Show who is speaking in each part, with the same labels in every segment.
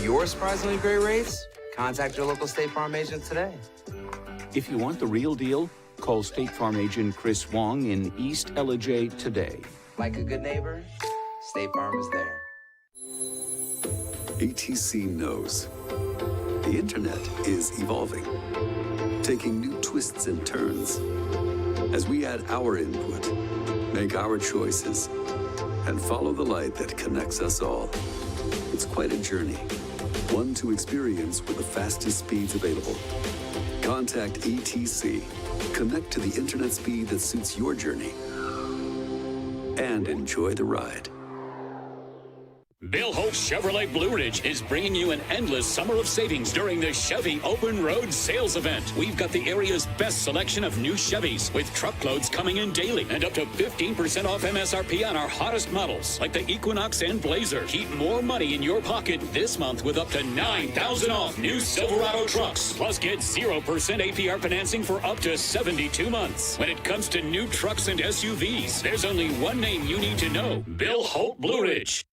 Speaker 1: your surprisingly great rates, contact your local State Farm agent today.
Speaker 2: If you want the real deal, call State Farm agent Chris Wong in East Ellijay today.
Speaker 1: Like a good neighbor, State Farm is there.
Speaker 3: ATC knows the internet is evolving, taking new twists and turns. As we add our input, make our choices, and follow the light that connects us all. It's quite a journey, one to experience with the fastest speeds available. Contact ATC, connect to the internet speed that suits your journey, and enjoy the ride.
Speaker 4: Bill Holt Chevrolet Blue Ridge is bringing you an endless summer of savings during the Chevy Open Road Sales Event. We've got the area's best selection of new Chevys with truckloads coming in daily and up to 15% off MSRP on our hottest models like the Equinox and Blazer. Keep more money in your pocket this month with up to $9,000 off new Silverado trucks. Plus get 0% APR financing for up to 72 months. When it comes to new trucks and SUVs, there's only one name you need to know: Bill Holt Blue Ridge.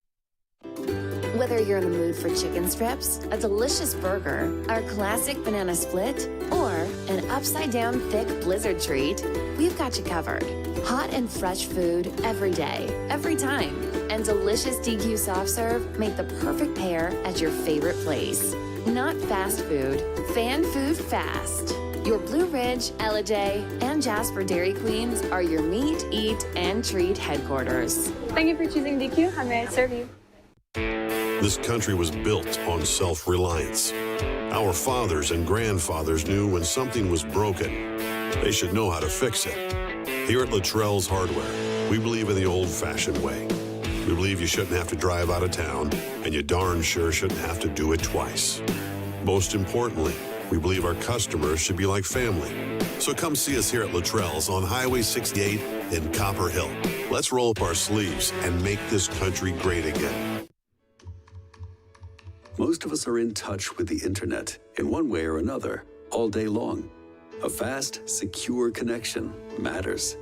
Speaker 5: Whether you're in the mood for chicken strips, a delicious burger, our classic banana split, or an upside-down thick blizzard treat, we've got you covered. Hot and fresh food every day, every time, and delicious DQ soft serve make the perfect pair at your favorite place. Not fast food, fan food fast. Your Blue Ridge, Ellijay, and Jasper Dairy Queens are your meet, eat, and treat headquarters.
Speaker 6: Thank you for choosing DQ. How may I serve you?
Speaker 7: This country was built on self-reliance. Our fathers and grandfathers knew when something was broken, they should know how to fix it. Here at Luttrell's Hardware, we believe in the old-fashioned way. We believe you shouldn't have to drive out of town, and you darn sure shouldn't have to do it twice. Most importantly, we believe our customers should be like family. So come see us here at Luttrell's on Highway 68 in Copper Hill. Let's roll up our sleeves and make this country great again.
Speaker 3: Most of us are in touch with the internet in one way or another all day long. A fast, secure connection matters.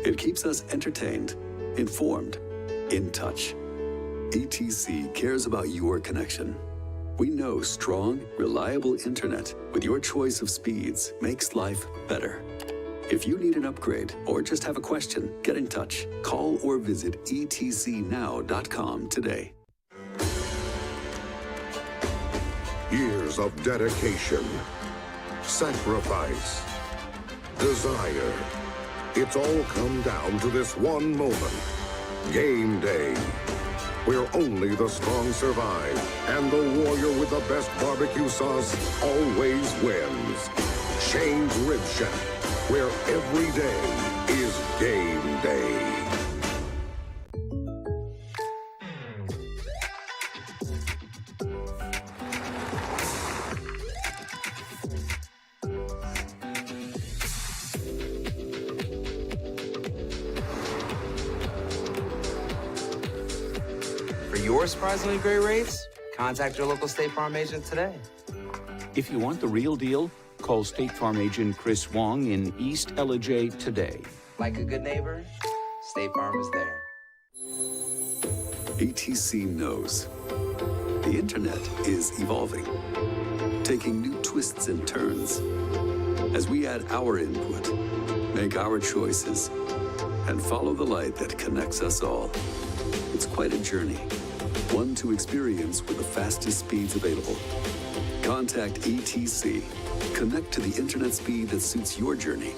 Speaker 3: It keeps us entertained, informed, in touch. ATC cares about your connection. We know strong, reliable internet with your choice of speeds makes life better. If you need an upgrade or just have a question, get in touch. Call or visit etcnow.com today.
Speaker 8: Years of dedication, sacrifice, desire. It's all come down to this one moment. Game day. Where only the strong survive and the warrior with the best barbecue sauce always wins. Shane's Rib Shack, where every day is game day.
Speaker 1: For your surprisingly great rates, contact your local State Farm agent today.
Speaker 2: If you want the real deal, call State Farm agent Chris Wong in East Ellijay today.
Speaker 1: Like a good neighbor, State Farm is there.
Speaker 3: ATC knows the internet is evolving, taking new twists and turns. As we add our input, make our choices, and follow the light that connects us all. It's quite a journey, one to experience with the fastest speeds available. Contact ATC, connect to the internet speed that suits your journey,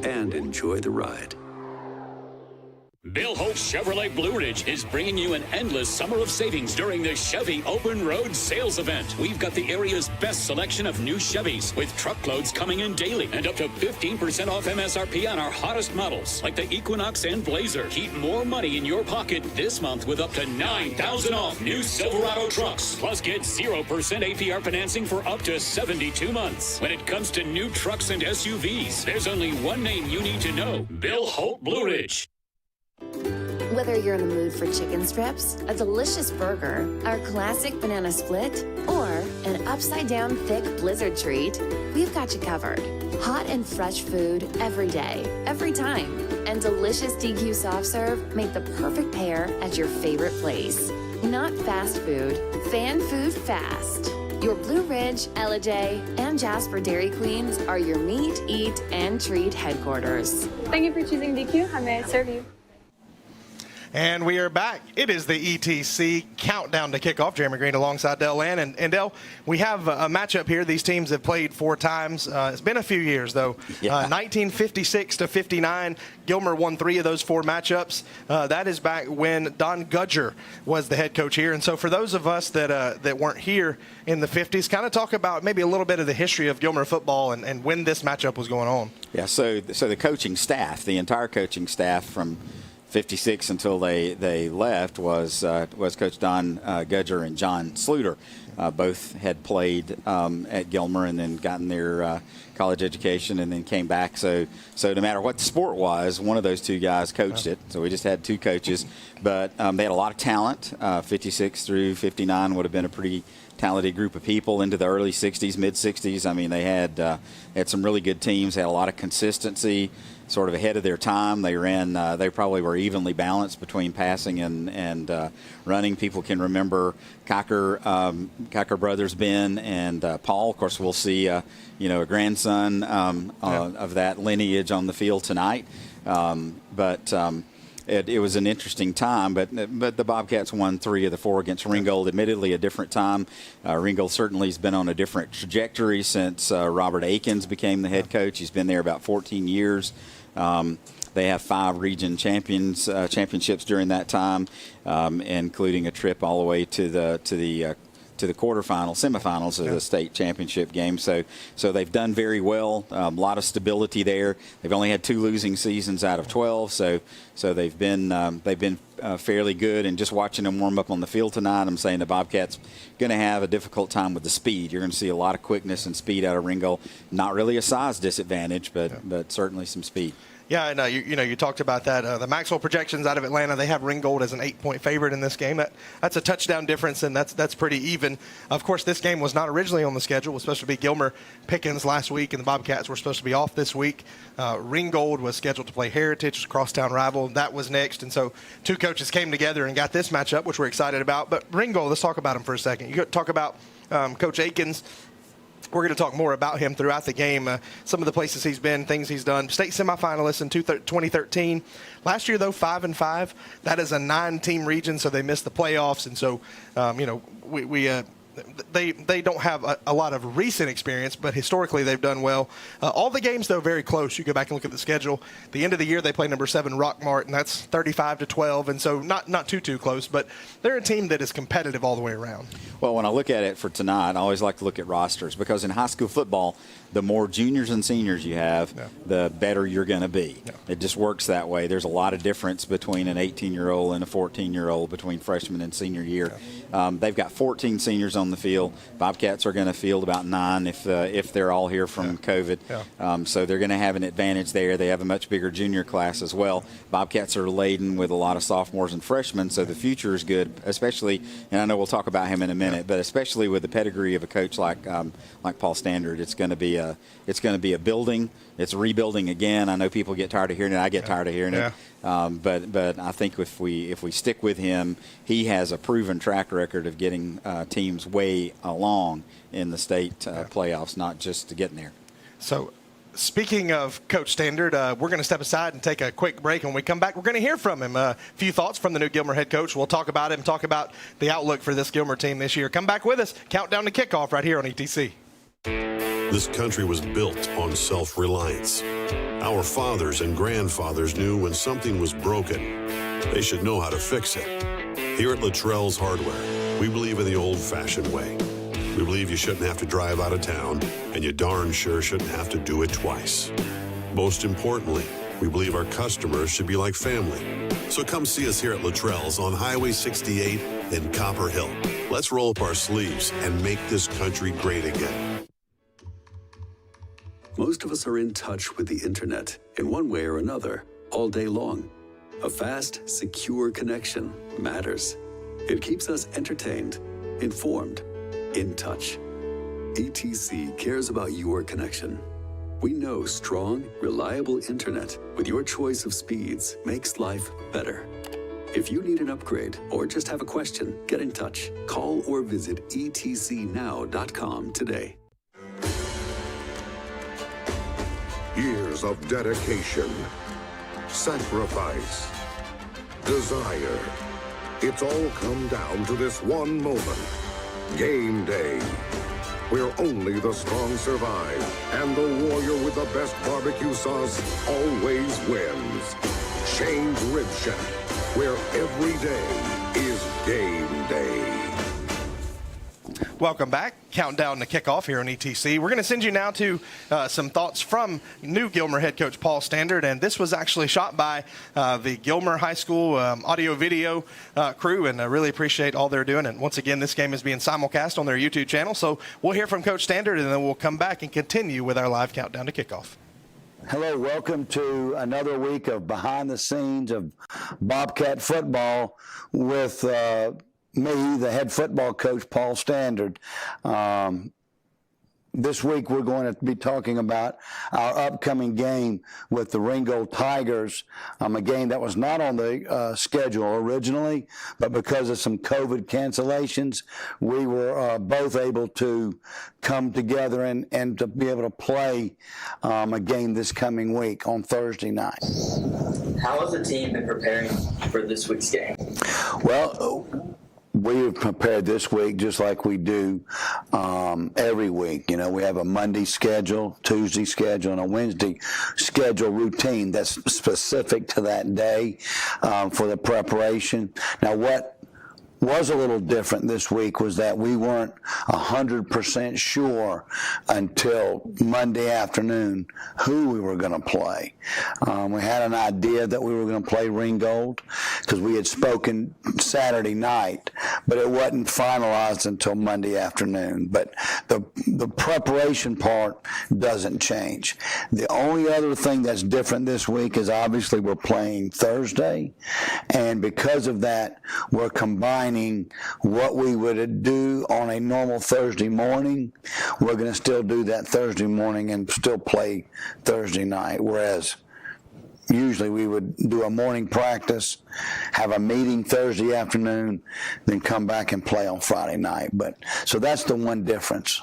Speaker 3: and enjoy the ride.
Speaker 4: Bill Holt Chevrolet Blue Ridge is bringing you an endless summer of savings during the Chevy Open Road Sales Event. We've got the area's best selection of new Chevys with truckloads coming in daily and up to 15% off MSRP on our hottest models like the Equinox and Blazer. Keep more money in your pocket this month with up to $9,000 off new Silverado trucks. Plus get 0% APR financing for up to 72 months. When it comes to new trucks and SUVs, there's only one name you need to know: Bill Holt Blue Ridge.
Speaker 5: Whether you're in the mood for chicken strips, a delicious burger, our classic banana split, or an upside-down thick blizzard treat, we've got you covered. Hot and fresh food every day, every time, and delicious DQ soft serve make the perfect pair at your favorite place. not fast food. Fan food fast. Your Blue Ridge, Ellijay, and Jasper Dairy Queens are your meet, eat, and treat headquarters.
Speaker 6: Thank you for choosing DQ. How may I serve you?
Speaker 9: And we are back. It is the ETC countdown to kickoff. Jeremy Green alongside Del Land. And Del, we have a matchup here. These teams have played 4 times. It's been a few years, though. 1956 to 59. Gilmer won 3 of those 4 matchups. That is back when Don Gudger was the head coach here. And so for those of us that weren't here in the 50s, kind of talk about maybe a little bit of the history of Gilmer football and when this matchup was going on.
Speaker 10: Yeah, so the coaching staff, the entire coaching staff from 56 until they left was Coach Don Gudger and John Sluter. Both had played at Gilmer and then gotten their college education and then came back. So no matter what the sport was, one of those 2 guys coached it. So we just had 2 coaches. But they had a lot of talent. 56 through 59 would have been a pretty talented group of people into the early 60s, mid-60s. I mean, they had some really good teams, had a lot of consistency, sort of ahead of their time. They ran. They probably were evenly balanced between passing and running. People can remember Cocker brothers, Ben and Paul. Of course, we'll see a grandson of that lineage on the field tonight. It was an interesting time, but the Bobcats won 3 of the 4 against Ringgold. Admittedly, a different time. Ringgold certainly has been on a different trajectory since Robert Akins became the head coach. He's been there about 14 years. They have 5 region championships during that time, including a trip all the way to the semifinals of the state championship game. So they've done very well. A lot of stability there. They've only had 2 losing seasons out of 12. So they've been fairly good. And just watching them warm up on the field tonight, I'm saying the Bobcats going to have a difficult time with the speed. You're going to see a lot of quickness and speed out of Ringgold. Not really a size disadvantage, but certainly some speed.
Speaker 9: Yeah, and you talked about that. The Maxwell projections out of Atlanta, they have Ringgold as an 8-point favorite in this game. That's a touchdown difference, and that's pretty even. Of course, this game was not originally on the schedule. It was supposed to be Gilmer Pickens last week, and the Bobcats were supposed to be off this week. Ringgold was scheduled to play Heritage, a crosstown rival. That was next, and so 2 coaches came together and got this matchup, which we're excited about. But Ringgold, let's talk about him for a second. You talk about Coach Akins. We're going to talk more about him throughout the game, some of the places he's been, things he's done. State semifinalist in 2013. Last year, though, 5-5. That is a 9-team region, so they missed the playoffs. And so, they don't have a lot of recent experience, but historically they've done well. All the games, though, very close. You go back and look at the schedule. The end of the year, they play number 7 Rockmart, and that's 35-12, and so not too close. But they're a team that is competitive all the way around.
Speaker 10: Well, when I look at it for tonight, I always like to look at rosters because in high school football, the more juniors and seniors you have, the better you're going to be. It just works that way. There's a lot of difference between an 18-year-old and a 14-year-old between freshman and senior year. They've got 14 seniors on the field. Bobcats are going to field about 9 if they're all here from COVID. So they're going to have an advantage there. They have a much bigger junior class as well. Bobcats are laden with a lot of sophomores and freshmen, so the future is good, especially, and I know we'll talk about him in a minute, but especially with the pedigree of a coach like Paul Standard, it's going to be a building. It's rebuilding again. I know people get tired of hearing it. I get tired of hearing it. But I think if we stick with him, he has a proven track record of getting teams way along in the state playoffs, not just getting there. So, speaking of Coach Standard, we're going to step aside and take a quick break. When we come back, we're going to hear from him. A few thoughts from the new Gilmer head coach. We'll talk about him, talk about the outlook for this Gilmer team this year. Come back with us. Countdown to kickoff right here on ETC.
Speaker 7: This country was built on self-reliance. Our fathers and grandfathers knew when something was broken, they should know how to fix it. Here at Luttrell's Hardware, we believe in the old-fashioned way. We believe you shouldn't have to drive out of town, and you darn sure shouldn't have to do it twice. Most importantly, we believe our customers should be like family. So come see us here at Luttrell's on Highway 68 in Copper Hill. Let's roll up our sleeves and make this country great again.
Speaker 3: Most of us are in touch with the internet in one way or another all day long. A fast, secure connection matters. It keeps us entertained, informed, in touch. ETC cares about your connection. We know strong, reliable internet with your choice of speeds makes life better. If you need an upgrade or just have a question, get in touch. Call or visit etcnow.com today.
Speaker 8: Years of dedication, sacrifice, desire. It's all come down to this one moment. Game day. Where only the strong survive, and the warrior with the best barbecue sauce always wins. Shane's Rib Shack, where every day is game day.
Speaker 9: Welcome back. Countdown to kickoff here on ETC. We're going to send you now to some thoughts from new Gilmer head coach Paul Standard, and this was actually shot by the Gilmer High School audio-video crew, and I really appreciate all they're doing. And once again, this game is being simulcast on their YouTube channel, so we'll hear from Coach Standard, and then we'll come back and continue with our live countdown to kickoff.
Speaker 11: Hello, welcome to another week of behind the scenes of Bobcat football with me, the head football coach, Paul Standard. This week we're going to be talking about our upcoming game with the Ringgold Tigers, a game that was not on the schedule originally, but because of some COVID cancellations, we were both able to come together and to be able to play a game this coming week on Thursday night.
Speaker 12: How has the team been preparing for this week's game?
Speaker 11: Well, we have prepared this week just like we do every week. You know, we have a Monday schedule, Tuesday schedule, and a Wednesday schedule routine that's specific to that day for the preparation. Now, what was a little different this week was that we weren't 100% sure until Monday afternoon who we were going to play. We had an idea that we were going to play Ringgold because we had spoken Saturday night, but it wasn't finalized until Monday afternoon. But the preparation part doesn't change. The only other thing that's different this week is obviously we're playing Thursday, and because of that, we're combining what we would do on a normal Thursday morning. We're going to still do that Thursday morning and still play Thursday night, whereas usually we would do a morning practice, have a meeting Thursday afternoon, then come back and play on Friday night. But so that's the one difference.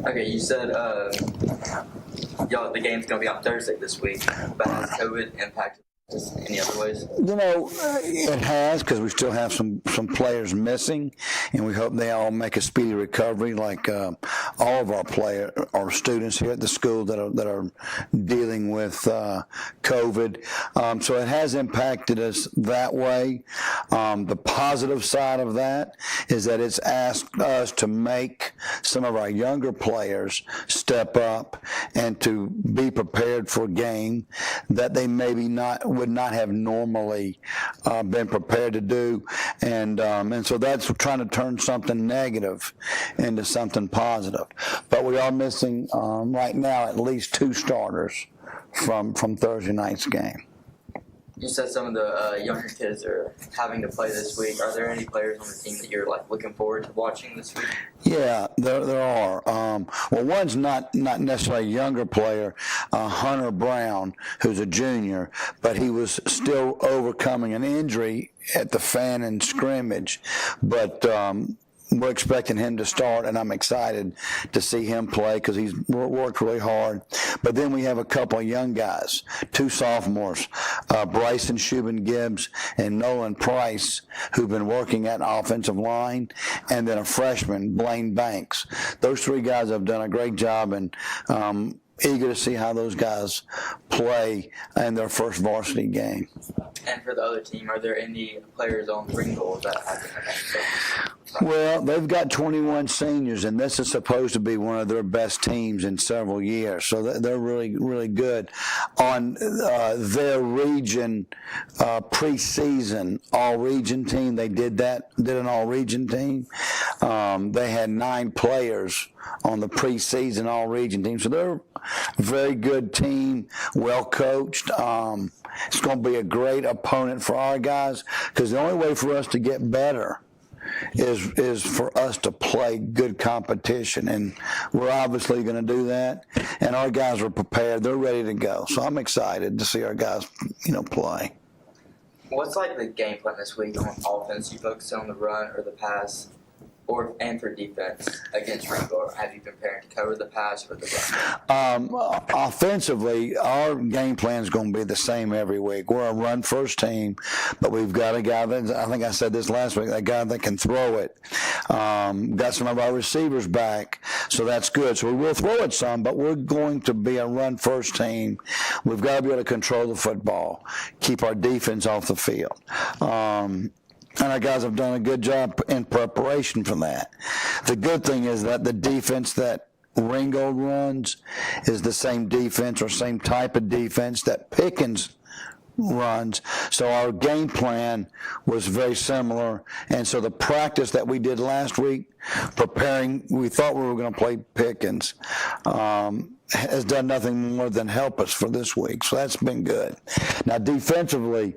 Speaker 12: Okay, you said the game's going to be on Thursday this week, but has COVID impacted any other ways?
Speaker 11: You know, it has, because we still have some players missing, and we hope they all make a speedy recovery, like all of our students here at the school that are dealing with COVID. So it has impacted us that way. The positive side of that is that it's asked us to make some of our younger players step up and to be prepared for a game that they maybe would not have normally been prepared to do, and so that's trying to turn something negative into something positive. But we are missing right now at least 2 starters from Thursday night's game.
Speaker 12: You said some of the younger kids are having to play this week. Are there any players on the team that you're looking forward to watching this week?
Speaker 11: Yeah, there are. Well, one's not necessarily a younger player, Hunter Brown, who's a junior, but he was still overcoming an injury at the Fannin scrimmage. But we're expecting him to start, and I'm excited to see him play because he's worked really hard. But then we have a couple of young guys, 2 sophomores, Bryson Shubin-Gibbs and Nolan Price, who've been working at offensive line, and then a freshman, Blaine Banks. Those 3 guys have done a great job, and eager to see how those guys play in their first varsity game.
Speaker 12: And for the other team, are there any players on Ringgold that have
Speaker 11: Well, they've got 21 seniors, and this is supposed to be one of their best teams in several years. So they're really, really good. On their region preseason all-region team, they did an all-region team. They had 9 players on the preseason all-region team. So they're a very good team, well coached. It's going to be a great opponent for our guys, because the only way for us to get better is for us to play good competition, and we're obviously going to do that, and our guys are prepared. They're ready to go. So I'm excited to see our guys, play.
Speaker 12: What's like the game plan this week on offense? You focus on the run or the pass, and for defense against Ringgold? Have you been preparing to cover the pass or the run?
Speaker 11: Offensively, our game plan is going to be the same every week. We're a run-first team, but we've got a guy that, I think I said this last week, a guy that can throw it. Got some of our receivers back, so that's good. So we will throw it some, but we're going to be a run-first team. We've got to be able to control the football, keep our defense off the field. And our guys have done a good job in preparation for that. The good thing is that the defense that Ringgold runs is the same defense or same type of defense that Pickens runs. So our game plan was very similar. And so the practice that we did last week, preparing, we thought we were going to play Pickens, has done nothing more than help us for this week. So that's been good. Now, defensively,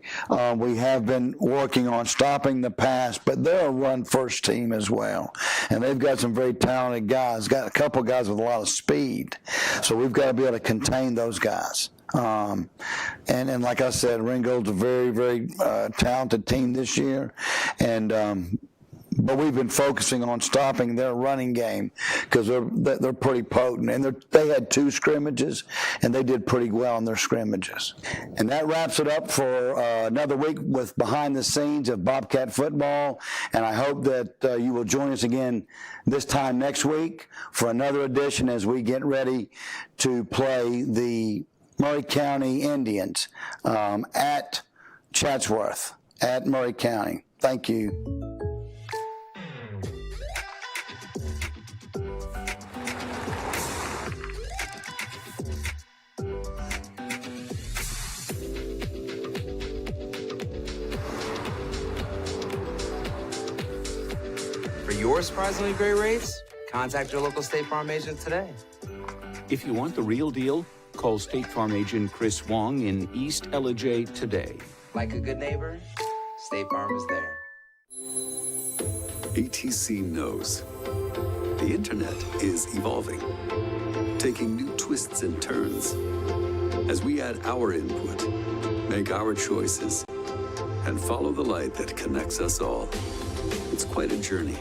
Speaker 11: we have been working on stopping the pass, but they're a run-first team as well. And they've got some very talented guys, got a couple of guys with a lot of speed. So we've got to be able to contain those guys. And like I said, Ringgold's a very, very talented team this year. And but we've been focusing on stopping their running game because they're pretty potent. And they had 2 scrimmages, and they did pretty well in their scrimmages. And that wraps it up for another week with Behind the Scenes of Bobcat Football. And I hope that you will join us again this time next week for another edition as we get ready to play the Murray County Indians at Chatsworth, at Murray County. Thank you.
Speaker 1: For your surprisingly great rates, contact your local State Farm agent today.
Speaker 2: If you want the real deal, call State Farm agent Chris Wong in East Ellijay today.
Speaker 1: Like a good neighbor, State Farm is there.
Speaker 3: ATC knows the internet is evolving, taking new twists and turns. As we add our input, make our choices, and follow the light that connects us all. It's quite a journey,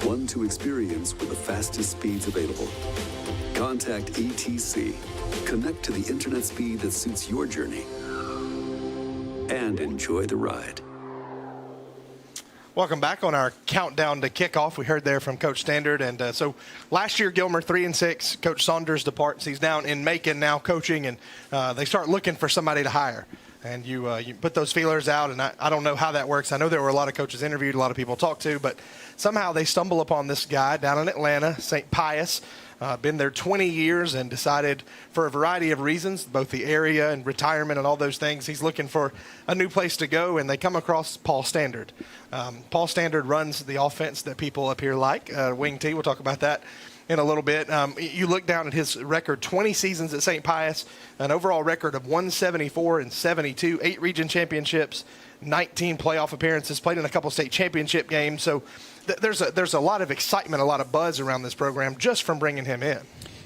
Speaker 3: one to experience with the fastest speeds available. Contact ATC. Connect to the internet speed that suits your journey and enjoy the ride.
Speaker 9: Welcome back on our countdown to kickoff. We heard there from Coach Standard. And so last year, Gilmer 3-6. Coach Saunders departs. He's down in Macon now coaching, and they start looking for somebody to hire. And you put those feelers out, and I don't know how that works. I know there were a lot of coaches interviewed, a lot of people talked to, but somehow they stumble upon this guy down in Atlanta, St. Pius. Been there 20 years and decided for a variety of reasons, both the area and retirement and all those things, he's looking for a new place to go, and they come across Paul Standard. Paul Standard runs the offense that people up here like, Wing T. We'll talk about that in a little bit. You look down at his record, 20 seasons at St. Pius, an overall record of 174 and 72, 8 region championships, 19 playoff appearances, played in a couple state championship games. So there's a lot of excitement, a lot of buzz around this program just from bringing him in.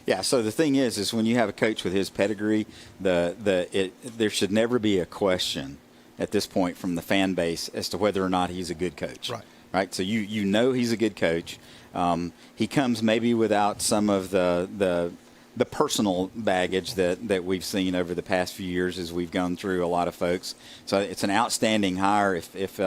Speaker 10: Yeah, so the thing is when you have a coach with his pedigree, there should never be a question at this point from the fan base as to whether or not he's a good coach. Right. So you know he's a good coach. He comes maybe without some of the personal baggage that we've seen over the past few years as we've gone through a lot of folks. So it's an outstanding hire if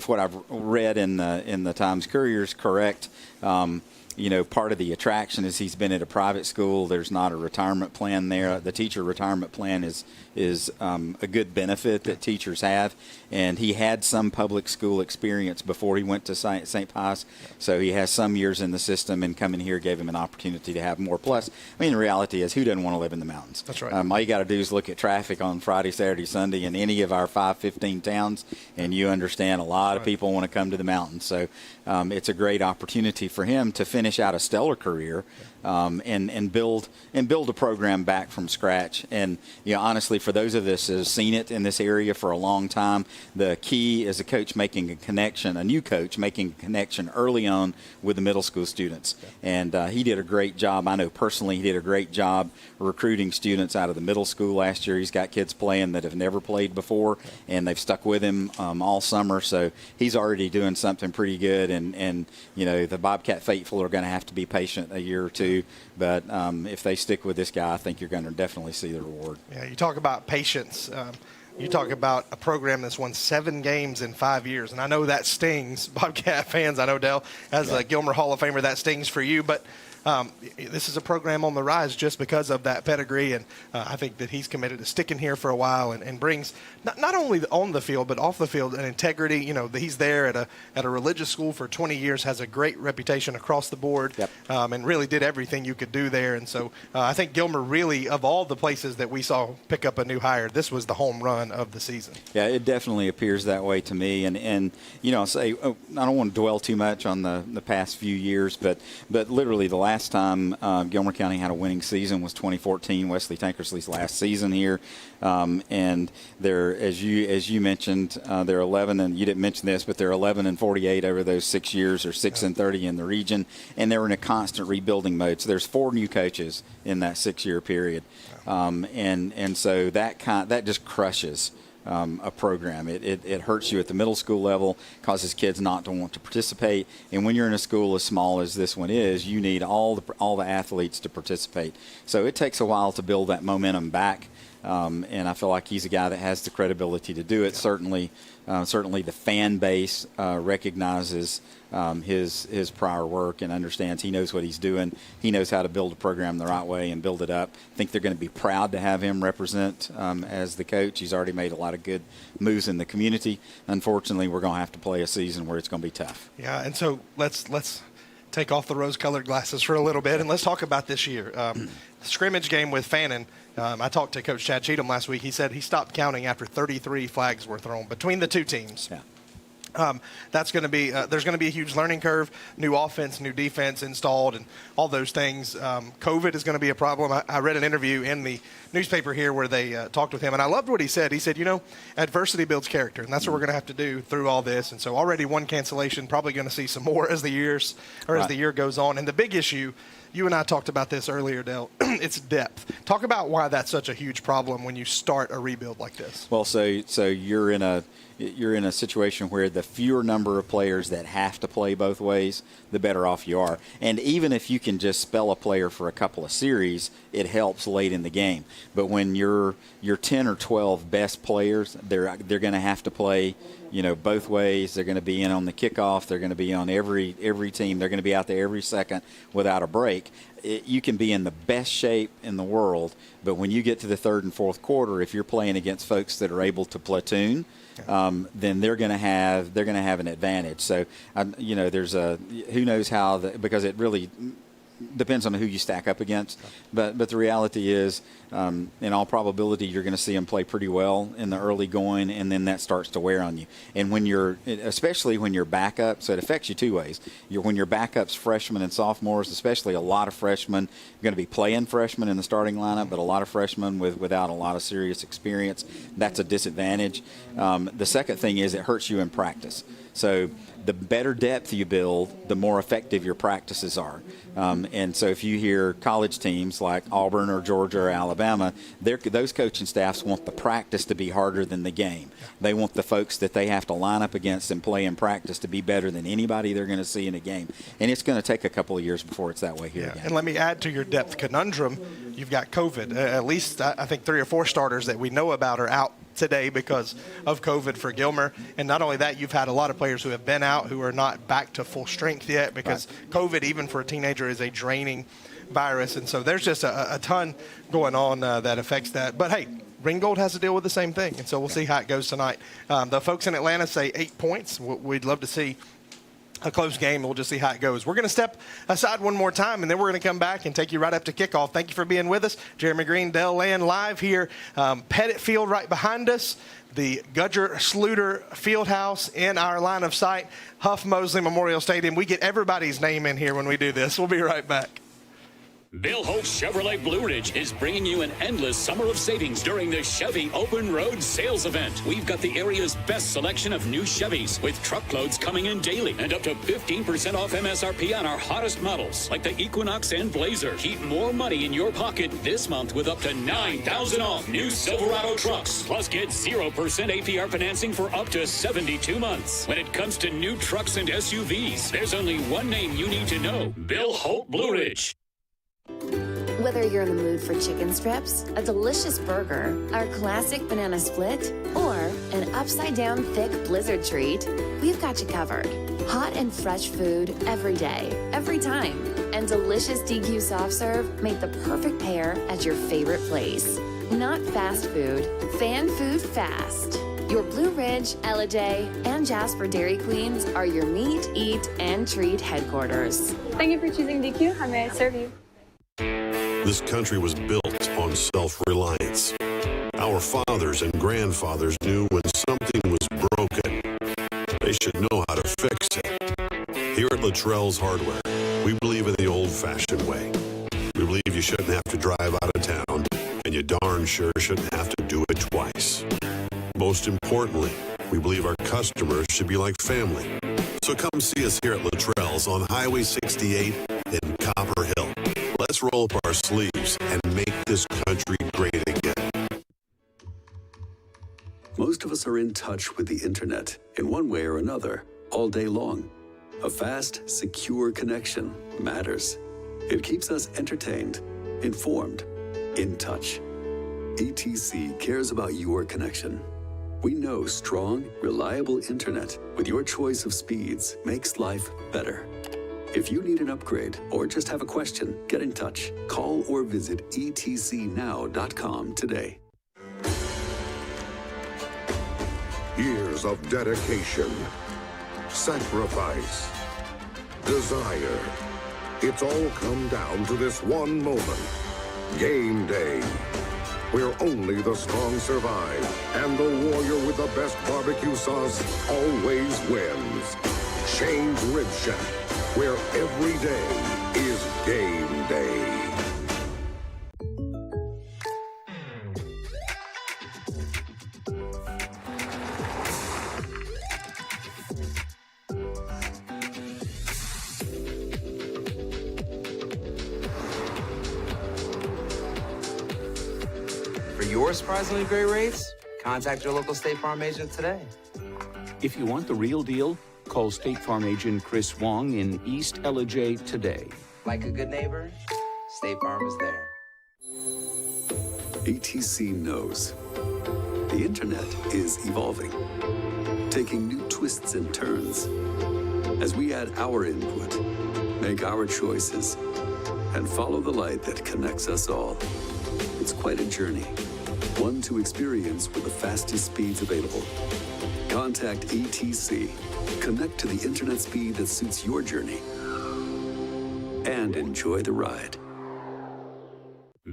Speaker 10: what I've read in the Times Courier is correct. Part of the attraction is he's been at a private school. There's not a retirement plan there. The teacher retirement plan is a good benefit that teachers have, and he had some public school experience before he went to St. Pius, so he has some years in the system, and coming here gave him an opportunity to have more. Plus, the reality is, who doesn't want to live in the mountains?
Speaker 9: That's right.
Speaker 10: All you got to do is look at traffic on Friday, Saturday, Sunday in any of our 515 towns, and you understand a lot of people want to come to the mountains. So it's a great opportunity for him to finish finish out a stellar career, and build a program back from scratch. And honestly, for those of us that have seen it in this area for a long time, the key is a coach making a connection, a new coach making a connection early on with the middle school students. And he did a great job. I know personally he did a great job recruiting students out of the middle school last year. He's got kids playing that have never played before, and they've stuck with him all summer. So he's already doing something pretty good. And the Bobcat faithful are going to have to be patient a year or two. But if they stick with this guy, I think you're going to definitely see the reward.
Speaker 9: Yeah, you talk about patience. You talk about a program that's won 7 games in 5 years. And I know that stings Bobcat fans. I know, Dell, as a Gilmer Hall of Famer, that stings for you. But this is a program on the rise just because of that pedigree. And I think that he's committed to sticking here for a while and brings not only on the field but off the field an integrity. He's there at a religious school for 20 years, has a great reputation across the board, and really did everything you could do there. And so I think Gilmer really, of all the places that we saw pick up a new hire, this was the home run of the season.
Speaker 10: Yeah, it definitely appears that way to me. And I don't want to dwell too much on the past few years, but literally the last time Gilmer County had a winning season was 2014, Wesley Tankersley's last season here. And they're, as you mentioned, they're 11, and you didn't mention this, but they're 11-48 over those 6 years, or 6-30 in the region, and they're in a constant rebuilding mode. So there's 4 new coaches in that 6-year period, and so that just crushes a program. It hurts you at the middle school level, causes kids not to want to participate. And when you're in a school as small as this one is, you need all the athletes to participate. So it takes a while to build that momentum back. And I feel like he's a guy that has the credibility to do it. Certainly the fan base recognizes his prior work and understands he knows what he's doing. He knows how to build a program the right way and build it up. I think they're going to be proud to have him represent as the coach. He's already made a lot of good moves in the community. Unfortunately, we're going to have to play a season where it's going to be tough.
Speaker 9: Yeah, and so let's take off the rose-colored glasses for a little bit, and let's talk about this year. Scrimmage game with Fannin. I talked to Coach Chad Cheatham last week. He said he stopped counting after 33 flags were thrown between the two teams.
Speaker 10: Yeah.
Speaker 9: That's going to be there's going to be a huge learning curve, new offense, new defense installed, and all those things. COVID is going to be a problem. I read an interview in the newspaper here where they talked with him, and I loved what he said. He said, adversity builds character, and that's what we're going to have to do through all this. And so already one cancellation, probably going to see some more as the year goes on. And the big issue, you and I talked about this earlier, Dale, it's depth. Talk about why that's such a huge problem when you start a rebuild like this.
Speaker 10: Well, so you're in a situation where the fewer number of players that have to play both ways, the better off you are. And even if you can just spell a player for a couple of series, it helps late in the game. But when your 10 or 12 best players, they're going to have to play, both ways. They're going to be in on the kickoff. They're going to be on every team. They're going to be out there every second without a break. You can be in the best shape in the world, but when you get to the third and fourth quarter, if you're playing against folks that are able to platoon, then they're going to have an advantage. So, there's who knows how because it really depends on who you stack up against. But the reality is, in all probability, you're going to see them play pretty well in the early going, and then that starts to wear on you. And especially when you're backup, so it affects you two ways. When your backups, freshmen and sophomores, especially a lot of freshmen, you're going to be playing freshmen in the starting lineup, but a lot of freshmen without a lot of serious experience, that's a disadvantage. The second thing is it hurts you in practice. So the better depth you build, the more effective your practices are. And so if you hear college teams like Auburn or Georgia or Alabama, those coaching staffs want the practice to be harder than the game. They want the folks that they have to line up against and play in practice to be better than anybody they're going to see in a game. And it's going to take a couple of years before it's that way here again.
Speaker 9: And let me add to your depth conundrum. You've got COVID. At least I think 3 or 4 starters that we know about are out today because of COVID for Gilmer. And not only that, you've had a lot of players who have been out who are not back to full strength yet because COVID, even for a teenager, is a draining virus. And so there's just a ton going on that affects that. But, hey, Ringgold has to deal with the same thing, and so we'll see how it goes tonight. The folks in Atlanta say 8 points. We'd love to see a close game. We'll just see how it goes. We're going to step aside one more time, and then we're going to come back and take you right up to kickoff. Thank you for being with us. Jeremy Green, Dell Land live here. Pettit Field right behind us. The Gudger Sluter Fieldhouse in our line of sight. Huff Mosley Memorial Stadium. We get everybody's name in here when we do this. We'll be right back.
Speaker 4: Bill Holt Chevrolet Blue Ridge is bringing you an endless summer of savings during the Chevy Open Road Sales Event. We've got the area's best selection of new Chevys with truckloads coming in daily and up to 15% off MSRP on our hottest models like the Equinox and Blazer. Keep more money in your pocket this month with up to $9,000 off new Silverado trucks. Plus get 0% APR financing for up to 72 months. When it comes to new trucks and SUVs, there's only one name you need to know: Bill Holt Blue Ridge.
Speaker 5: Whether you're in the mood for chicken strips, a delicious burger, our classic banana split, or an upside-down thick blizzard treat, we've got you covered. Hot and fresh food every day, every time. And delicious DQ soft serve make the perfect pair at your favorite place. Not fast food, fan food fast. Your Blue Ridge, Ellijay, and Jasper Dairy Queens are your meet, eat, and treat headquarters.
Speaker 6: Thank you for choosing DQ. How may I serve you?
Speaker 7: This country was built on self-reliance. Our fathers and grandfathers knew when something was broken, they should know how to fix it. Here at Luttrell's Hardware, we believe in the old-fashioned way. We believe you shouldn't have to drive out of town, and you darn sure shouldn't have to do it twice. Most importantly, we believe our customers should be like family. So come see us here at Luttrell's on Highway 68 in Copper Hill. Let's roll up our sleeves and make this country great again.
Speaker 3: Most of us are in touch with the internet in one way or another all day long. A fast, secure connection matters. It keeps us entertained, informed, in touch. ETC cares about your connection. We know strong, reliable internet with your choice of speeds makes life better. If you need an upgrade or just have a question, get in touch. Call or visit etcnow.com today.
Speaker 8: Years of dedication, sacrifice, desire. It's all come down to this one moment. Game day, where only the strong survive and the warrior with the best barbecue sauce always wins. Shane's Rib Shack, where every day is game day.
Speaker 1: For your surprisingly great rates, contact your local State Farm agent today.
Speaker 2: If you want the real deal, call State Farm agent Chris Wong in East Ellijay today.
Speaker 1: Like a good neighbor, State Farm is there.
Speaker 3: ETC knows the internet is evolving, taking new twists and turns. As we add our input, make our choices, and follow the light that connects us all. It's quite a journey, one to experience with the fastest speeds available. Contact ETC. Connect to the internet speed that suits your journey and enjoy the ride.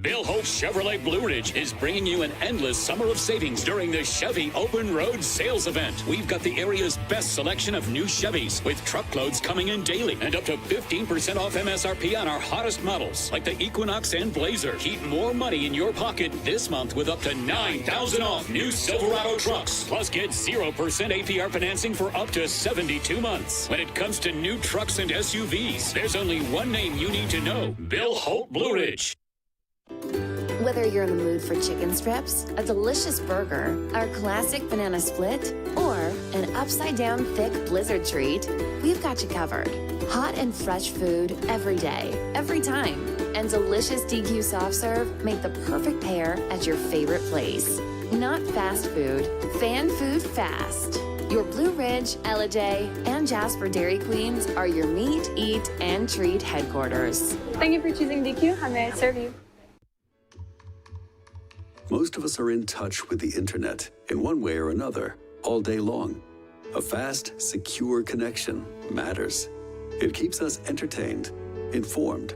Speaker 4: Bill Holt Chevrolet Blue Ridge is bringing you an endless summer of savings during the Chevy Open Road Sales Event. We've got the area's best selection of new Chevys with truckloads coming in daily and up to 15% off MSRP on our hottest models like the Equinox and Blazer. Keep more money in your pocket this month with up to $9,000 off new Silverado trucks. Plus get 0% APR financing for up to 72 months. When it comes to new trucks and SUVs, there's only one name you need to know: Bill Holt Blue Ridge.
Speaker 5: Whether you're in the mood for chicken strips, a delicious burger, our classic banana split, or an upside-down thick blizzard treat, we've got you covered. Hot and fresh food every day, every time. And delicious DQ soft serve make the perfect pair at your favorite place. Not fast food, fan food fast. Your Blue Ridge, Ellijay, and Jasper Dairy Queens are your meet, eat, and treat headquarters.
Speaker 6: Thank you for choosing DQ. How may I serve you?
Speaker 3: Most of us are in touch with the internet in one way or another all day long. A fast, secure connection matters. It keeps us entertained, informed,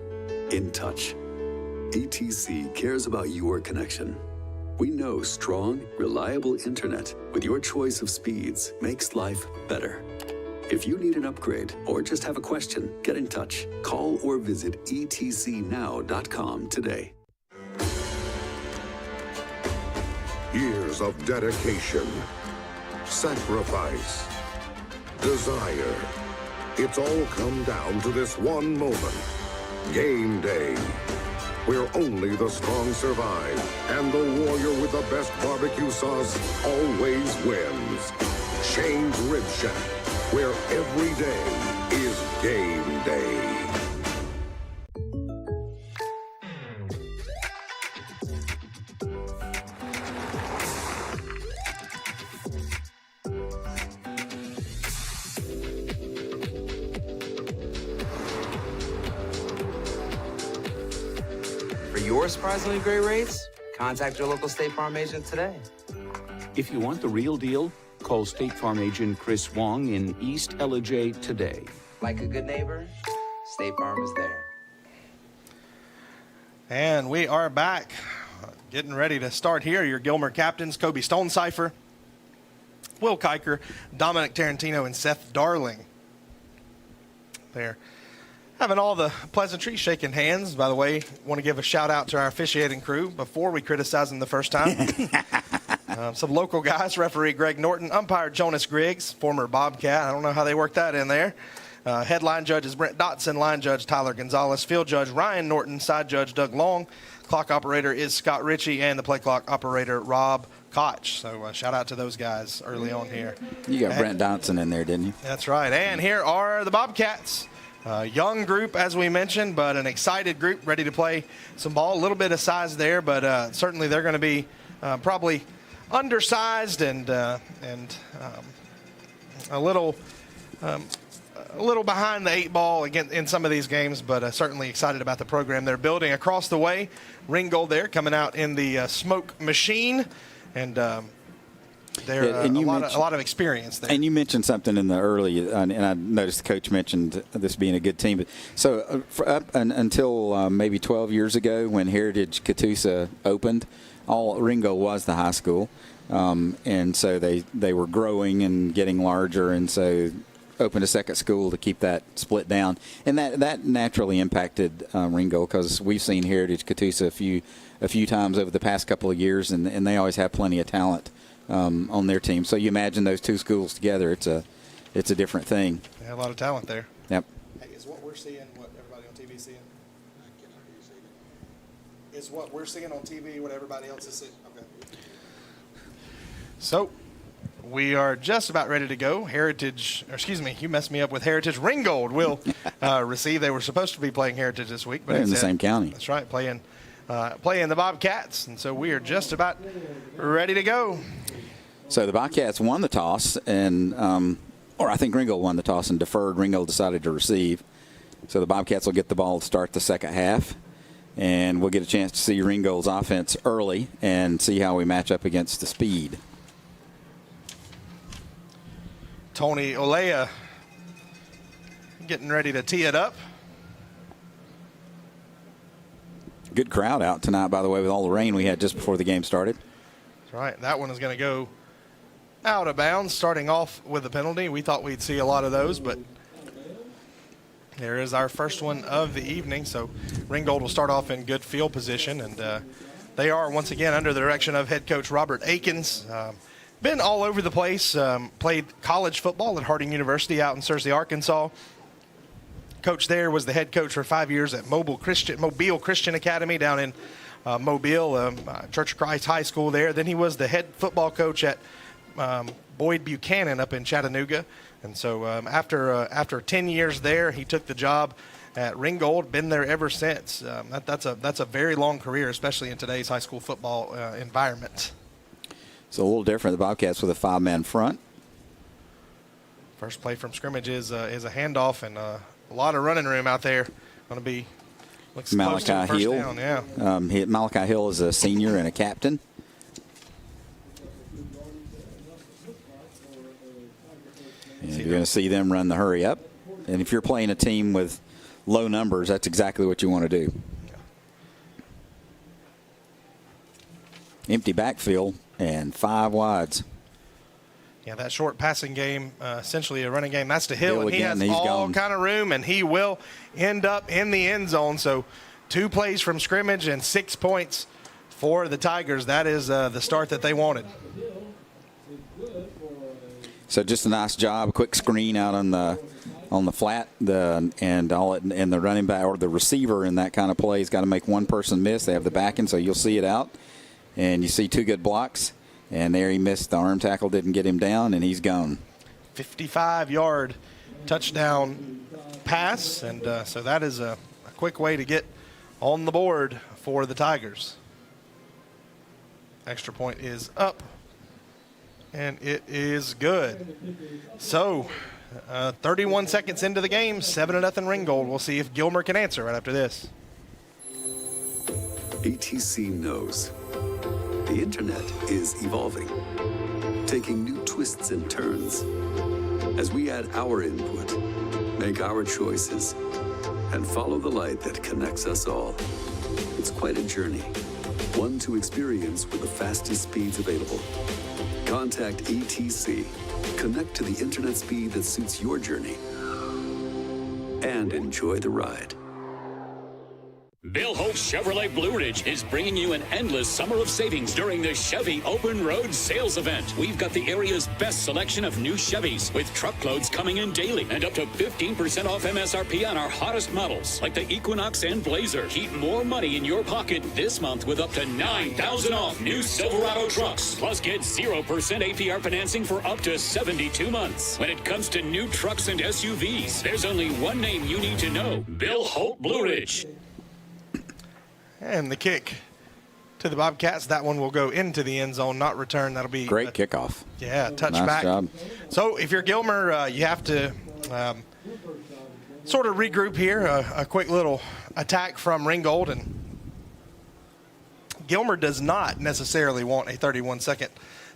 Speaker 3: in touch. ETC cares about your connection. We know strong, reliable internet with your choice of speeds makes life better. If you need an upgrade or just have a question, get in touch. Call or visit etcnow.com today.
Speaker 8: Years of dedication, sacrifice, desire. It's all come down to this one moment. Game day. Where only the strong survive, and the warrior with the best barbecue sauce always wins. Shane's Rib Shack, where every day is game day.
Speaker 1: For your surprisingly great rates, contact your local State Farm agent today.
Speaker 2: If you want the real deal, call State Farm agent Chris Wong in East Ellijay today.
Speaker 1: Like a good neighbor, State Farm is there.
Speaker 9: And we are back, getting ready to start here. Your Gilmer captains, Kobe Stonecipher, Will Kiker, Dominic Tarantino, and Seth Darling. There. Having all the pleasantries, shaking hands. By the way, want to give a shout out to our officiating crew before we criticize them the first time. Some local guys, referee Greg Norton, umpire Jonas Griggs, former Bobcat. I don't know how they worked that in there. Headline judge is Brent Dotson, line judge Tyler Gonzalez, field judge Ryan Norton, side judge Doug Long, clock operator is Scott Ritchie, and the play clock operator Rob Koch. So shout out to those guys early on here.
Speaker 10: You got Brent Dotson in there, didn't you?
Speaker 9: That's right. And here are the Bobcats. Young group, as we mentioned, but an excited group ready to play some ball. A little bit of size there, but certainly they're going to be probably undersized and a little behind the eight ball again in some of these games, but certainly excited about the program they're building. Across the way, Ringgold there coming out in the smoke machine, and they're a lot of experience there.
Speaker 10: And you mentioned something in the early, and I noticed the coach mentioned this being a good team. But so until maybe 12 years ago, when Heritage Catoosa opened, all Ringgold was the high school, and so they were growing and getting larger, and so opened a second school to keep that split down, and that naturally impacted Ringgold, because we've seen Heritage Catoosa a few times over the past couple of years, and they always have plenty of talent on their team. So you imagine those two schools together, it's a different thing.
Speaker 9: Yeah, a lot of talent there.
Speaker 10: Yep.
Speaker 9: Hey, is what we're seeing what everybody on TV is seeing? Is what we're seeing on TV what everybody else is seeing? Okay. So we are just about ready to go. You messed me up with Heritage. Ringgold will receive. They were supposed to be playing Heritage this week, but
Speaker 10: they're in the same county.
Speaker 9: That's right, playing the Bobcats, and so we are just about ready to go.
Speaker 10: So the Bobcats won the toss, and or I think Ringgold won the toss and deferred. Ringgold decided to receive. So the Bobcats will get the ball to start the second half, and we'll get a chance to see Ringgold's offense early and see how we match up against the speed.
Speaker 9: Tony Olea getting ready to tee it up.
Speaker 10: Good crowd out tonight, by the way, with all the rain we had just before the game started.
Speaker 9: That's right. That one is going to go out of bounds, starting off with a penalty. We thought we'd see a lot of those, but there is our first one of the evening. So Ringgold will start off in good field position, and they are once again under the direction of head coach Robert Akins. Been all over the place, played college football at Harding University out in Searcy, Arkansas. Coach there was the head coach for 5 years at Mobile Christian Academy down in Mobile, Church of Christ High School there. Then he was the head football coach at Boyd Buchanan up in Chattanooga. And so after 10 years there, he took the job at Ringgold, been there ever since. That's a very long career, especially in today's high school football environment.
Speaker 10: It's a little different. The Bobcats with a five-man front.
Speaker 9: First play from scrimmage is a handoff, and a lot of running room out there. Going to be looks close to the first down. Yeah.
Speaker 10: Malachi Hill is a senior and a captain. You're going to see them run the hurry up. And if you're playing a team with low numbers, that's exactly what you want to do. Empty backfield and 5 wides.
Speaker 9: Yeah, that short passing game, essentially a running game. That's to Hill, and he
Speaker 10: again,
Speaker 9: has
Speaker 10: he's
Speaker 9: all
Speaker 10: gone.
Speaker 9: kind of room, and he will end up in the end zone. So 2 plays from scrimmage and 6 points for the Tigers. That is the start that they wanted.
Speaker 10: So just a nice job, a quick screen out on the flat, and the running back or the receiver in that kind of play has got to make one person miss. They have the backing, so you'll see it out, and you see 2 good blocks. And there he missed. The arm tackle didn't get him down, and he's gone.
Speaker 9: 55-yard touchdown pass, and so that is a quick way to get on the board for the Tigers. Extra point is up, and it is good. So 31 seconds into the game, 7-0 Ringgold. We'll see if Gilmer can answer right after this.
Speaker 3: ATC knows the internet is evolving, taking new twists and turns. As we add our input, make our choices, and follow the light that connects us all. It's quite a journey, one to experience with the fastest speeds available. Contact ATC. Connect to the internet speed that suits your journey, and enjoy the ride.
Speaker 4: Bill Holt Chevrolet Blue Ridge is bringing you an endless summer of savings during the Chevy Open Road Sales Event. We've got the area's best selection of new Chevys with truckloads coming in daily and up to 15% off MSRP on our hottest models like the Equinox and Blazer. Keep more money in your pocket this month with up to $9,000 off new Silverado trucks. Plus get 0% APR financing for up to 72 months. When it comes to new trucks and SUVs, there's only one name you need to know: Bill Holt Blue Ridge.
Speaker 9: And the kick to the Bobcats. That one will go into the end zone, not return. That'll be
Speaker 10: great kickoff.
Speaker 9: Yeah, touchback.
Speaker 10: Nice job.
Speaker 9: So if you're Gilmer, you have to sort of regroup here. A quick little attack from Ringgold, and Gilmer does not necessarily want a 31-second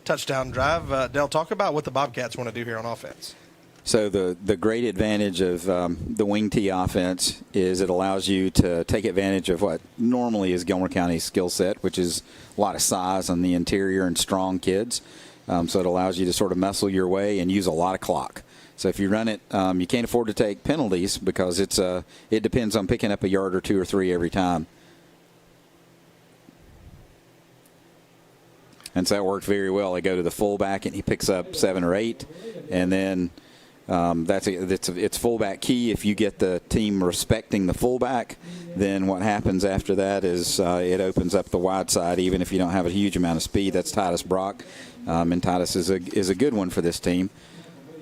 Speaker 9: touchdown drive. Dale, talk about what the Bobcats want to do here on offense.
Speaker 10: So the great advantage of the wing tee offense is it allows you to take advantage of what normally is Gilmer County's skill set, which is a lot of size on the interior and strong kids. So it allows you to sort of muscle your way and use a lot of clock. So if you run it, you can't afford to take penalties because it depends on picking up a yard or 2 or 3 every time. And so that worked very well. They go to the fullback and he picks up 7 or 8, and then it's fullback key. If you get the team respecting the fullback, then what happens after that is it opens up the wide side. Even if you don't have a huge amount of speed, that's Titus Brock, and Titus is a good one for this team.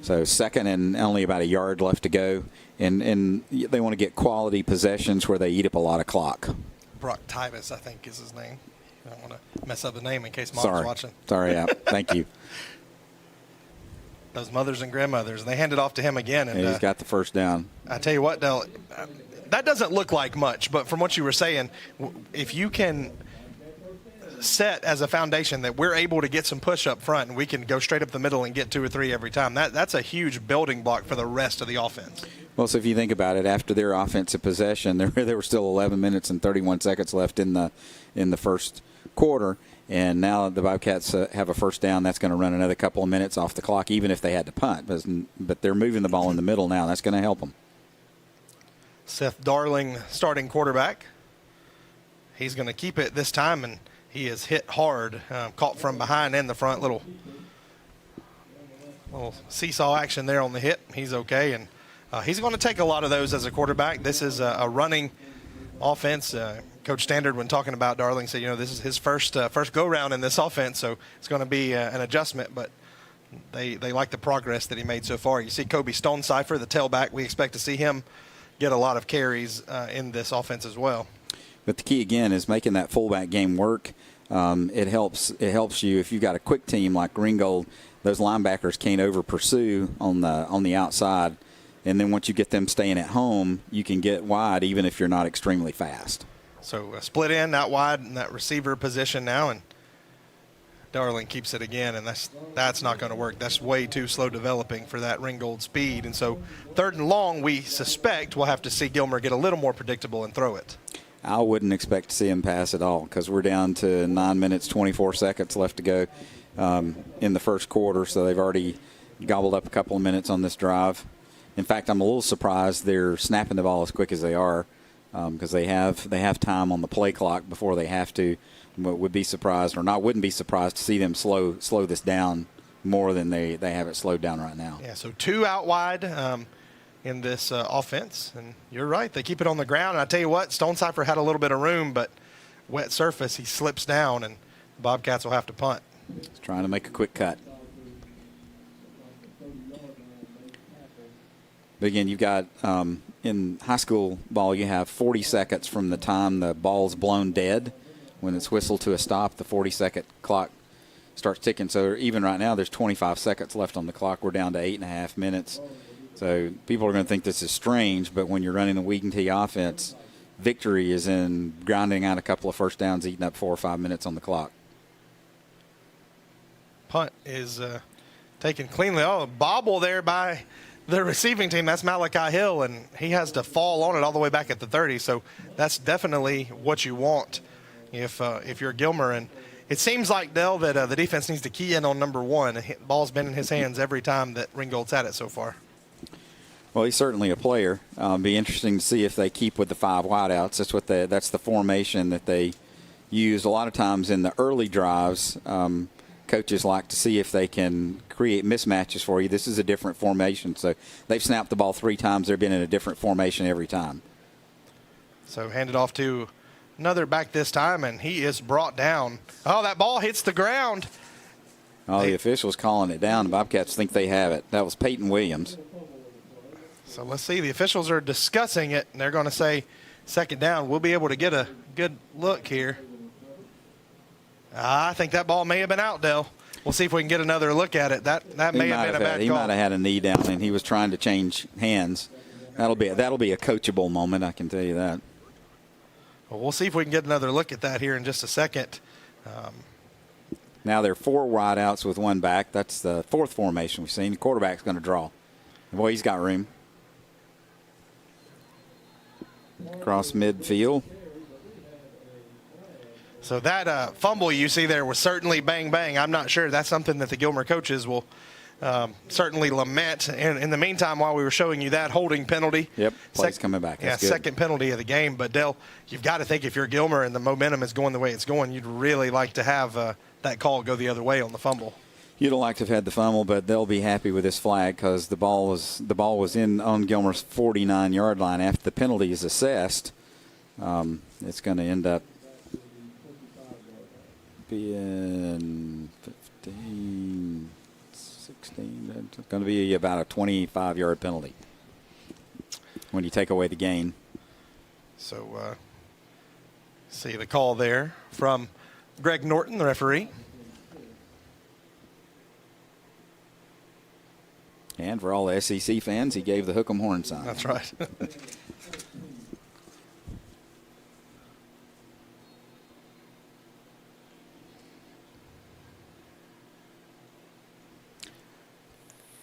Speaker 10: So second and only about a yard left to go, and they want to get quality possessions where they eat up a lot of clock.
Speaker 9: Brock Titus, I think, is his name. I don't want to mess up the name in case Mom's watching.
Speaker 10: Sorry, yeah. Thank you.
Speaker 9: Those mothers and grandmothers, and they hand it off to him again. And
Speaker 10: he's got the first down.
Speaker 9: I tell you what, Del, that doesn't look like much, but from what you were saying, if you can set as a foundation that we're able to get some push up front and we can go straight up the middle and get 2 or 3 every time, that's a huge building block for the rest of the offense.
Speaker 10: Well, so if you think about it, after their offensive possession, there were still 11 minutes and 31 seconds left in the first quarter. And now the Bobcats have a first down. That's going to run another couple of minutes off the clock, even if they had to punt. But they're moving the ball in the middle now. That's going to help them.
Speaker 9: Seth Darling, starting quarterback. He's going to keep it this time, and he is hit hard, caught from behind and the front. Little seesaw action there on the hit. He's okay, and he's going to take a lot of those as a quarterback. This is a running offense. Coach Standard, when talking about Darling, said, this is his first go-round in this offense, so it's going to be an adjustment, but they like the progress that he made so far. You see Kobe Stonecipher, the tailback. We expect to see him get a lot of carries in this offense as well.
Speaker 10: But the key, again, is making that fullback game work. It helps you if you've got a quick team like Ringgold. Those linebackers can't over-pursue on the outside, and then once you get them staying at home, you can get wide even if you're not extremely fast.
Speaker 9: So split in, out wide, in that receiver position now, and Darling keeps it again, and that's not going to work. That's way too slow developing for that Ringgold speed. And so 3rd and long, we suspect we'll have to see Gilmer get a little more predictable and throw it.
Speaker 10: I wouldn't expect to see him pass at all because we're down to 9 minutes, 24 seconds left to go in the first quarter. So they've already gobbled up a couple of minutes on this drive. In fact, I'm a little surprised they're snapping the ball as quick as they are because they have time on the play clock before they have to. Wouldn't be surprised to see them slow this down more than they have it slowed down right now.
Speaker 9: Yeah, so 2 out wide in this offense. And you're right, they keep it on the ground. And I tell you what, Stonecipher had a little bit of room, but wet surface, he slips down, and Bobcats will have to punt.
Speaker 10: He's trying to make a quick cut. But again, you've got in high school ball, you have 40 seconds from the time the ball's blown dead. When it's whistled to a stop, the 40-second clock starts ticking. So even right now, there's 25 seconds left on the clock. We're down to 8.5 minutes. So people are going to think this is strange, but when you're running the weak and tee offense, victory is in grinding out a couple of first downs, eating up 4 or 5 minutes on the clock.
Speaker 9: Punt is taken cleanly. Oh, a bobble there by the receiving team. That's Malachi Hill, and he has to fall on it all the way back at the 30. So that's definitely what you want if you're Gilmer. And it seems like, Dell, that the defense needs to key in on number 1. The ball's been in his hands every time that Ringgold's had it so far.
Speaker 10: Well, he's certainly a player. Be interesting to see if they keep with the 5 wideouts. That's the formation that they use a lot of times in the early drives. Coaches like to see if they can create mismatches for you. This is a different formation, so they've snapped the ball 3 times. They've been in a different formation every time.
Speaker 9: So handed off to another back this time, and he is brought down. Oh, that ball hits the ground.
Speaker 10: Oh, the official's calling it down. The Bobcats think they have it. That was Peyton Williams.
Speaker 9: So let's see. The officials are discussing it, and they're going to say 2nd down. We'll be able to get a good look here. I think that ball may have been out, Dell. We'll see if we can get another look at it. That may have been a bad call.
Speaker 10: He might have had a knee down, and he was trying to change hands. That'll be a coachable moment, I can tell you that.
Speaker 9: Well, we'll see if we can get another look at that here in just a second.
Speaker 10: Now there are 4 wideouts with 1 back. That's the 4th formation we've seen. The quarterback's going to draw. Boy, he's got room. Across midfield.
Speaker 9: So that fumble you see there was certainly bang, bang. I'm not sure. That's something that the Gilmer coaches will certainly lament. And in the meantime, while we were showing you that holding penalty.
Speaker 10: Yep, play's coming back. That's good.
Speaker 9: 2nd penalty of the game. But, Dell, you've got to think if you're Gilmer and the momentum is going the way it's going, you'd really like to have that call go the other way on the fumble.
Speaker 10: You'd like to have had the fumble, but they'll be happy with this flag because the ball was in on Gilmer's 49-yard line. After the penalty is assessed, it's going to end up being 15, 16. It's going to be about a 25-yard penalty when you take away the gain.
Speaker 9: So see the call there from Greg Norton, the referee.
Speaker 10: And for all the SEC fans, he gave the hook 'em horn sign.
Speaker 9: That's right.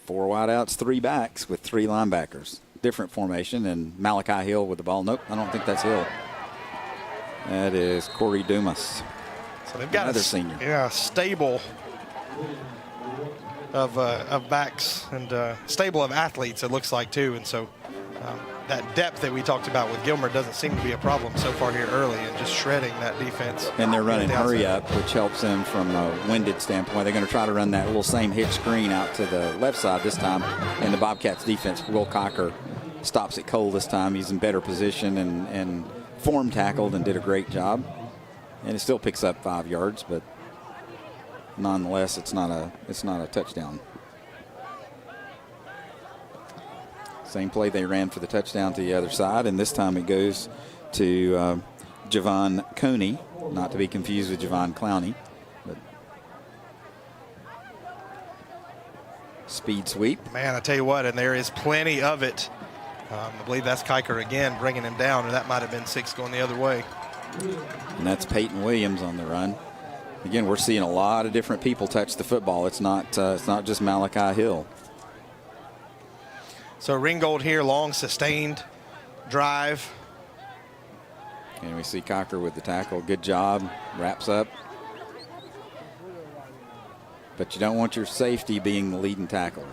Speaker 10: Four wideouts, 3 backs with 3 linebackers. Different formation, and Malachi Hill with the ball. Nope, I don't think that's Hill. That is Corey Dumas.
Speaker 9: So they've got
Speaker 10: another senior.
Speaker 9: Yeah, stable of backs and stable of athletes, it looks like, too. And so that depth that we talked about with Gilmer doesn't seem to be a problem so far here early, and just shredding that defense.
Speaker 10: And they're running hurry up, which helps them from a winded standpoint. They're going to try to run that little same hitch screen out to the left side this time. And the Bobcats defense, Will Cocker, stops it cold this time. He's in better position and form tackled and did a great job. And it still picks up 5 yards, but nonetheless, it's not a touchdown. Same play they ran for the touchdown to the other side, and this time it goes to Javon Coney, not to be confused with Javon Clowney. But speed sweep.
Speaker 9: Man, I tell you what, and there is plenty of it. I believe that's Kiker again bringing him down, or that might have been 6 going the other way.
Speaker 10: And that's Peyton Williams on the run. Again, we're seeing a lot of different people touch the football. It's not just Malachi Hill.
Speaker 9: So Ringgold here, long sustained drive.
Speaker 10: And we see Cocker with the tackle. Good job. Wraps up. But you don't want your safety being the leading tackler.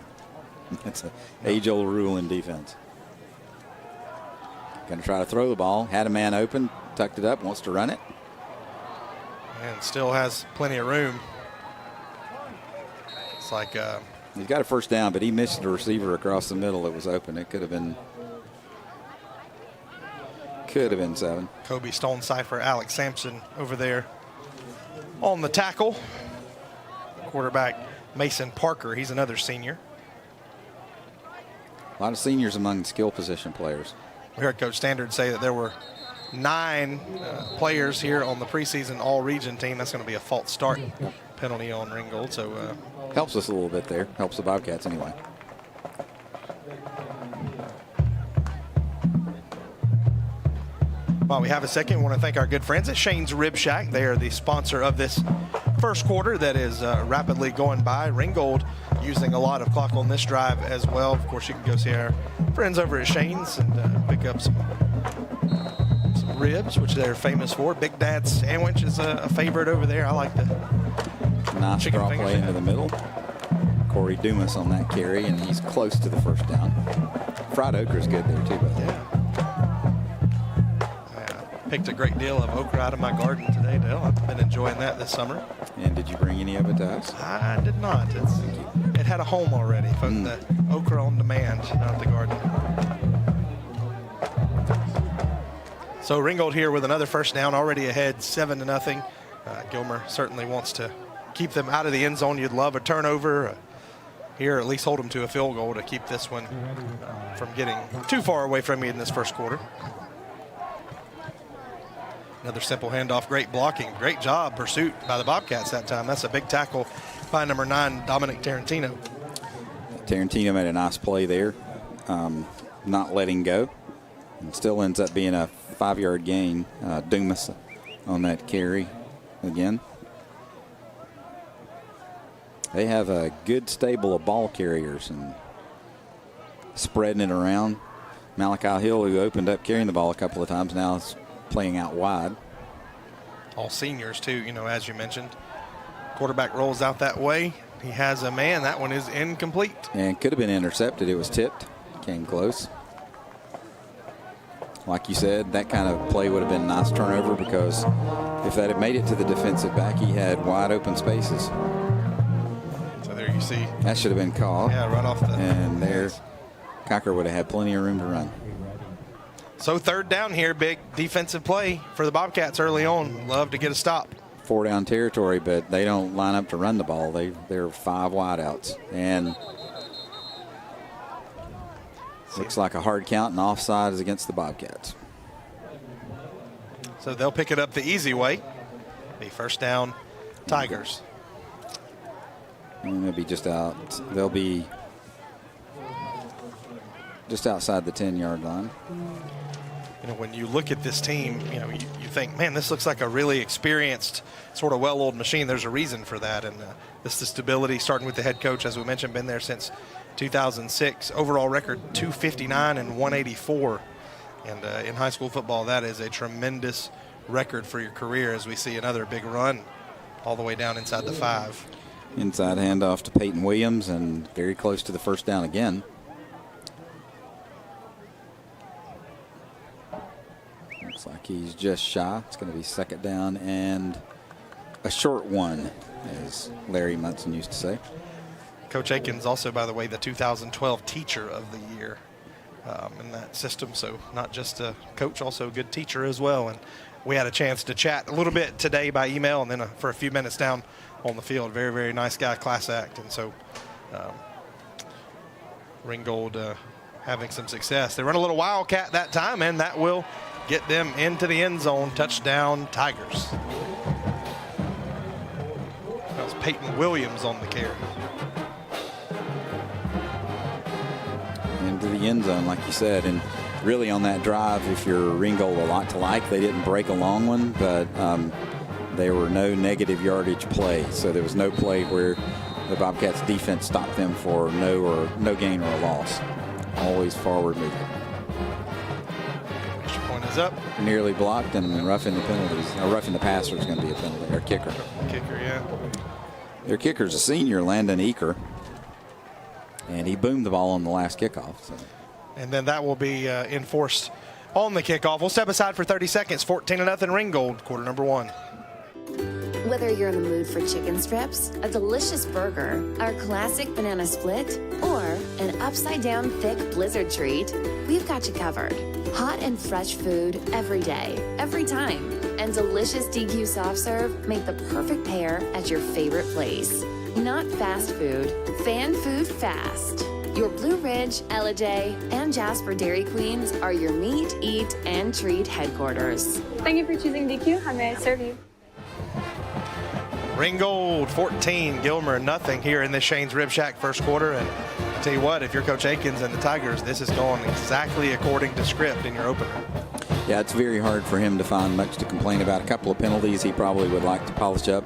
Speaker 10: That's an age-old rule in defense. Going to try to throw the ball. Had a man open, tucked it up, wants to run it.
Speaker 9: And still has plenty of room. It's like
Speaker 10: he's got a first down, but he missed the receiver across the middle. It was open. It could have been 7.
Speaker 9: Kobe Stonecipher, Alex Sampson over there on the tackle. Quarterback Mason Parker, he's another senior.
Speaker 10: A lot of seniors among skill position players.
Speaker 9: We heard Coach Standard say that there were 9 players here on the preseason all-region team. That's going to be a false start penalty on Ringgold. So
Speaker 10: helps us a little bit there. Helps the Bobcats anyway.
Speaker 9: While we have a second, we want to thank our good friends at Shane's Rib Shack. They are the sponsor of this first quarter that is rapidly going by. Ringgold using a lot of clock on this drive as well. Of course, you can go see our friends over at Shane's and pick up some ribs, which they're famous for. Big Dad's sandwich is a favorite over there. I like the
Speaker 10: nice
Speaker 9: chicken
Speaker 10: draw
Speaker 9: fingers.
Speaker 10: play into the middle. Corey Dumas on that carry, and he's close to the first down. Fried okra's good there too, by the way.
Speaker 9: Picked a great deal of okra out of my garden today, Dale. I've been enjoying that this summer.
Speaker 10: And did you bring any of it to us?
Speaker 9: I did not. It had a home already. From the okra on demand, not the garden. So Ringgold here with another first down, already ahead 7-0. Gilmer certainly wants to keep them out of the end zone. You'd love a turnover here, at least hold them to a field goal to keep this one from getting too far away from you in this first quarter. Another simple handoff, great blocking, great job pursuit by the Bobcats that time. That's a big tackle by number 9, Dominic Tarantino.
Speaker 10: Tarantino made a nice play there, not letting go, and still ends up being a 5-yard gain. Dumas on that carry again. They have a good stable of ball carriers and spreading it around. Malachi Hill, who opened up carrying the ball a couple of times, now is playing out wide.
Speaker 9: All seniors too, as you mentioned. Quarterback rolls out that way. He has a man. That one is incomplete.
Speaker 10: And could have been intercepted. It was tipped. Came close. Like you said, that kind of play would have been a nice turnover, because if that had made it to the defensive back, he had wide open spaces.
Speaker 9: So there you see.
Speaker 10: That should have been called.
Speaker 9: Yeah, right off the.
Speaker 10: And there, Cocker would have had plenty of room to run.
Speaker 9: So third down here, big defensive play for the Bobcats early on. Love to get a stop.
Speaker 10: 4-down territory, but they don't line up to run the ball. They're 5 wideouts. And looks like a hard count, and offside is against the Bobcats.
Speaker 9: So they'll pick it up the easy way. The first down, Tigers.
Speaker 10: And they'll be just out. They'll be just outside the 10-yard line.
Speaker 9: When you look at this team, you think, man, this looks like a really experienced, sort of well-oiled machine. There's a reason for that. And this is the stability, starting with the head coach, as we mentioned, been there since 2006. Overall record 259 and 184. And in high school football, that is a tremendous record for your career, as we see another big run all the way down inside the 5.
Speaker 10: Inside handoff to Peyton Williams, and very close to the first down again. Looks like he's just shy. It's going to be second down and a short one, as Larry Munson used to say.
Speaker 9: Coach Aikens also, by the way, the 2012 Teacher of the Year in that system. So not just a coach, also a good teacher as well. And we had a chance to chat a little bit today by email, and then for a few minutes down on the field. Very, very nice guy, class act. And so Ringgold having some success. They run a little wildcat that time, and that will get them into the end zone. Touchdown, Tigers. That was Peyton Williams on the carry.
Speaker 10: Into the end zone, like you said. And really on that drive, if you're Ringgold, a lot to like. They didn't break a long one, but there were no negative yardage plays. So there was no play where the Bobcats defense stopped them for no gain or a loss. Always forward movement.
Speaker 9: Extra point is up.
Speaker 10: Nearly blocked and roughing the penalties. Roughing the passer is going to be a penalty, or kicker.
Speaker 9: Kicker, yeah.
Speaker 10: Their kicker's a senior, Landon Eaker. And he boomed the ball on the last kickoff. So.
Speaker 9: And then that will be enforced on the kickoff. We'll step aside for 30 seconds. 14-0 Ringgold, quarter number 1.
Speaker 5: Whether you're in the mood for chicken strips, a delicious burger, our classic banana split, or an upside-down thick blizzard treat, we've got you covered. Hot and fresh food every day, every time. And delicious DQ soft serve make the perfect pair at your favorite place. Not fast food, fan food fast. Your Blue Ridge, LJ, and Jasper Dairy Queens are your meet, eat, and treat headquarters.
Speaker 6: Thank you for choosing DQ. How may I serve you?
Speaker 9: Ringgold 14, Gilmer nothing here in this Shane's Rib Shack first quarter. And I'll tell you what, if you're Coach Akins and the Tigers, this is going exactly according to script in your opener.
Speaker 10: Yeah, it's very hard for him to find much to complain about. A couple of penalties he probably would like to polish up.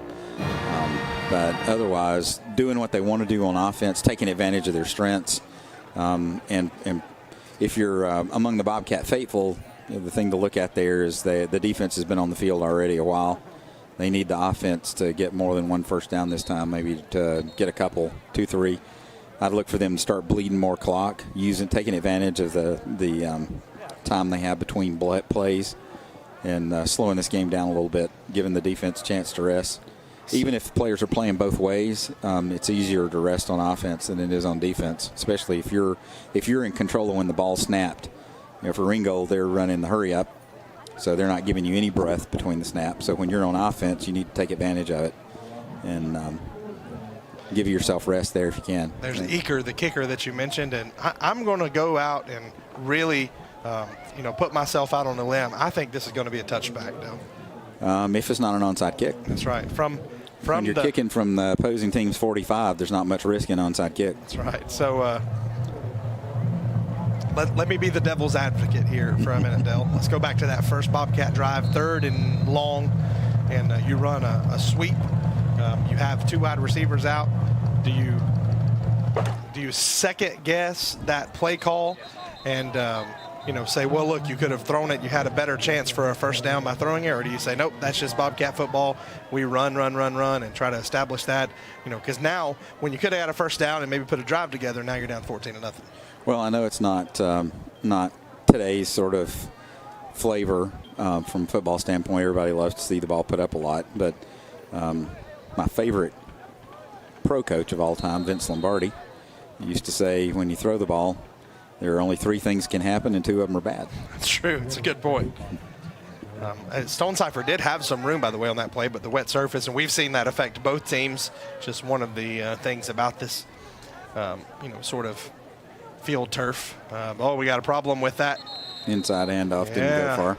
Speaker 10: But otherwise, doing what they want to do on offense, taking advantage of their strengths. And if you're among the Bobcat faithful, the thing to look at there is the defense has been on the field already a while. They need the offense to get more than one first down this time, maybe to get a couple, 2, 3. I'd look for them to start bleeding more clock, taking advantage of the time they have between plays, and slowing this game down a little bit, giving the defense a chance to rest. Even if players are playing both ways, it's easier to rest on offense than it is on defense, especially if you're in control of when the ball snapped. For Ringgold, they're running the hurry up, so they're not giving you any breath between the snaps. So when you're on offense, you need to take advantage of it and give yourself rest there if you can.
Speaker 9: There's Eaker, the kicker that you mentioned, and I'm going to go out and really, put myself out on a limb. I think this is going to be a touchback, though.
Speaker 10: If it's not an onside kick.
Speaker 9: That's right.
Speaker 10: When you're kicking from the opposing team's 45, there's not much risk in onside kick.
Speaker 9: That's right. So let me be the devil's advocate here for a minute, Dell. Let's go back to that first Bobcat drive, 3rd and long, and you run a sweep. You have 2 wide receivers out. Do you second guess that play call and say, well, look, you could have thrown it. You had a better chance for a first down by throwing it. Or do you say, nope, that's just Bobcat football. We run, and try to establish that, because now when you could have had a first down and maybe put a drive together, now you're down 14-0.
Speaker 10: Well, I know it's not today's sort of flavor from a football standpoint. Everybody loves to see the ball put up a lot. But my favorite pro coach of all time, Vince Lombardi, used to say when you throw the ball, there are only 3 things can happen, and 2 of them are bad.
Speaker 9: That's true. It's a good point. Stonecipher did have some room, by the way, on that play, but the wet surface, and we've seen that affect both teams. Just one of the things about this, sort of field turf. We got a problem with that.
Speaker 10: Inside handoff didn't go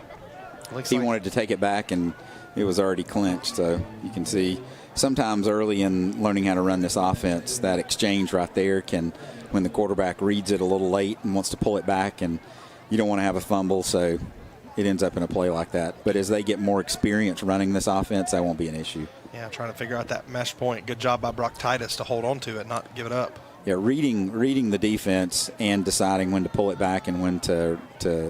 Speaker 10: far. He wanted to take it back, and it was already clinched. So you can see sometimes early in learning how to run this offense, that exchange right there can, when the quarterback reads it a little late and wants to pull it back, and you don't want to have a fumble, so it ends up in a play like that. But as they get more experience running this offense, that won't be an issue.
Speaker 9: Yeah, trying to figure out that mesh point. Good job by Brock Titus to hold on to it, not give it up.
Speaker 10: Yeah, reading the defense and deciding when to pull it back and when to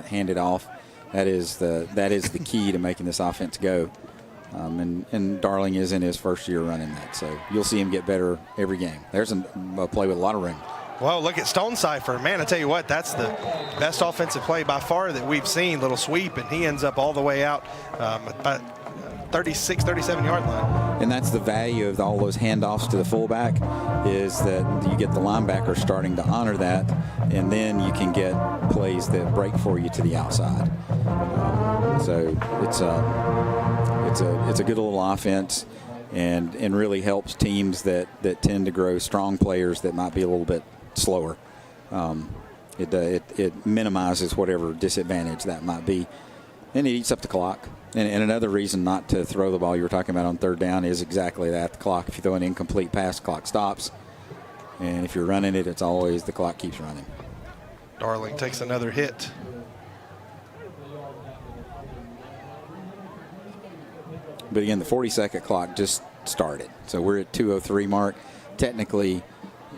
Speaker 10: hand it off, that is the key to making this offense go. And Darling is in his first year running that, so you'll see him get better every game. There's a play with a lot of room.
Speaker 9: Well, look at Stonecipher. Man, I tell you what, that's the best offensive play by far that we've seen. Little sweep, and he ends up all the way out about 36, 37-yard line.
Speaker 10: And that's the value of all those handoffs to the fullback, is that you get the linebacker starting to honor that, and then you can get plays that break for you to the outside. So it's a good little offense, and really helps teams that tend to grow strong players that might be a little bit slower. It minimizes whatever disadvantage that might be, and it eats up the clock. And another reason not to throw the ball you were talking about on 3rd down is exactly that. The clock, if you throw an incomplete pass, the clock stops. And if you're running it, it's always the clock keeps running.
Speaker 9: Darling takes another hit.
Speaker 10: But again, the 40-second clock just started. So we're at 2:03 mark. Technically,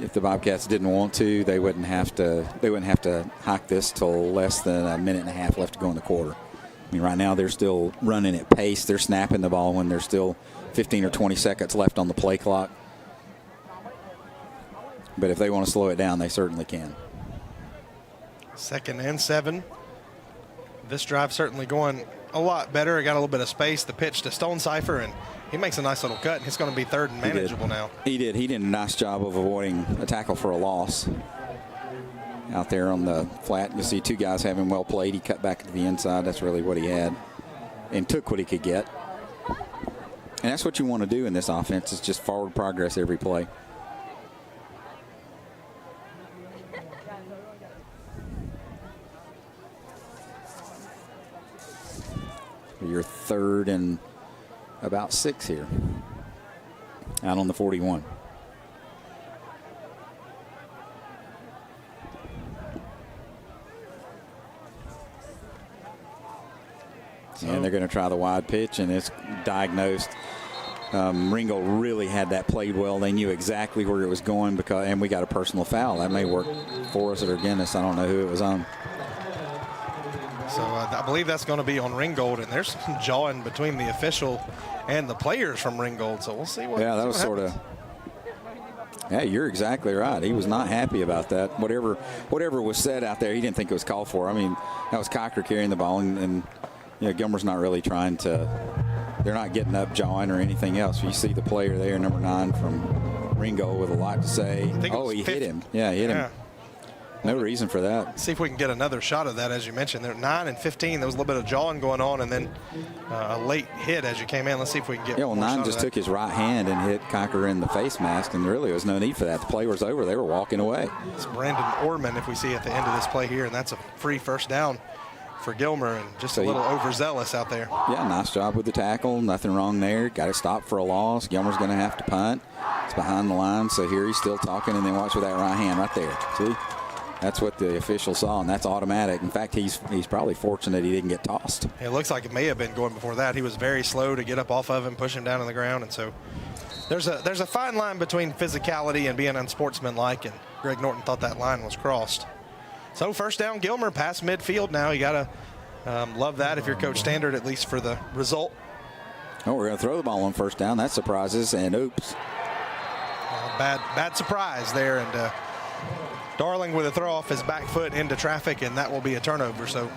Speaker 10: if the Bobcats didn't want to, they wouldn't have to hike this till less than a minute and a half left to go in the quarter. I mean, right now they're still running at pace. They're snapping the ball when there's still 15 or 20 seconds left on the play clock. But if they want to slow it down, they certainly can.
Speaker 9: 2nd and 7. This drive certainly going a lot better. It got a little bit of space. The pitch to Stonecipher, and he makes a nice little cut. It's going to be 3rd and manageable now.
Speaker 10: He did a nice job of avoiding a tackle for a loss. Out there on the flat, you see 2 guys having well played. He cut back to the inside. That's really what he had and took what he could get. And that's what you want to do in this offense, is just forward progress every play. Your 3rd and about 6 here. Out on the 41. And they're going to try the wide pitch, and it's diagnosed. Ringgold really had that played well. They knew exactly where it was going, and we got a personal foul. That may work for us or against us. I don't know who it was on.
Speaker 9: So I believe that's going to be on Ringgold, and there's some jawing between the official and the players from Ringgold. So we'll see what.
Speaker 10: Yeah, that was sort of. Yeah, you're exactly right. He was not happy about that. Whatever was said out there, he didn't think it was called for. I mean, that was Cocker carrying the ball, and Gilmer's not really trying to. They're not getting up jawing or anything else. You see the player there, number 9 from Ringgold, with a lot to say. Oh, he hit him. Yeah, he hit him. No reason for that.
Speaker 9: See if we can get another shot of that, as you mentioned. They're 9 and 15. There was a little bit of jawing going on, and then a late hit as you came in. Let's see if we can get.
Speaker 10: Yeah, well, 9 just took his right hand and hit Cocker in the face mask, and really there was no need for that. The play was over. They were walking away.
Speaker 9: It's Brandon Orman, if we see at the end of this play here, and that's a free 1st down for Gilmer, and just a little overzealous out there.
Speaker 10: Yeah, nice job with the tackle. Nothing wrong there. Got it stopped for a loss. Gilmer's going to have to punt. It's behind the line, so here he's still talking, and then watch with that right hand right there. See? That's what the official saw, and that's automatic. In fact, he's probably fortunate he didn't get tossed.
Speaker 9: It looks like it may have been going before that. He was very slow to get up off of him, push him down on the ground, and so there's a fine line between physicality and being unsportsmanlike, and Greg Norton thought that line was crossed. So 1st down, Gilmer past midfield now. You got to love that if you're Coach Standard, at least for the result.
Speaker 10: Oh, we're going to throw the ball on 1st down. That surprises, and oops.
Speaker 9: Bad surprise there, and Darling with a throw off his back foot into traffic, and that will be a turnover. So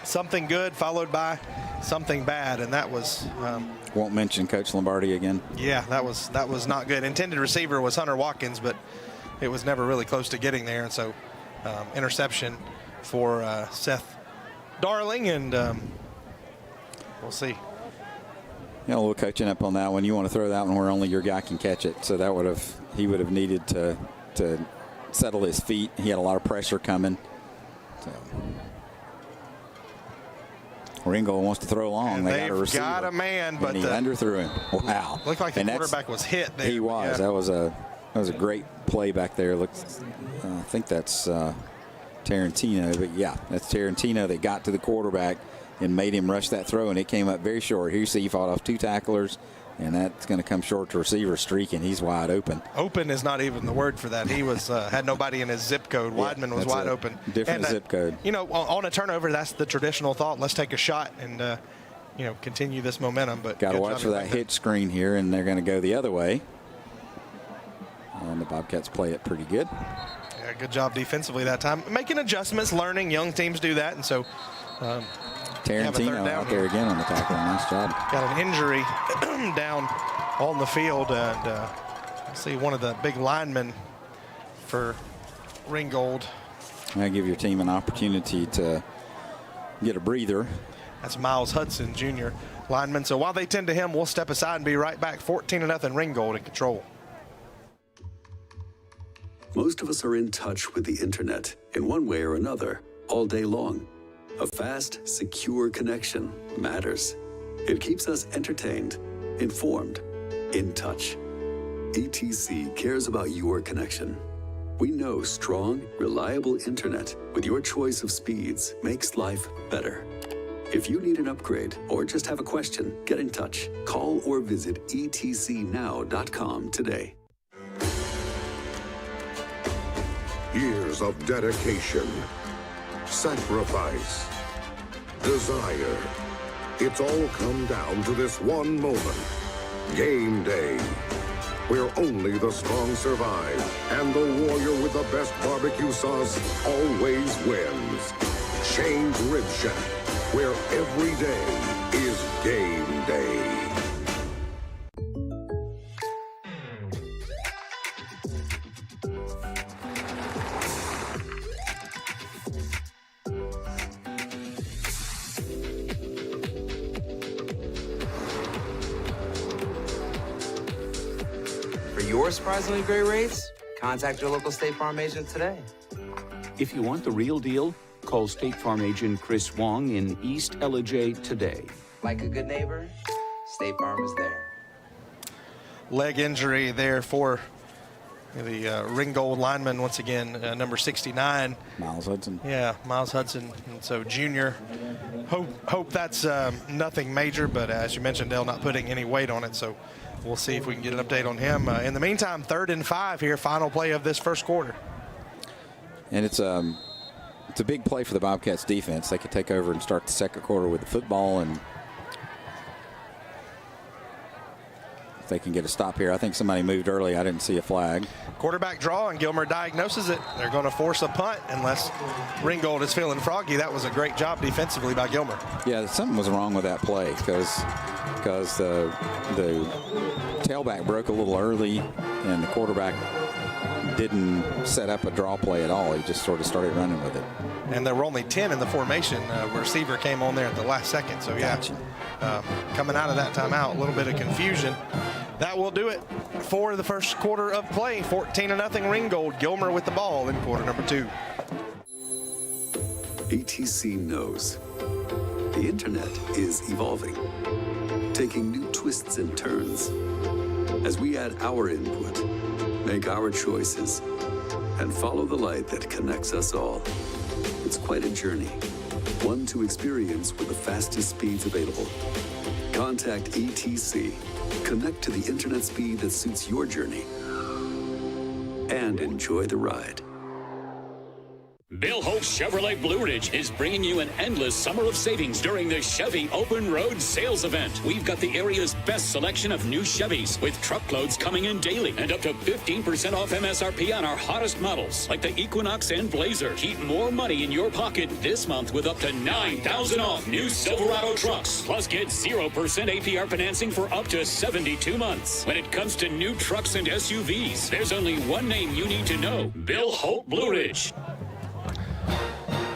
Speaker 9: something good followed by something bad, and that was.
Speaker 10: Won't mention Coach Lombardi again.
Speaker 9: Yeah, that was not good. Intended receiver was Hunter Watkins, but it was never really close to getting there, and so interception for Seth Darling, and we'll see.
Speaker 10: A little coaching up on that one. You want to throw that one where only your guy can catch it. So that he would have needed to settle his feet. He had a lot of pressure coming. So Ringgold wants to throw long.
Speaker 9: And
Speaker 10: they got a receiver.
Speaker 9: Got a man, but
Speaker 10: he underthrew him. Wow.
Speaker 9: Looked like the quarterback was hit there.
Speaker 10: He was. Yeah. That was a great play back there. I think that's Tarantino, but yeah, that's Tarantino that got to the quarterback and made him rush that throw, and it came up very short. Here you see he fought off 2 tacklers, and that's going to come short to receiver streaking. He's wide open.
Speaker 9: Open is not even the word for that. He was had nobody in his zip code. Weidman was wide open.
Speaker 10: Different zip code.
Speaker 9: On a turnover, that's the traditional thought. Let's take a shot and continue this momentum. But
Speaker 10: got to watch for that hitch screen here, and they're going to go the other way. And the Bobcats play it pretty good.
Speaker 9: Yeah, good job defensively that time. Making adjustments, learning. Young teams do that, and so.
Speaker 10: Tarantino out there again on the tackle. Nice job.
Speaker 9: Got an injury down on the field, and see one of the big linemen for Ringgold.
Speaker 10: Now give your team an opportunity to get a breather.
Speaker 9: That's Miles Hudson, junior lineman. So while they tend to him, we'll step aside and be right back. 14-0 Ringgold in control.
Speaker 3: Most of us are in touch with the internet in one way or another all day long. A fast, secure connection matters. It keeps us entertained, informed, in touch. ETC cares about your connection. We know strong, reliable internet with your choice of speeds makes life better. If you need an upgrade or just have a question, get in touch. Call or visit etcnow.com today.
Speaker 8: Years of dedication, sacrifice, desire. It's all come down to this one moment. Game day, where only the strong survive and the warrior with the best barbecue sauce always wins. Shane's Rib Shack, where every day is game day.
Speaker 1: For your surprisingly great rates, contact your local State Farm agent today.
Speaker 2: If you want the real deal, call State Farm agent Chris Wong in East Ellijay today.
Speaker 1: Like a good neighbor, State Farm is there.
Speaker 9: Leg injury there for the Ringgold lineman, once again, number 69.
Speaker 10: Miles Hudson.
Speaker 9: Yeah, Miles Hudson. And so junior, hope that's nothing major, but as you mentioned, Dale, not putting any weight on it, so we'll see if we can get an update on him. In the meantime, 3rd and 5 here, final play of this first quarter.
Speaker 10: And it's a big play for the Bobcats defense. They could take over and start the second quarter with the football, and if they can get a stop here. I think somebody moved early. I didn't see a flag.
Speaker 9: Quarterback draw, and Gilmer diagnoses it. They're going to force a punt unless Ringgold is feeling froggy. That was a great job defensively by Gilmer.
Speaker 10: Yeah, something was wrong with that play because the tailback broke a little early, and the quarterback didn't set up a draw play at all. He just sort of started running with it.
Speaker 9: And there were only 10 in the formation. Receiver came on there at the last second. So, yeah, coming out of that timeout, a little bit of confusion. That will do it for the first quarter of play. 14-0 Ringgold. Gilmer with the ball in quarter number 2.
Speaker 3: ATC knows the internet is evolving, taking new twists and turns. As we add our input, make our choices, and follow the light that connects us all. It's quite a journey, one to experience with the fastest speeds available. Contact ETC. Connect to the internet speed that suits your journey, and enjoy the ride.
Speaker 4: Bill Holt Chevrolet Blue Ridge is bringing you an endless summer of savings during the Chevy Open Road Sales Event. We've got the area's best selection of new Chevys with truckloads coming in daily and up to 15% off MSRP on our hottest models like the Equinox and Blazer. Keep more money in your pocket this month with up to $9,000 off new Silverado trucks. Plus get 0% APR financing for up to 72 months. When it comes to new trucks and SUVs, there's only one name you need to know: Bill Holt Blue Ridge.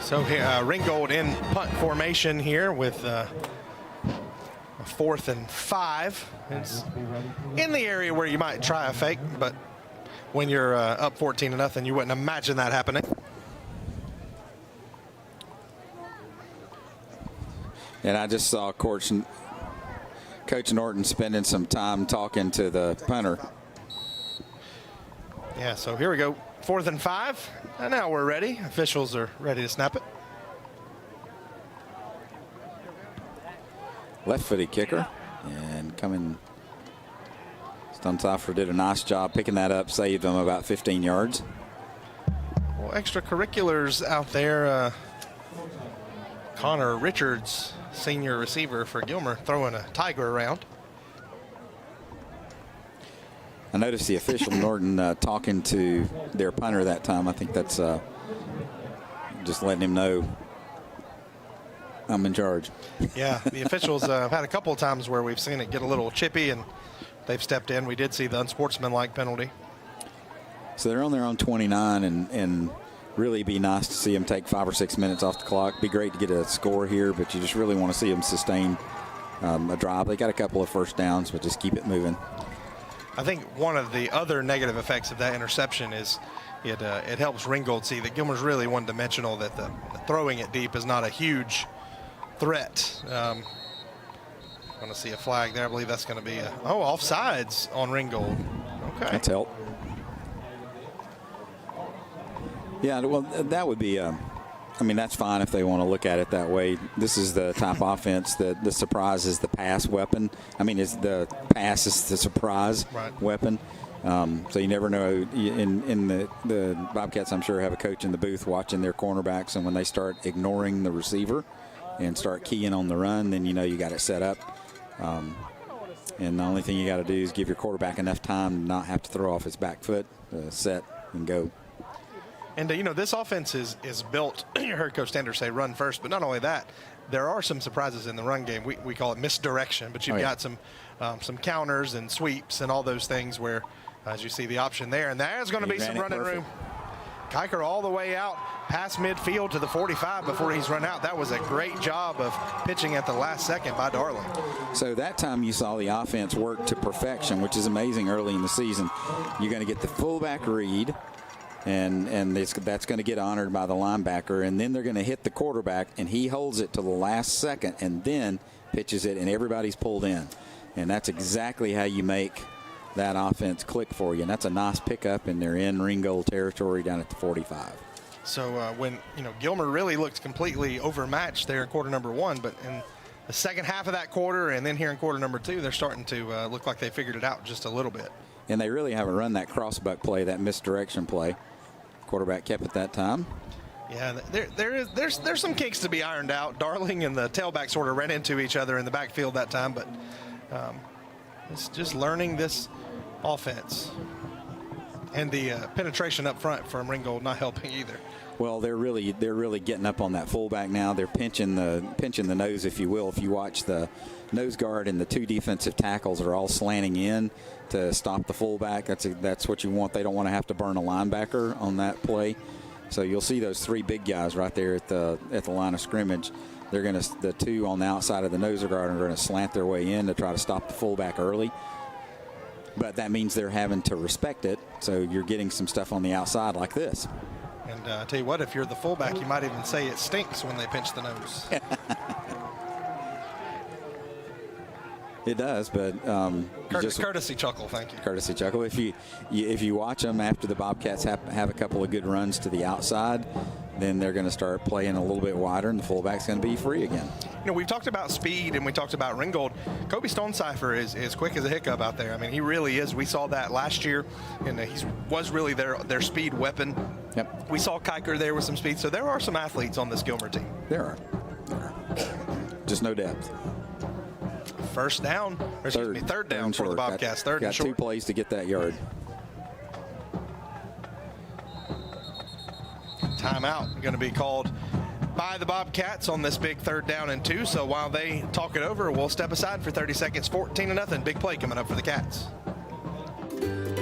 Speaker 9: So Ringgold in punt formation here with a 4th and 5. It's in the area where you might try a fake, but when you're up 14-0, you wouldn't imagine that happening.
Speaker 10: And I just saw Coach Norton spending some time talking to the punter.
Speaker 9: Yeah, so here we go. 4th and 5. And now we're ready. Officials are ready to snap it.
Speaker 10: Left-footed kicker. And coming. Stunzhofer did a nice job picking that up, saved them about 15 yards.
Speaker 9: Well, extracurriculars out there. Connor Richards, senior receiver for Gilmer, throwing a tiger around.
Speaker 10: I noticed the official Norton talking to their punter that time. I think that's just letting him know I'm in charge.
Speaker 9: Yeah, the officials have had a couple of times where we've seen it get a little chippy, and they've stepped in. We did see the unsportsmanlike penalty.
Speaker 10: So they're on their own 29, and really be nice to see them take 5 or 6 minutes off the clock. Be great to get a score here, but you just really want to see them sustain a drive. They got a couple of first downs, but just keep it moving.
Speaker 9: I think one of the other negative effects of that interception is it helps Ringgold see that Gilmer's really one-dimensional, that the throwing it deep is not a huge threat. Going to see a flag there. I believe that's going to be offsides on Ringgold. Okay.
Speaker 10: That's help. Yeah, well, that would be I mean, that's fine if they want to look at it that way. This is the type of offense that the surprise is the pass weapon. I mean, the pass is the surprise weapon. So you never know. In the Bobcats, I'm sure, have a coach in the booth watching their cornerbacks, and when they start ignoring the receiver and start keying on the run, then you know you got it set up. And the only thing you got to do is give your quarterback enough time to not have to throw off his back foot, set, and go.
Speaker 9: And, this offense is built, you heard Coach Sanders say run first, but not only that, there are some surprises in the run game. We call it misdirection, but you've got some counters and sweeps and all those things where, as you see the option there, and there's going to be some running room. Kiker all the way out past midfield to the 45 before he's run out. That was a great job of pitching at the last second by Darling.
Speaker 10: So that time you saw the offense work to perfection, which is amazing early in the season. You're going to get the fullback read, and that's going to get honored by the linebacker, and then they're going to hit the quarterback, and he holds it to the last second and then pitches it, and everybody's pulled in. And that's exactly how you make that offense click for you, and that's a nice pickup, and they're in Ringgold territory down at the 45.
Speaker 9: So when Gilmer really looked completely overmatched there in quarter number 1, but in the second half of that quarter and then here in quarter number 2, they're starting to look like they figured it out just a little bit.
Speaker 10: And they really haven't run that crossbuck play, that misdirection play. Quarterback kept it that time.
Speaker 9: Yeah, there's some kinks to be ironed out. Darling and the tailback sort of ran into each other in the backfield that time, but it's just learning this offense. And the penetration up front from Ringgold not helping either.
Speaker 10: Well, they're really getting up on that fullback now. They're pinching the nose, if you will. If you watch the nose guard and the 2 defensive tackles are all slanting in to stop the fullback. That's what you want. They don't want to have to burn a linebacker on that play. So you'll see those 3 big guys right there at the line of scrimmage. The 2 on the outside of the nose guard are going to slant their way in to try to stop the fullback early. But that means they're having to respect it. So you're getting some stuff on the outside like this.
Speaker 9: And I tell you what, if you're the fullback, you might even say it stinks when they pinch the nose.
Speaker 10: It does, but
Speaker 9: courtesy chuckle, thank you.
Speaker 10: Courtesy chuckle. If you watch them after the Bobcats have a couple of good runs to the outside, then they're going to start playing a little bit wider, and the fullback's going to be free again.
Speaker 9: We've talked about speed and we talked about Ringgold. Kobe Stonecipher is quick as a hiccup out there. I mean, he really is. We saw that last year, and he was really their speed weapon.
Speaker 10: Yep.
Speaker 9: We saw Kiker there with some speed, so there are some athletes on this Gilmer team.
Speaker 10: There are. Just no depth.
Speaker 9: Third down for the Bobcats. Third and short.
Speaker 10: 2 plays to get that yard.
Speaker 9: Timeout going to be called by the Bobcats on this big 3rd down and 2. So while they talk it over, we'll step aside for 30 seconds. 14-0. Big play coming up for the Cats.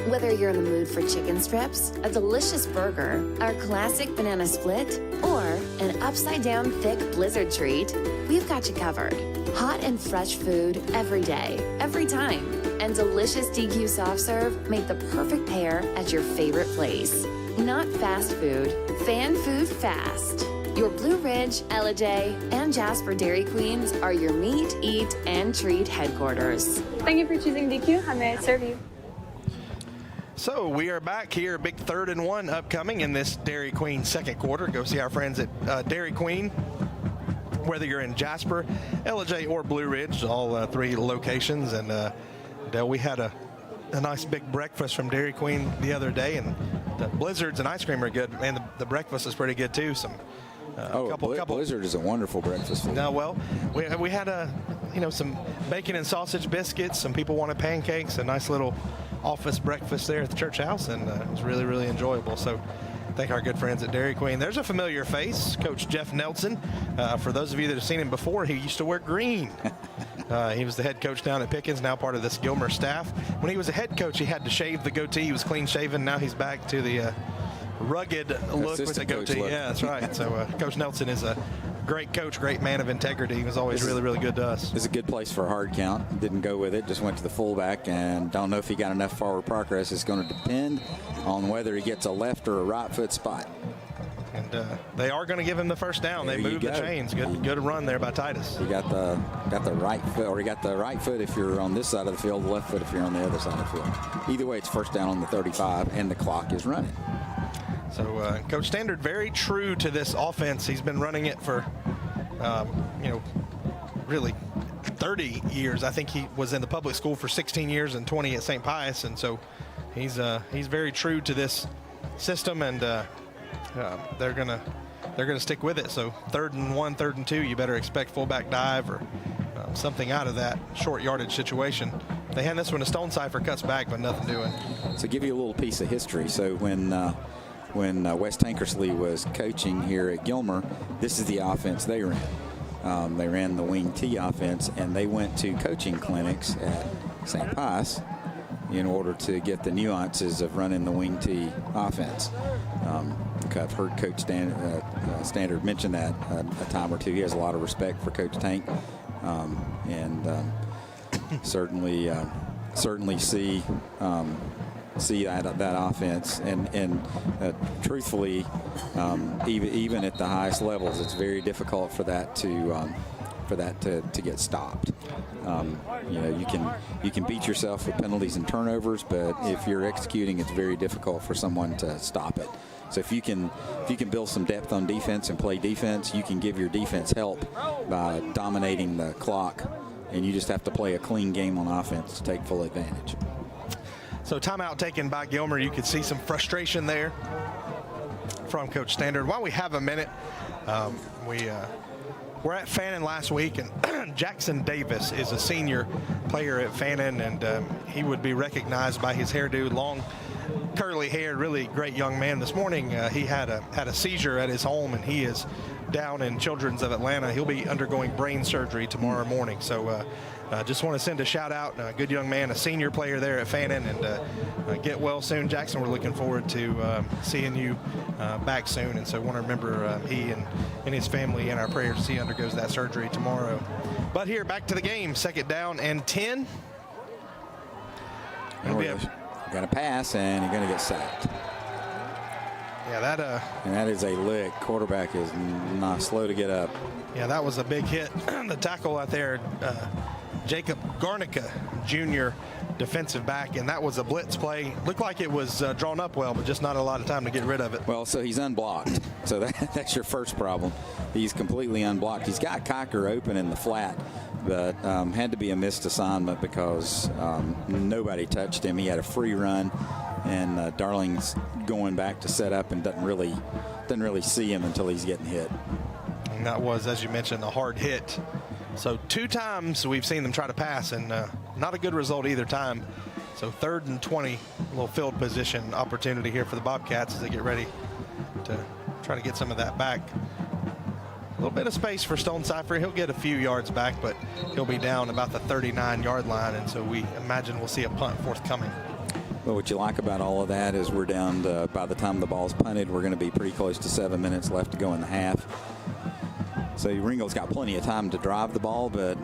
Speaker 5: Whether you're in the mood for chicken strips, a delicious burger, our classic banana split, or an upside-down thick blizzard treat, we've got you covered. Hot and fresh food every day, every time. And delicious DQ soft serve make the perfect pair at your favorite place. Not fast food, fan food fast. Your Blue Ridge, LJ, and Jasper Dairy Queens are your meet, eat, and treat headquarters.
Speaker 6: Thank you for choosing DQ. How may I serve you?
Speaker 9: So we are back here, big 3rd and 1 upcoming in this Dairy Queen second quarter. Go see our friends at Dairy Queen. Whether you're in Jasper, LJ, or Blue Ridge, all 3 locations. And Dale, we had a nice big breakfast from Dairy Queen the other day, and the blizzards and ice cream are good. Man, the breakfast is pretty good too.
Speaker 10: Blizzard is a wonderful breakfast food.
Speaker 9: No, well, we had some bacon and sausage biscuits. Some people wanted pancakes. A nice little office breakfast there at the church house, and it was really, really enjoyable. So thank our good friends at Dairy Queen. There's a familiar face, Coach Jeff Nelson. For those of you that have seen him before, he used to wear green. He was the head coach down at Pickens, now part of this Gilmer staff. When he was a head coach, he had to shave the goatee. He was clean shaven. Now he's back to the rugged look with the goatee. Yeah, that's right. So Coach Nelson is a great coach, great man of integrity. He was always really, really good to us.
Speaker 10: It's a good place for a hard count. Didn't go with it. Just went to the fullback, and don't know if he got enough forward progress. It's going to depend on whether he gets a left or a right foot spot.
Speaker 9: And they are going to give him the first down. They moved the chains. Good run there by Titus.
Speaker 10: He got the right foot, or he got the right foot if you're on this side of the field, the left foot if you're on the other side of the field. Either way, it's first down on the 35, and the clock is running.
Speaker 9: So Coach Standard very true to this offense. He's been running it for, really 30 years. I think he was in the public school for 16 years and 20 at St. Pius, and so he's very true to this system, and they're gonna stick with it. So 3rd and 1, 3rd and 2, you better expect fullback dive or something out of that short yardage situation. They hand this one to Stonecipher, cuts back, but nothing doing.
Speaker 10: So give you a little piece of history. So when Wes Tankersley was coaching here at Gilmer, this is the offense they ran. They ran the wing T offense, and they went to coaching clinics at St. Pius in order to get the nuances of running the wing T offense. I've heard Coach Standard mention that a time or two. He has a lot of respect for Coach Tank, and certainly see that offense. And truthfully, even at the highest levels, it's very difficult for that to get stopped. You can beat yourself with penalties and turnovers, but if you're executing, it's very difficult for someone to stop it. So if you can build some depth on defense and play defense, you can give your defense help by dominating the clock, and you just have to play a clean game on offense to take full advantage.
Speaker 9: So timeout taken by Gilmer. You could see some frustration there from Coach Standard. While we have a minute, we're at Fannin last week, and Jackson Davis is a senior player at Fannin, and he would be recognized by his hairdo, long curly hair, really great young man. This morning he had a seizure at his home, and he is down in Children's of Atlanta. He'll be undergoing brain surgery tomorrow morning. So just want to send a shout out. A good young man, a senior player there at Fannin, and get well soon, Jackson. We're looking forward to seeing you back soon, and so want to remember he and his family in our prayers as he undergoes that surgery tomorrow. But here, back to the game. 2nd down and 10.
Speaker 10: Got a pass, and you're going to get sacked.
Speaker 9: Yeah,
Speaker 10: and that is a lick. Quarterback is not slow to get up.
Speaker 9: Yeah, that was a big hit. The tackle out there, Jacob Garnica, junior defensive back, and that was a blitz play. Looked like it was drawn up well, but just not a lot of time to get rid of it.
Speaker 10: Well, so he's unblocked. So that's your first problem. He's completely unblocked. He's got Cocker open in the flat, but had to be a missed assignment because nobody touched him. He had a free run, and Darling's going back to set up and doesn't really see him until he's getting hit.
Speaker 9: And that was, as you mentioned, a hard hit. So 2 times we've seen them try to pass, and not a good result either time. So 3rd and 20, a little field position opportunity here for the Bobcats as they get ready to try to get some of that back. A little bit of space for Stonecipher. He'll get a few yards back, but he'll be down about the 39-yard line, and so we imagine we'll see a punt forthcoming.
Speaker 10: Well, what you like about all of that is we're down to, by the time the ball's punted, we're going to be pretty close to 7 minutes left to go in the half. So Ringgold's got plenty of time to drive the ball, but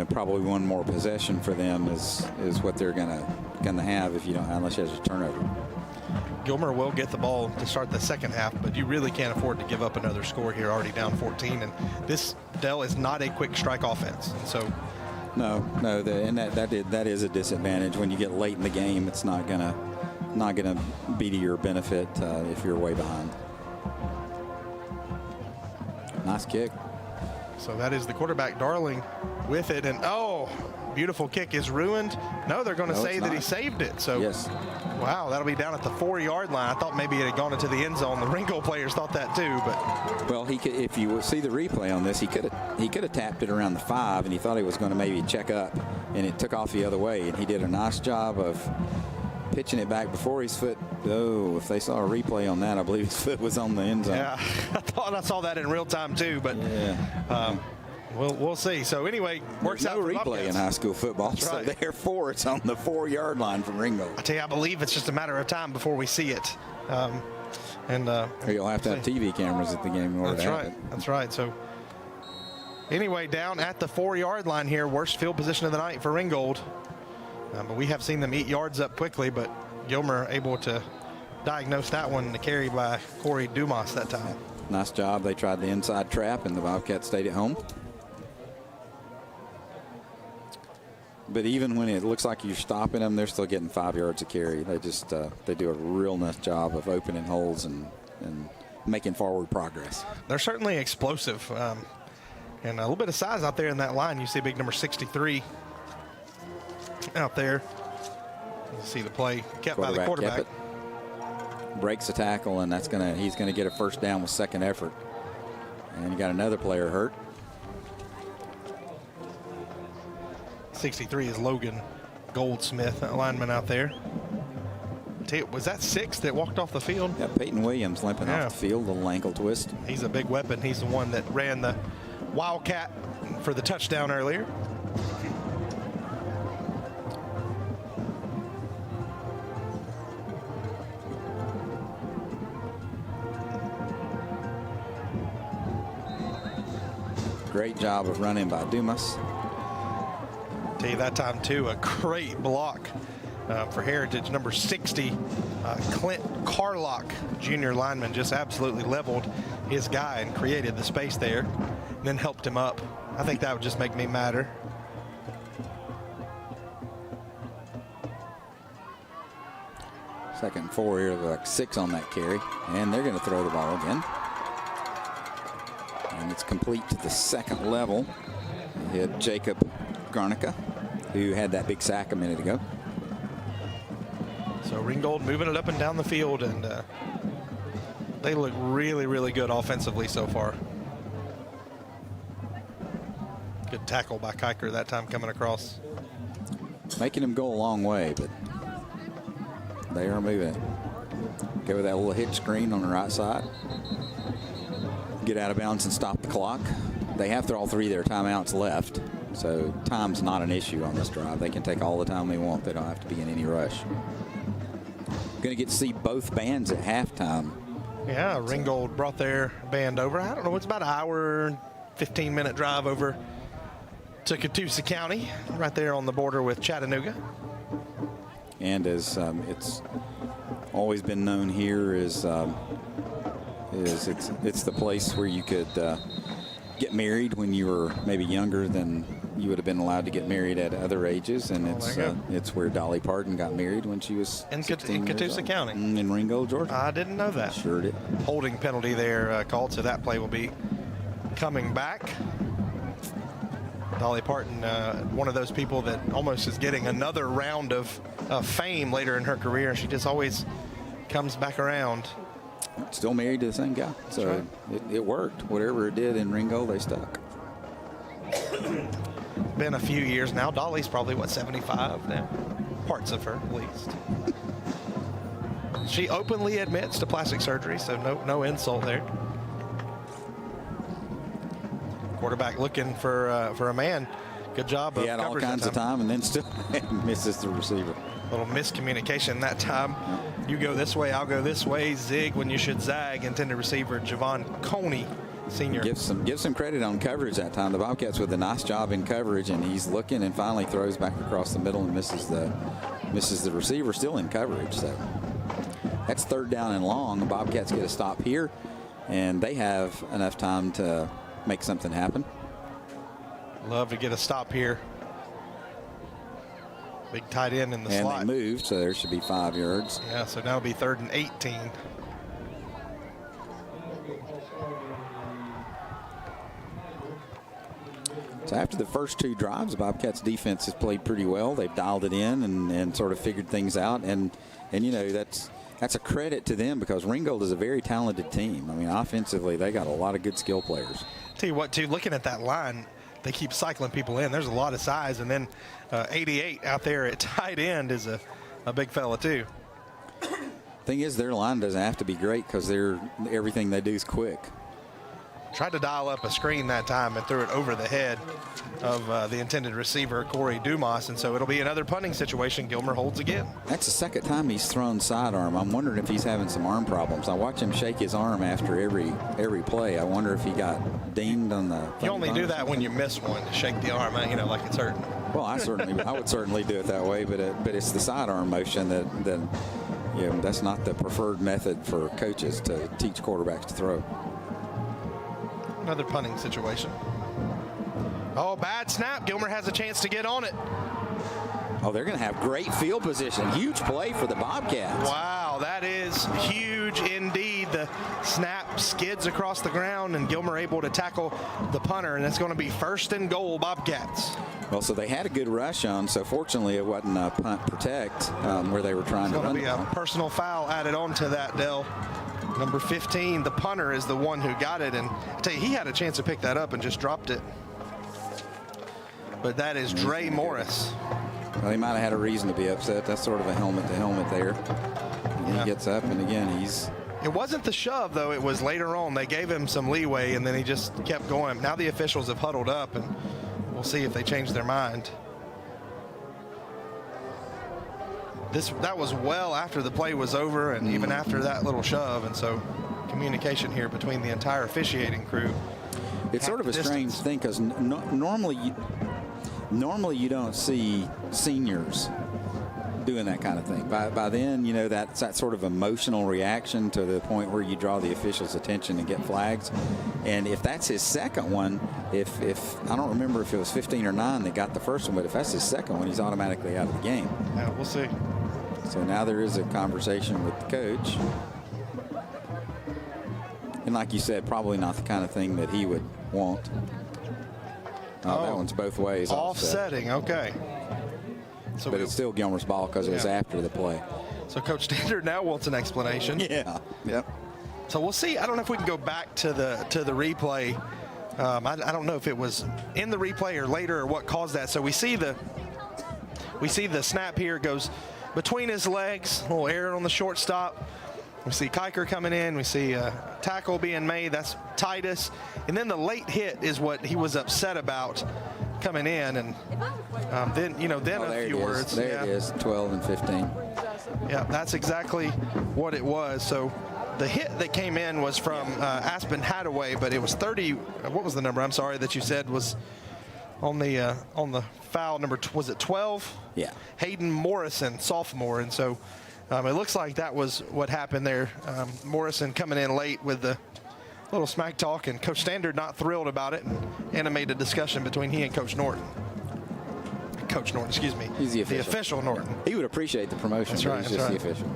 Speaker 10: probably one more possession for them is what they're gonna have unless there's a turnover.
Speaker 9: Gilmer will get the ball to start the 2nd half, but you really can't afford to give up another score here, already down 14. And this, Dell, is not a quick strike offense. So
Speaker 10: no, that is a disadvantage when you get late in the game. It's not gonna be to your benefit if you're way behind. Nice kick.
Speaker 9: So that is the quarterback, Darling, with it. And, beautiful kick is ruined. No, they're going to say that he saved it. So,
Speaker 10: yes.
Speaker 9: Wow, that'll be down at the 4-yard line. I thought maybe it had gone into the end zone. The Ringgold players thought that too. But
Speaker 10: well, he could, if you see the replay on this, he could have tapped it around the 5, and he thought he was going to maybe check up, and it took off the other way. And he did a nice job of pitching it back before his foot. Oh, if they saw a replay on that, I believe his foot was on the end zone.
Speaker 9: Yeah, I thought I saw that in real time too, but yeah. We'll see. So anyway, works out.
Speaker 10: No replay in high school football.
Speaker 9: That's right.
Speaker 10: So therefore, it's on the 4-yard line from Ringgold.
Speaker 9: I tell you, I believe it's just a matter of time before we see it.
Speaker 10: You'll have to have TV cameras at the game in order to have it.
Speaker 9: That's right. So anyway, down at the 4-yard line here, worst field position of the night for Ringgold. But we have seen them eat yards up quickly, but Gilmer able to diagnose that one, the carry by Corey Dumas that time.
Speaker 10: Nice job. They tried the inside trap, and the Bobcats stayed at home. But even when it looks like you're stopping them, they're still getting 5 yards a carry. They just they do a real nice job of opening holes and making forward progress.
Speaker 9: They're certainly explosive. And a little bit of size out there in that line. You see big number 63 out there. You see the play kept by the quarterback.
Speaker 10: Breaks a tackle, and he's gonna get a first down with second effort. And you got another player hurt.
Speaker 9: 63 is Logan Goldsmith, that lineman out there. Was that 6 that walked off the field?
Speaker 10: Yeah, Peyton Williams limping off the field, a little ankle twist.
Speaker 9: He's a big weapon. He's the one that ran the Wildcat for the touchdown earlier.
Speaker 10: Great job of running by Dumas.
Speaker 9: Tell you that time too, a great block for Heritage. Number 60, Clint Carlock, junior lineman, just absolutely leveled his guy and created the space there, and then helped him up. I think that would just make me madder.
Speaker 10: Second and 4 here, like 6 on that carry, and they're going to throw the ball again. And it's complete to the second level. Hit Jacob Garnica, who had that big sack a minute ago.
Speaker 9: So Ringgold moving it up and down the field, and they look really, really good offensively so far. Good tackle by Kiker that time coming across.
Speaker 10: Making him go a long way, but they are moving it. Go with that little hitch screen on the right side. Get out of bounds and stop the clock. They have all 3 of their timeouts left, so time's not an issue on this drive. They can take all the time they want. They don't have to be in any rush. Going to get to see both bands at halftime.
Speaker 9: Yeah, Ringgold brought their band over. I don't know, it's about an hour, 15-minute drive over to Catoosa County, right there on the border with Chattanooga.
Speaker 10: And as it's always been known here, it's the place where you could get married when you were maybe younger than you would have been allowed to get married at other ages, and it's where Dolly Parton got married when she was
Speaker 9: in Catoosa County,
Speaker 10: in Ringgold, Georgia.
Speaker 9: I didn't know that.
Speaker 10: Sure did.
Speaker 9: Holding penalty there called, so that play will be coming back. Dolly Parton, one of those people that almost is getting another round of fame later in her career. She just always comes back around.
Speaker 10: Still married to the same guy, so it worked. Whatever it did in Ringgold, they stuck.
Speaker 9: Been a few years now. Dolly's probably, what, 75 now? Parts of her, at least. She openly admits to plastic surgery, so no insult there. Quarterback looking for a man. Good job of
Speaker 10: he had all kinds of time and then still misses the receiver.
Speaker 9: Little miscommunication that time. You go this way, I'll go this way. Zig when you should zag. Intended receiver Javon Coney, senior.
Speaker 10: Give some credit on coverage that time. The Bobcats with a nice job in coverage, and he's looking and finally throws back across the middle and misses the receiver, still in coverage. So that's 3rd down and long. The Bobcats get a stop here, and they have enough time to make something happen.
Speaker 9: Love to get a stop here. Big tight end in the slot.
Speaker 10: And they moved, so there should be 5 yards.
Speaker 9: Yeah, so now it'll be 3rd and 18.
Speaker 10: So after the first 2 drives, the Bobcats defense has played pretty well. They've dialed it in and sort of figured things out. And you know, that's a credit to them because Ringgold is a very talented team. I mean, offensively, they got a lot of good skill players.
Speaker 9: Tell you what, too, looking at that line, they keep cycling people in. There's a lot of size, and then 88 out there at tight end is a big fella too.
Speaker 10: Thing is, their line doesn't have to be great because everything they do is quick.
Speaker 9: Tried to dial up a screen that time and threw it over the head of the intended receiver, Corey Dumas, and so it'll be another punting situation. Gilmer holds again.
Speaker 10: That's the second time he's thrown sidearm. I'm wondering if he's having some arm problems. I watch him shake his arm after every play. I wonder if he got dinged on the.
Speaker 9: You only do that when you miss one, to shake the arm, you know, like it's hurting.
Speaker 10: Well, I would certainly do it that way, but it's the sidearm motion that you know, that's not the preferred method for coaches to teach quarterbacks to throw.
Speaker 9: Another punting situation. Oh, bad snap. Gilmer has a chance to get on it.
Speaker 10: Oh, they're going to have great field position. Huge play for the Bobcats.
Speaker 9: Wow, that is huge indeed. The snap skids across the ground, and Gilmer able to tackle the punter, and it's going to be 1st and goal, Bobcats.
Speaker 10: Well, so they had a good rush on, so fortunately it wasn't a punt protect where they were trying to run.
Speaker 9: It's going to be a personal foul added on to that, Dell. Number 15, the punter, is the one who got it, and I tell you, he had a chance to pick that up and just dropped it. But that is Dre Morris.
Speaker 10: Well, he might have had a reason to be upset. That's sort of a helmet-to-helmet there. And he gets up, and again, he's...
Speaker 9: It wasn't the shove, though. It was later on. They gave him some leeway, and then he just kept going. Now the officials have huddled up, and we'll see if they change their mind. That was well after the play was over, and even after that little shove, and so communication here between the entire officiating crew.
Speaker 10: It's sort of a strange thing because normally you don't see seniors doing that kind of thing. By then, you know, that's that sort of emotional reaction to the point where you draw the official's attention and get flags. And if that's his second one, if I don't remember if it was 15 or 9 that got the first one, but if that's his second one, he's automatically out of the game.
Speaker 9: Yeah, we'll see.
Speaker 10: So now there is a conversation with the coach. And like you said, probably not the kind of thing that he would want. Oh, that one's both ways.
Speaker 9: Offsetting, okay. So
Speaker 10: but it's still Gilmer's ball because it was after the play.
Speaker 9: So Coach Standard now wants an explanation.
Speaker 10: Yeah. Yep.
Speaker 9: So we'll see. I don't know if we can go back to the replay. I don't know if it was in the replay or later or what caused that. So we see the snap here. It goes between his legs, a little error on the shortstop. We see Kiker coming in. We see a tackle being made. That's Titus. And then the late hit is what he was upset about coming in. And then a few words.
Speaker 10: There it is, 12 and 15.
Speaker 9: Yeah, that's exactly what it was. So the hit that came in was from Aspen Hadaway, but it was 30. What was the number? I'm sorry, that you said was on the foul number. Was it 12?
Speaker 10: Yeah.
Speaker 9: Hayden Morrison, sophomore, and so. It looks like that was what happened there. Morrison coming in late with the little smack talk, and Coach Standard not thrilled about it, and animated discussion between he and Coach Norton. Coach Norton, excuse me.
Speaker 10: He's the official.
Speaker 9: The official Norton.
Speaker 10: He would appreciate the promotion,
Speaker 9: that's
Speaker 10: but
Speaker 9: right,
Speaker 10: he's just the official.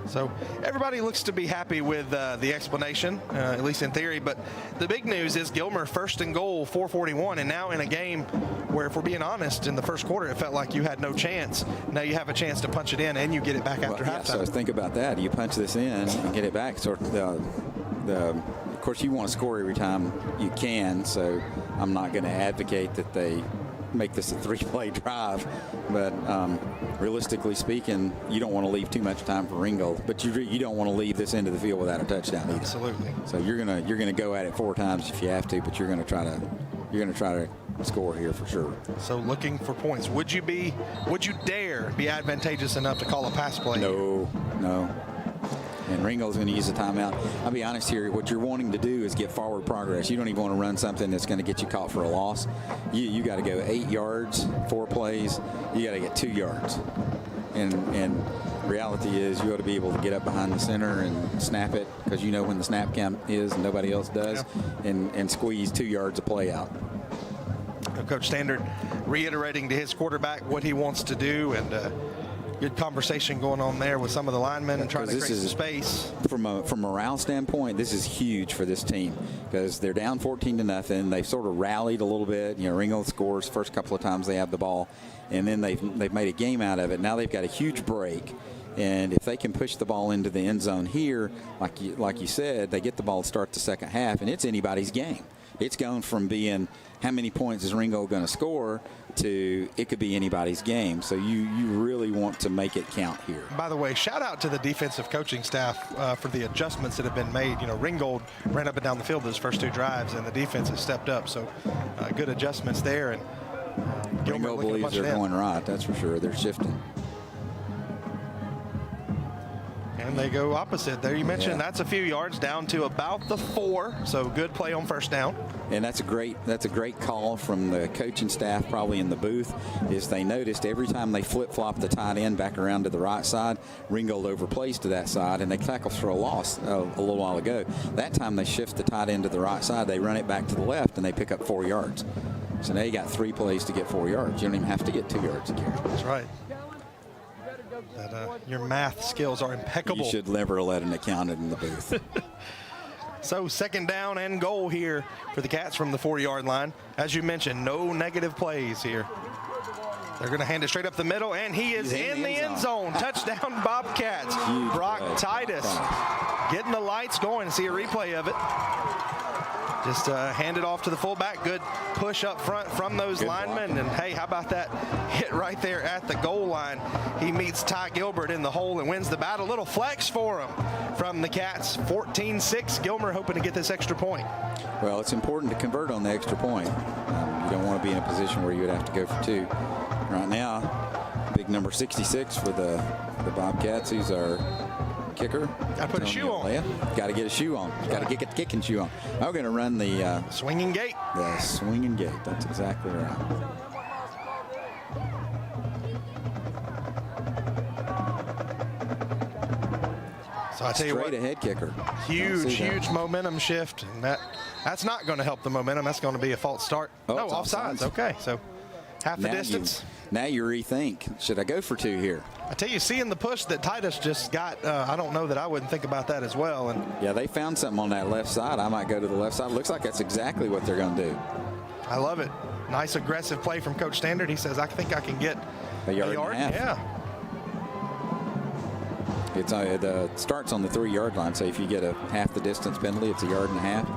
Speaker 9: So everybody looks to be happy with the explanation, at least in theory. But the big news is Gilmer 1st and goal, 4:41, and now in a game where, if we're being honest, in the first quarter it felt like you had no chance. Now you have a chance to punch it in, and you get it back after halftime.
Speaker 10: So think about that. You punch this in and get it back. So of course, you want to score every time you can. So I'm not going to advocate that they make this a 3-play drive, but realistically speaking, you don't want to leave too much time for Ringgold, but you don't want to leave this end of the field without a touchdown either.
Speaker 9: Absolutely.
Speaker 10: So you're gonna go at it 4 times if you have to, but you're gonna try to score here for sure.
Speaker 9: So looking for points. Would you dare be advantageous enough to call a pass play?
Speaker 10: No. And Ringgold's going to use a timeout. I'll be honest here, what you're wanting to do is get forward progress. You don't even want to run something that's going to get you caught for a loss. You got to go 8 yards, 4 plays. You got to get 2 yards. And reality is you ought to be able to get up behind the center and snap it, because you know when the snap count is and nobody else does, and squeeze 2 yards of play out.
Speaker 9: Coach Standard reiterating to his quarterback what he wants to do, and good conversation going on there with some of the linemen and trying to create some space.
Speaker 10: From a morale standpoint, this is huge for this team because they're down 14-0. They've sort of rallied a little bit. You know, Ringgold scores first couple of times they have the ball, and then they've made a game out of it. Now they've got a huge break, and if they can push the ball into the end zone here, like you said, they get the ball to start the second half, and it's anybody's game. It's going from being how many points is Ringgold going to score to it could be anybody's game. So you really want to make it count here.
Speaker 9: By the way, shout out to the defensive coaching staff for the adjustments that have been made. You know, Ringgold ran up and down the field those first 2 drives, and the defense has stepped up. So good adjustments there. And Gilmer
Speaker 10: Ringgold believes they're going right. That's for sure. They're shifting.
Speaker 9: And And they go opposite there. You mentioned that's a few yards down to about the 4, so good play on first down.
Speaker 10: And that's a great call from the coaching staff, probably in the booth, is they noticed every time they flip-flop the tight end back around to the right side, Ringgold overplays to that side, and they tackle for a loss a little while ago. That time they shift the tight end to the right side, they run it back to the left, and they pick up 4 yards. So now you got 3 plays to get 4 yards. You don't even have to get 2 yards a carry.
Speaker 9: That's right. Your math skills are impeccable.
Speaker 10: You should never let an accountant in the booth.
Speaker 9: So second down and goal here for the Cats from the 4-yard line. As you mentioned, no negative plays here. They're going to hand it straight up the middle, and he is in the end zone. Touchdown, Bobcats. Brock Titus getting the lights going. See a replay of it. Just hand it off to the fullback. Good push up front from those linemen. And, hey, how about that hit right there at the goal line? He meets Ty Gilbert in the hole and wins the battle. Little flex for him from the Cats. 14-6. Gilmer hoping to get this extra point.
Speaker 10: Well, it's important to convert on the extra point. You don't want to be in a position where you would have to go for 2. Right now, big number 66 for the Bobcats. He's our kicker.
Speaker 9: Got to put a shoe on.
Speaker 10: Got to get a shoe on. Got to get the kicking shoe on. I'm going to run the
Speaker 9: swinging gate.
Speaker 10: The swinging gate. That's exactly right.
Speaker 9: So I tell you what,
Speaker 10: straight ahead kicker.
Speaker 9: Huge momentum shift, and that's not going to help the momentum. That's going to be a false start.
Speaker 10: Oh,
Speaker 9: no, offsides. Okay, so half the distance.
Speaker 10: Now you rethink. Should I go for 2 here?
Speaker 9: I tell you, seeing the push that Titus just got, I don't know that I wouldn't think about that as well. And
Speaker 10: yeah, they found something on that left side. I might go to the left side. Looks like that's exactly what they're going to do.
Speaker 9: I love it. Nice aggressive play from Coach Standard. He says, I think I can get
Speaker 10: a yard. And a half.
Speaker 9: Yeah.
Speaker 10: It starts on the 3-yard line, so if you get a half the distance penalty, it's a yard and a half.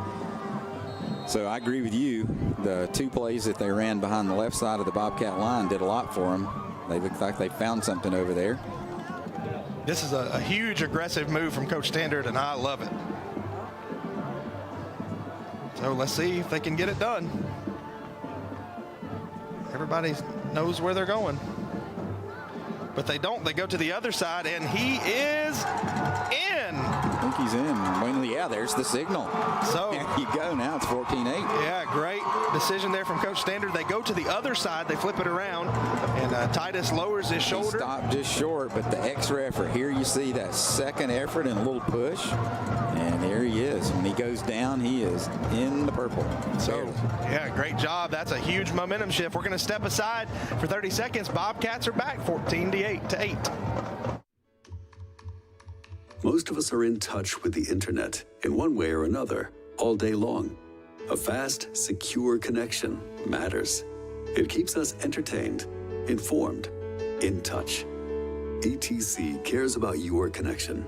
Speaker 10: So I agree with you. The 2 plays that they ran behind the left side of the Bobcat line did a lot for them. They look like they found something over there.
Speaker 9: This is a huge aggressive move from Coach Standard, and I love it. So let's see if they can get it done. Everybody knows where they're going. But they don't. They go to the other side, and he is in.
Speaker 10: I think he's in. Well, yeah, there's the signal.
Speaker 9: So
Speaker 10: there you go. Now it's 14-8.
Speaker 9: Yeah, great decision there from Coach Standard. They go to the other side. They flip it around, and Titus lowers his shoulder.
Speaker 10: He stopped just short, but the extra effort. Here you see that second effort and a little push, and there he is. When he goes down, he is in the purple.
Speaker 9: So, yeah, great job. That's a huge momentum shift. We're going to step aside for 30 seconds. Bobcats are back 14-8.
Speaker 3: Most of us are in touch with the internet in one way or another all day long. A fast, secure connection matters. It keeps us entertained, informed, in touch. ETC cares about your connection.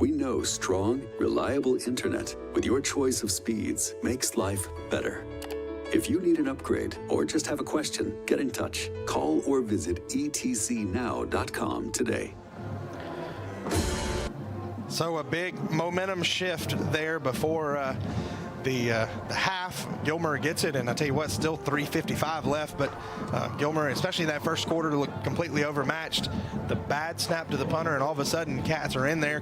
Speaker 3: We know strong, reliable internet with your choice of speeds makes life better. If you need an upgrade or just have a question, get in touch. Call or visit etcnow.com today.
Speaker 9: So a big momentum shift there before the half. Gilmer gets it, and I tell you what, still 3:55 left, but Gilmer, especially that first quarter, looked completely overmatched. The bad snap to the punter, and all of a sudden Cats are in there,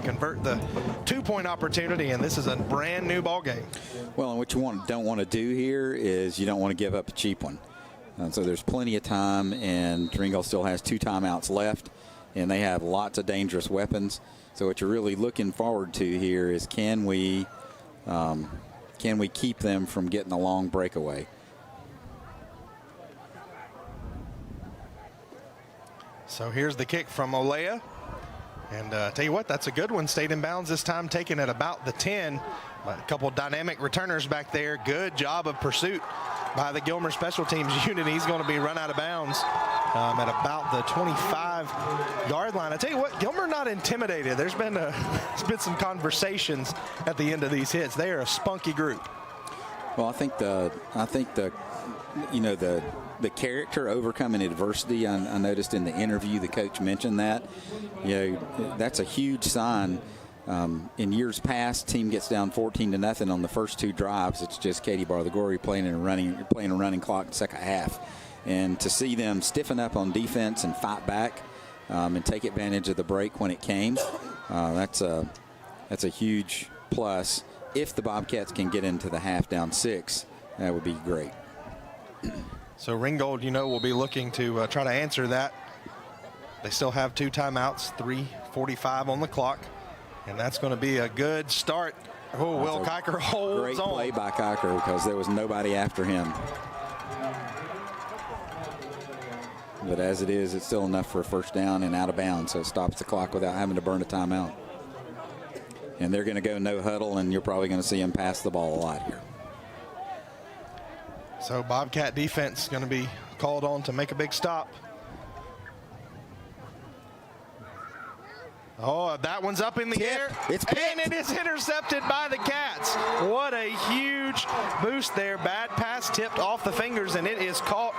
Speaker 9: convert the 2-point opportunity, and this is a brand new ball game.
Speaker 10: Well, and what you don't want to do here is you don't want to give up a cheap one. So there's plenty of time, and Ringgold still has 2 timeouts left, and they have lots of dangerous weapons. So what you're really looking forward to here is can we keep them from getting a long breakaway?
Speaker 9: So here's the kick from Olea. And tell you what, that's a good one. Stayed in bounds this time, taken at about the 10. A couple dynamic returners back there. Good job of pursuit by the Gilmer special teams unit. He's going to be run out of bounds at about the 25-yard line. I tell you what, Gilmer not intimidated. There's been some conversations at the end of these hits. They are a spunky group.
Speaker 10: Well, I think the character overcoming adversity. I noticed in the interview the coach mentioned that. That's a huge sign. In years past, team gets down 14-0 on the first 2 drives. It's just Katie Barthagori playing a running clock in the second half. And to see them stiffen up on defense and fight back and take advantage of the break when it came, That's a huge plus. If the Bobcats can get into the half down 6, that would be great.
Speaker 9: So Ringgold, will be looking to try to answer that. They still have 2 timeouts, 3:45 on the clock, and that's going to be a good start. Oh, Will Kiker holds
Speaker 10: great
Speaker 9: on.
Speaker 10: Great play by Kiker because there was nobody after him. But as it is, it's still enough for a first down and out of bounds, so it stops the clock without having to burn a timeout. And they're going to go no huddle, and you're probably going to see them pass the ball a lot here.
Speaker 9: So Bobcat defense going to be called on to make a big stop. Oh, that one's up in the air.
Speaker 10: It's picked.
Speaker 9: And it is intercepted by the Cats. What a huge boost there. Bad pass tipped off the fingers, and it is caught.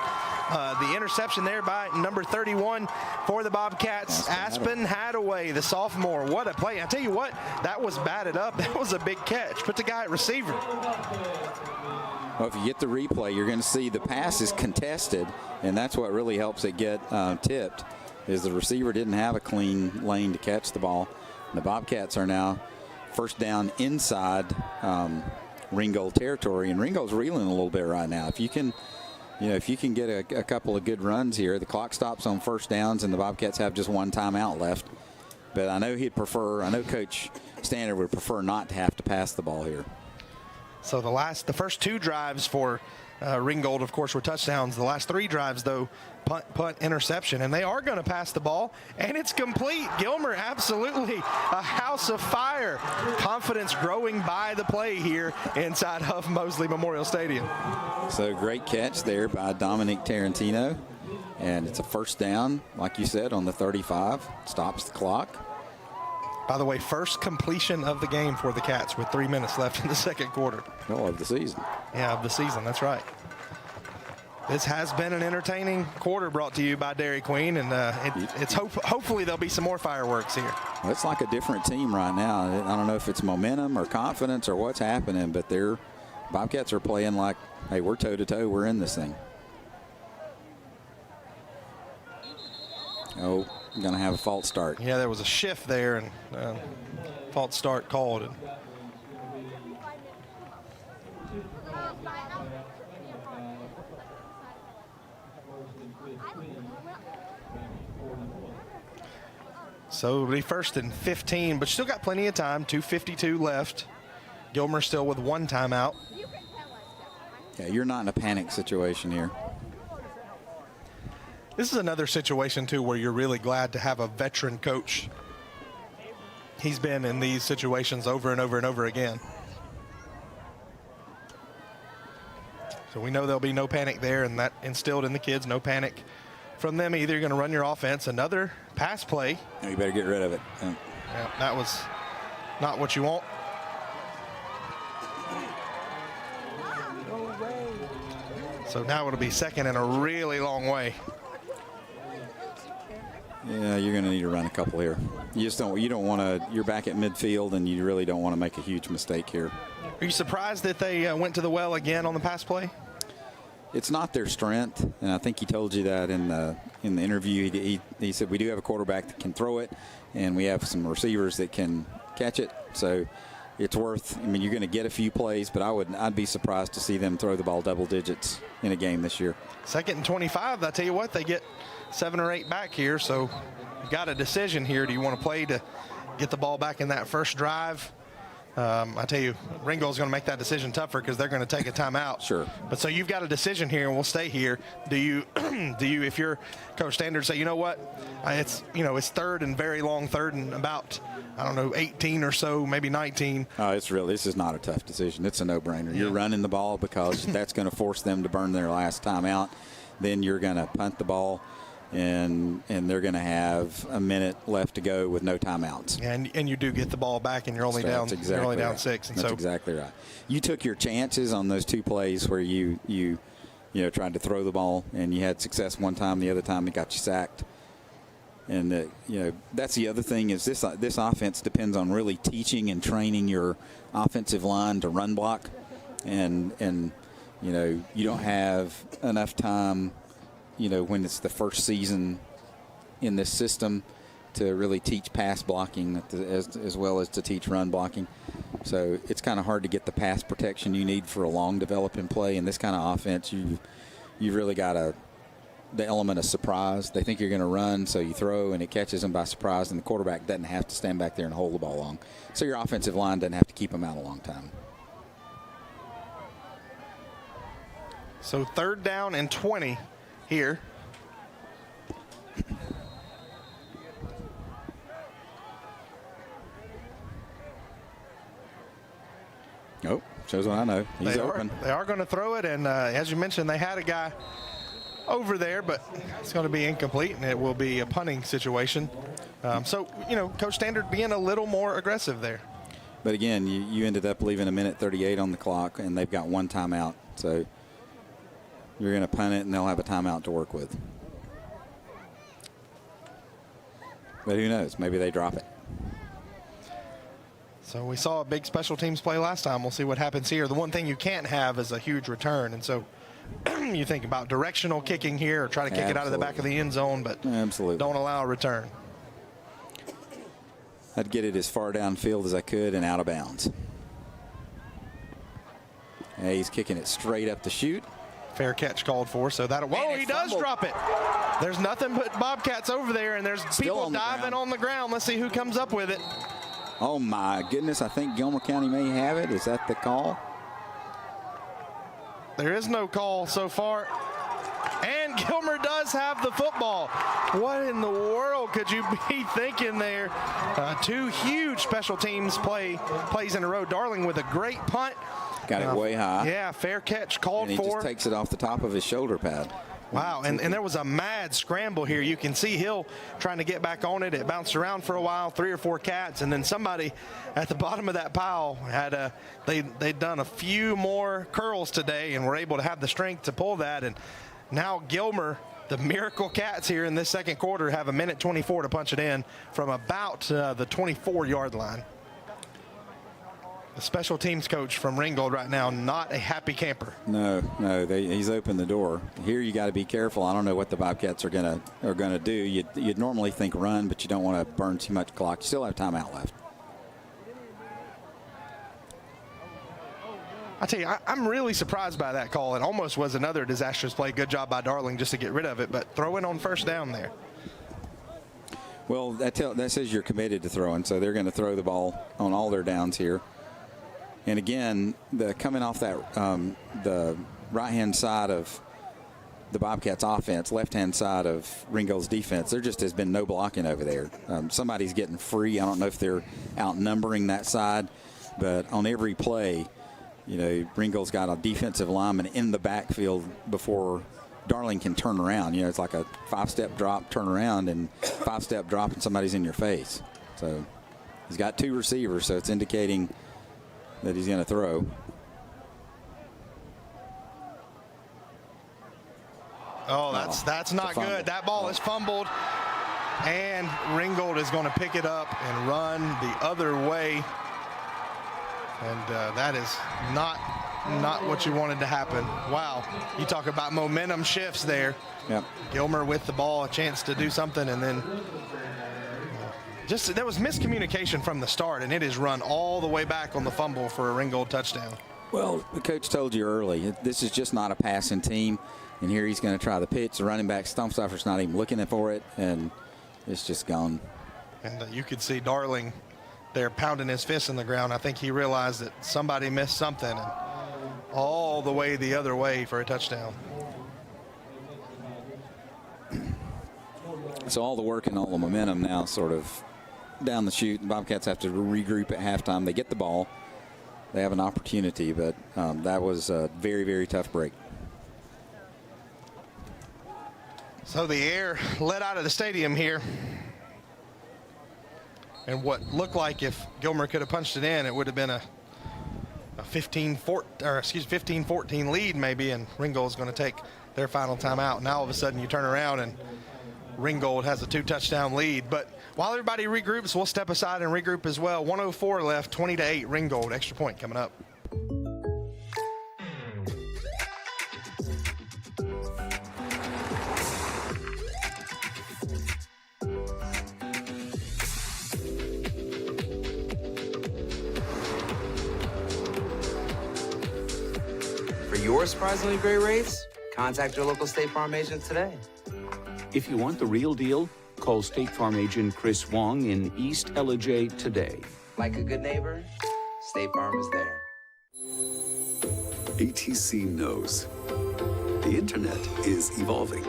Speaker 9: The interception there by number 31 for the Bobcats. Aspen Hadaway, the sophomore. What a play. I tell you what, that was batted up. That was a big catch. Put the guy at receiver.
Speaker 10: Well, if you get the replay, you're going to see the pass is contested, and that's what really helps it get tipped, is the receiver didn't have a clean lane to catch the ball. The Bobcats are now first down inside Ringgold territory, and Ringgold's reeling a little bit right now. If you can get a couple of good runs here, the clock stops on first downs, and the Bobcats have just 1 timeout left. But I know Coach Standard would prefer not to have to pass the ball here.
Speaker 9: So the first 2 drives for Ringgold, of course, were touchdowns. The last 3 drives, though, punt, interception. And they are going to pass the ball, and it's complete. Gilmer, absolutely a house of fire. Confidence growing by the play here inside of Mosley Memorial Stadium.
Speaker 10: So great catch there by Dominic Tarantino. And it's a first down, like you said, on the 35. Stops the clock.
Speaker 9: By the way, first completion of the game for the Cats with 3 minutes left in the second quarter.
Speaker 10: Oh, of the season.
Speaker 9: Yeah, of the season. That's right. This has been an entertaining quarter brought to you by Dairy Queen, and hopefully there'll be some more fireworks here.
Speaker 10: Well, it's like a different team right now. I don't know if it's momentum or confidence or what's happening, but Bobcats are playing like, hey, we're toe-to-toe. We're in this thing. Oh, going to have a false start.
Speaker 9: Yeah, there was a shift there, and false start called. And so it'll be 1st and 15, but still got plenty of time. 2:52 left. Gilmer still with 1 timeout.
Speaker 10: Yeah, you're not in a panic situation here.
Speaker 9: This is another situation, too, where you're really glad to have a veteran coach. He's been in these situations over and over and over again. So we know there'll be no panic there, and that instilled in the kids, no panic from them either. You're going to run your offense. Another pass play.
Speaker 10: No, you better get rid of it.
Speaker 9: Yeah, that was not what you want. So now it'll be second and a really long way.
Speaker 10: Yeah, you're going to need to run a couple here. You don't want to, you're back at midfield, and you really don't want to make a huge mistake here.
Speaker 9: Are you surprised that they went to the well again on the pass play?
Speaker 10: It's not their strength, and I think he told you that in the interview. He said we do have a quarterback that can throw it, and we have some receivers that can catch it. So it's worth. I mean, you're going to get a few plays, but I'd be surprised to see them throw the ball double digits in a game this year. 2nd
Speaker 9: and 25. I tell you what, they get 7 or 8 back here, so you got a decision here. Do you want to play to get the ball back in that first drive? I tell you, Ringgold's going to make that decision tougher because they're going to take a timeout.
Speaker 10: Sure.
Speaker 9: But so you've got a decision here, and we'll stay here. Do you, if you're Coach Standard, say, you know what, it's 3rd and very long, 3rd and about, 18 or so, maybe 19.
Speaker 10: This is not a tough decision. It's a no-brainer. You're running the ball because that's going to force them to burn their last timeout. Then you're going to punt the ball, and they're going to have a minute left to go with no timeouts.
Speaker 9: And you do get the ball back, and you're only down. You're only down 6. And
Speaker 10: that's exactly right. You took your chances on those 2 plays where you tried to throw the ball, and you had success one time. The other time it got you sacked. And that's the other thing is this offense depends on really teaching and training your offensive line to run block, and you don't have enough time. When it's the first season in this system, to really teach pass blocking as well as to teach run blocking. So it's kind of hard to get the pass protection you need for a long developing play. In this kind of offense, you've really got the element of surprise. They think you're going to run, so you throw, and it catches them by surprise, and the quarterback doesn't have to stand back there and hold the ball long. So your offensive line doesn't have to keep them out a long time.
Speaker 9: So 3rd down and 20 here.
Speaker 10: Oh, shows what I know. He's open.
Speaker 9: They are going to throw it, and as you mentioned, they had a guy over there, but it's going to be incomplete, and it will be a punting situation. So, Coach Standard being a little more aggressive there.
Speaker 10: But again, you ended up leaving 1:38 on the clock, and they've got 1 timeout. So you're going to punt it, and they'll have a timeout to work with. But who knows? Maybe they drop it.
Speaker 9: So we saw a big special teams play last time. We'll see what happens here. The one thing you can't have is a huge return. And so you think about directional kicking here or try to kick it out of the back of the end zone, but don't allow a return.
Speaker 10: I'd get it as far downfield as I could and out of bounds. And he's kicking it straight up the chute.
Speaker 9: Fair catch called for, so that. Whoa, he does drop it. There's nothing but Bobcats over there, and there's people diving on the ground. Let's see who comes up with it.
Speaker 10: Oh, my goodness. I think Gilmer County may have it. Is that the call?
Speaker 9: There is no call so far. And Gilmer does have the football. What in the world could you be thinking there? 2 huge special teams plays in a row. Darling with a great punt.
Speaker 10: Got it way high.
Speaker 9: Yeah, fair catch called
Speaker 10: for. And he just takes it off the top of his shoulder pad.
Speaker 9: Wow, and there was a mad scramble here. You can see Hill trying to get back on it. It bounced around for a while, 3 or 4 cats, and then somebody at the bottom of that pile had they'd done a few more curls today and were able to have the strength to pull that. And now Gilmer, the Miracle Cats here in this 2nd quarter, have 1:24 to punch it in from about the 24-yard line. The special teams coach from Ringgold right now, not a happy camper.
Speaker 10: No, he's opened the door. Here you got to be careful. I don't know what the Bobcats are gonna do. You'd normally think run, but you don't want to burn too much clock. You still have timeout left.
Speaker 9: I tell you, I'm really surprised by that call. It almost was another disastrous play. Good job by Darling just to get rid of it, but throwing on 1st down there.
Speaker 10: Well, that says you're committed to throwing, so they're going to throw the ball on all their downs here. And again, coming off that the right-hand side of the Bobcats offense, left-hand side of Ringgold's defense, there just has been no blocking over there. Somebody's getting free. I don't know if they're outnumbering that side, but on every play, Ringgold's got a defensive lineman in the backfield before Darling can turn around. It's like a 5-step drop, turn around, and 5-step drop, and somebody's in your face. So he's got 2 receivers, so it's indicating that he's going to throw.
Speaker 9: Oh, that's not good. That ball is fumbled, and Ringgold is going to pick it up and run the other way. And that is not what you wanted to happen. Wow. You talk about momentum shifts there.
Speaker 10: Yep.
Speaker 9: Gilmer with the ball, a chance to do something, and then there was miscommunication from the start, and it is run all the way back on the fumble for a Ringgold touchdown.
Speaker 10: Well, the coach told you early, this is just not a passing team, and here he's going to try the pitch. The running back, Stumpstoffer's not even looking for it, and it's just gone.
Speaker 9: And you could see Darling there pounding his fist in the ground. I think he realized that somebody missed something, and all the way the other way for a touchdown.
Speaker 10: So all the work and all the momentum now sort of down the chute. Bobcats have to regroup at halftime. They get the ball. They have an opportunity, but that was a very, very tough break.
Speaker 9: So the air let out of the stadium here. And what looked like if Gilmer could have punched it in, it would have been a 15-14 lead maybe, and Ringgold's going to take their final timeout. Now all of a sudden you turn around and Ringgold has a 2-touchdown lead. But while everybody regroups, we'll step aside and regroup as well. 1:04 left, 20-8 Ringgold. Extra point coming up.
Speaker 1: surprisingly great rates? Contact your local State Farm agent today.
Speaker 2: If you want the real deal, call State Farm agent Chris Wong in East Ellijay today.
Speaker 1: Like a good neighbor, State Farm is there.
Speaker 3: ATC knows the internet is evolving,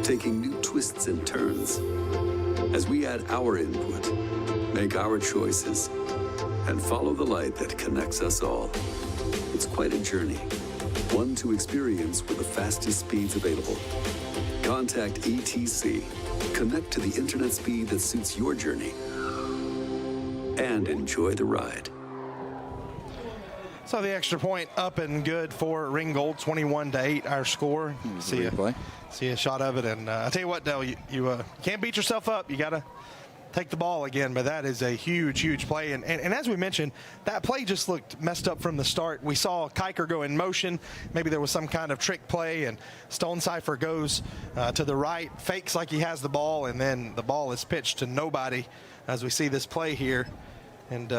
Speaker 3: taking new twists and turns. As we add our input, make our choices, and follow the light that connects us all. It's quite a journey, one to experience with the fastest speeds available. Contact ETC. Connect to the internet speed that suits your journey and enjoy the ride.
Speaker 9: So the extra point up and good for Ringgold, 21-8, our score. See a shot of it, and I tell you what, Dale, you can't beat yourself up. You got to take the ball again, but that is a huge, huge play. And as we mentioned, that play just looked messed up from the start. We saw Kiker go in motion. Maybe there was some kind of trick play, and Stonecipher goes to the right, fakes like he has the ball, and then the ball is pitched to nobody as we see this play here. And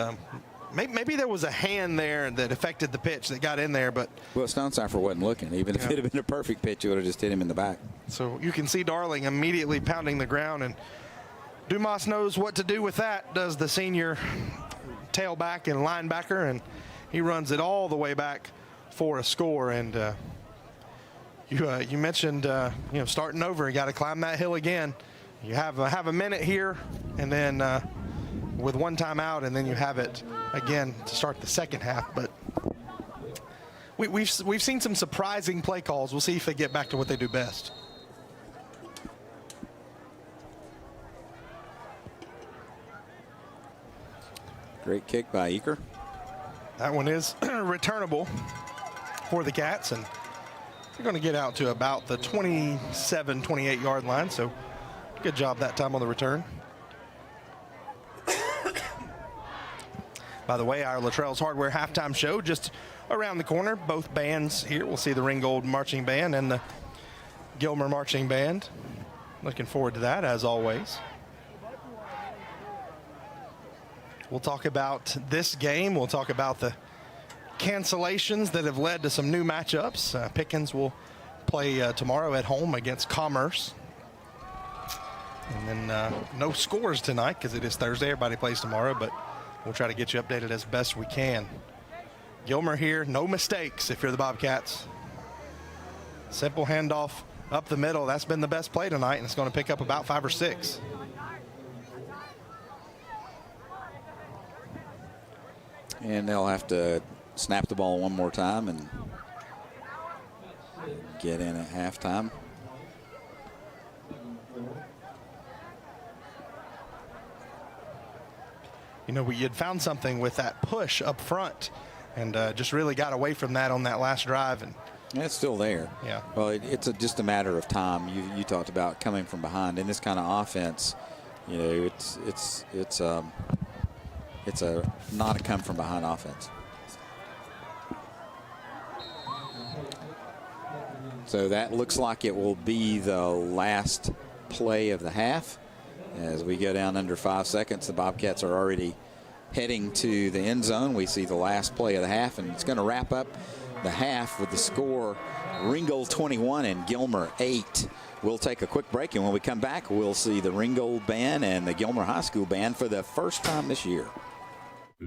Speaker 9: maybe there was a hand there that affected the pitch that got in there, but
Speaker 10: well, Stonecipher wasn't looking. Even if it had been a perfect pitch, it would have just hit him in the back.
Speaker 9: So you can see Darling immediately pounding the ground, and Dumas knows what to do with that, does the senior tailback and linebacker, and he runs it all the way back for a score. And you mentioned starting over, you got to climb that hill again. You have a minute here, and then with one timeout, and then you have it again to start the second half. But we've seen some surprising play calls. We'll see if they get back to what they do best.
Speaker 10: Great kick by Eaker.
Speaker 9: That one is returnable for the Cats, and they're going to get out to about the 27, 28-yard line. So good job that time on the return. By the way, our Luttrell's Hardware halftime show just around the corner. Both bands here. We'll see the Ringgold Marching Band and the Gilmer Marching Band. Looking forward to that, as always. We'll talk about this game. We'll talk about the cancellations that have led to some new matchups. Pickens will play tomorrow at home against Commerce. And then no scores tonight because it is Thursday. Everybody plays tomorrow, but we'll try to get you updated as best we can. Gilmer here, no mistakes if you're the Bobcats. Simple handoff up the middle. That's been the best play tonight, and it's going to pick up about 5 or 6.
Speaker 10: And they'll have to snap the ball one more time and get in at halftime.
Speaker 9: You know, we had found something with that push up front, and just really got away from that on that last drive. And
Speaker 10: it's still there.
Speaker 9: Yeah.
Speaker 10: Well, it's just a matter of time. You talked about coming from behind in this kind of offense. You know, it's not a come from behind offense. So that looks like it will be the last play of the half. As we go down under 5 seconds, the Bobcats are already heading to the end zone. We see the last play of the half, and it's going to wrap up the half with the score Ringgold 21 and Gilmer 8. We'll take a quick break, and when we come back, we'll see the Ringgold Band and the Gilmer High School Band for the first time this year.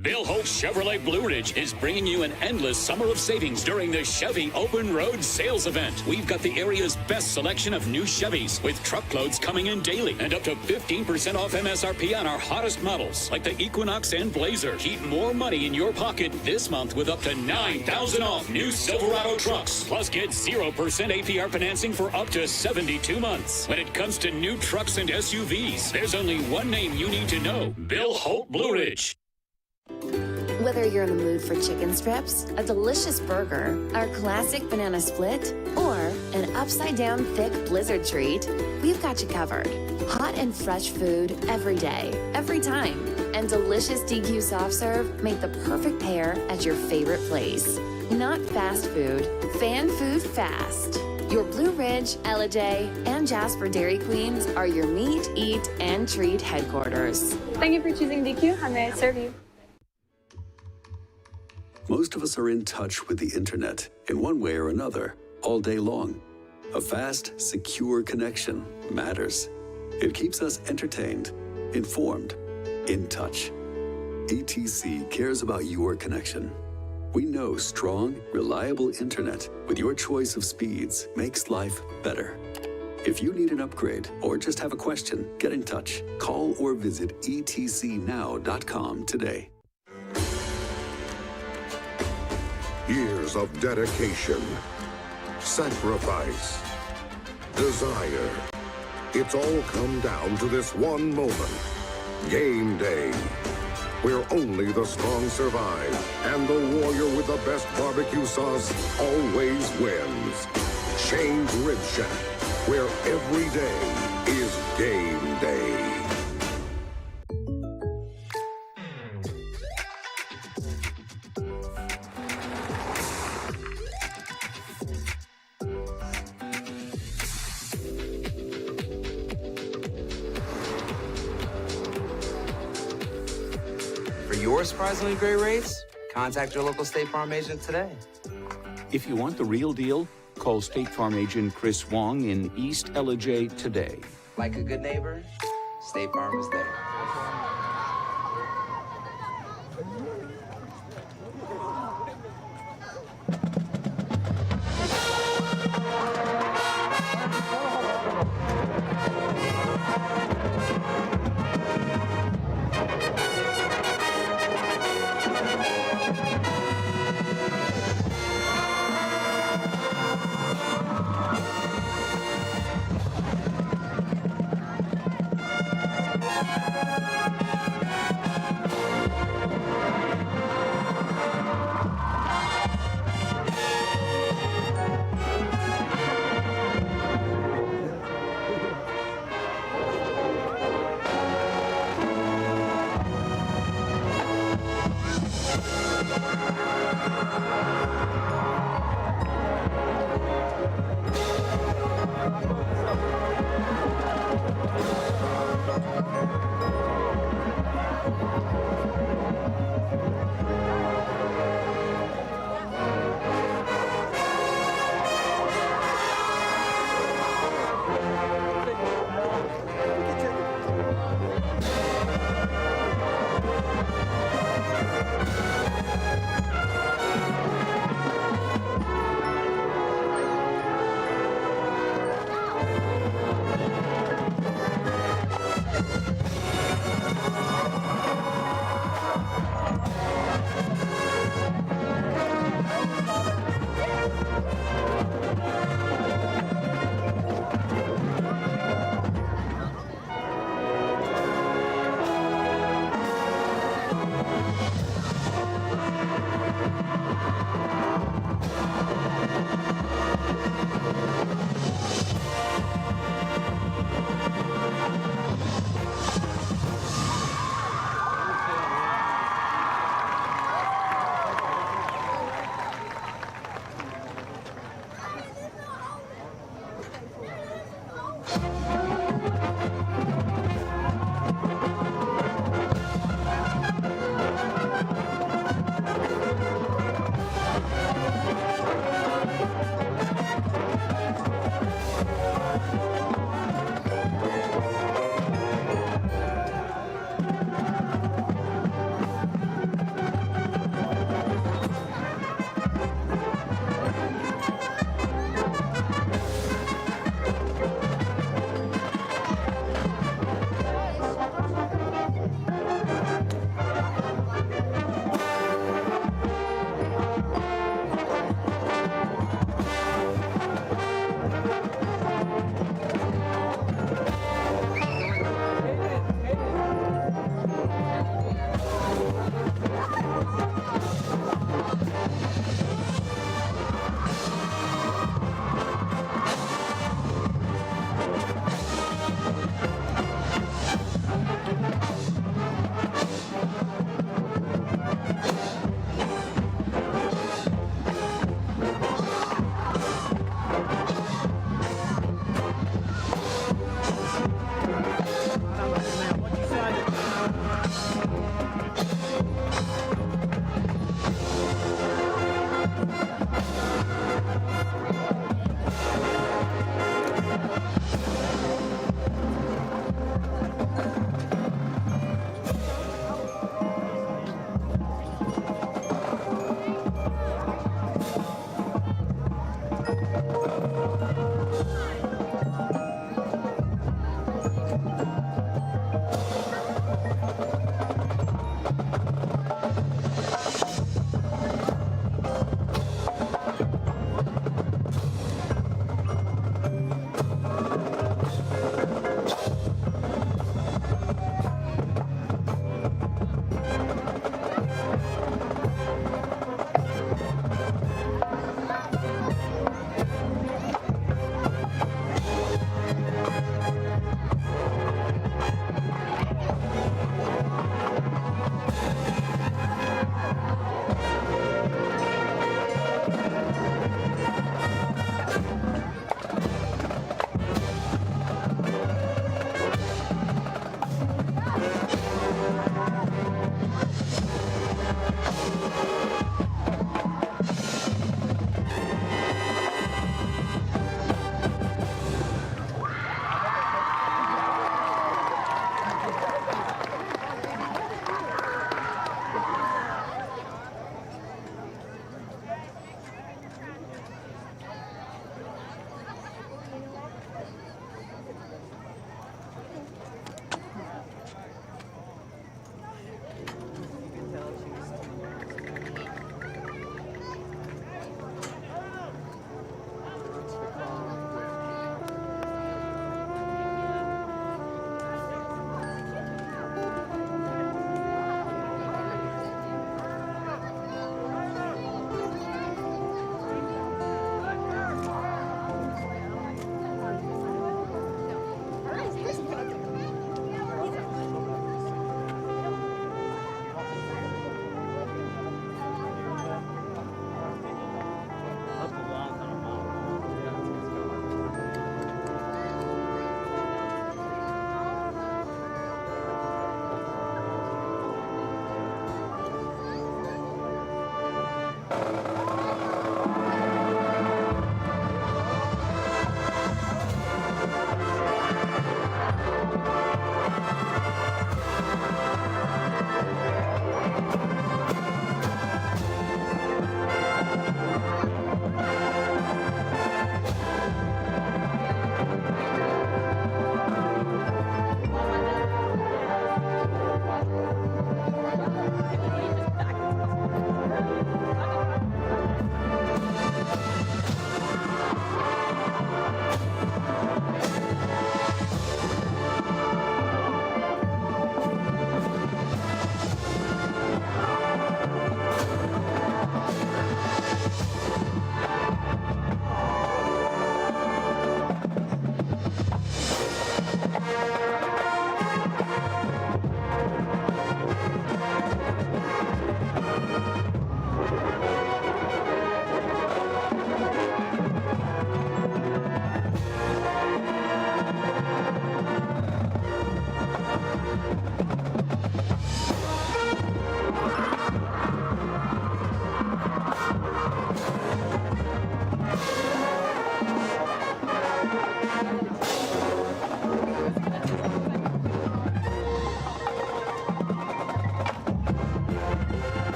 Speaker 4: Bill Holt Chevrolet Blue Ridge is bringing you an endless summer of savings during the Chevy Open Road Sales Event. We've got the area's best selection of new Chevys with truckloads coming in daily and up to 15% off MSRP on our hottest models like the Equinox and Blazer. Keep more money in your pocket this month with up to $9,000 off new Silverado trucks. Plus get 0% APR financing for up to 72 months. When it comes to new trucks and SUVs, there's only one name you need to know: Bill Holt Blue Ridge.
Speaker 5: Whether you're in the mood for chicken strips, a delicious burger, our classic banana split, or an upside-down thick blizzard treat, we've got you covered. Hot and fresh food every day, every time. And delicious DQ soft serve make the perfect pair at your favorite place. Not fast food, fan food fast. Your Blue Ridge, Ellijay, and Jasper Dairy Queens are your meet, eat, and treat headquarters.
Speaker 6: Thank you for choosing DQ. How may I serve you?
Speaker 3: Most of us are in touch with the internet in one way or another all day long. A fast, secure connection matters. It keeps us entertained, informed, in touch. ETC cares about your connection. We know strong, reliable internet with your choice of speeds makes life better. If you need an upgrade or just have a question, get in touch. Call or visit etcnow.com today.
Speaker 8: Years of dedication, sacrifice, desire. It's all come down to this one moment. Game day. Where only the strong survive and the warrior with the best barbecue sauce always wins. Shane's Rib Shack, where every day is game day.
Speaker 1: For your surprisingly great rates, contact your local State Farm agent today.
Speaker 2: If you want the real deal, call State Farm agent Chris Wong in East Ellijay today.
Speaker 1: Like a good neighbor, State Farm is there.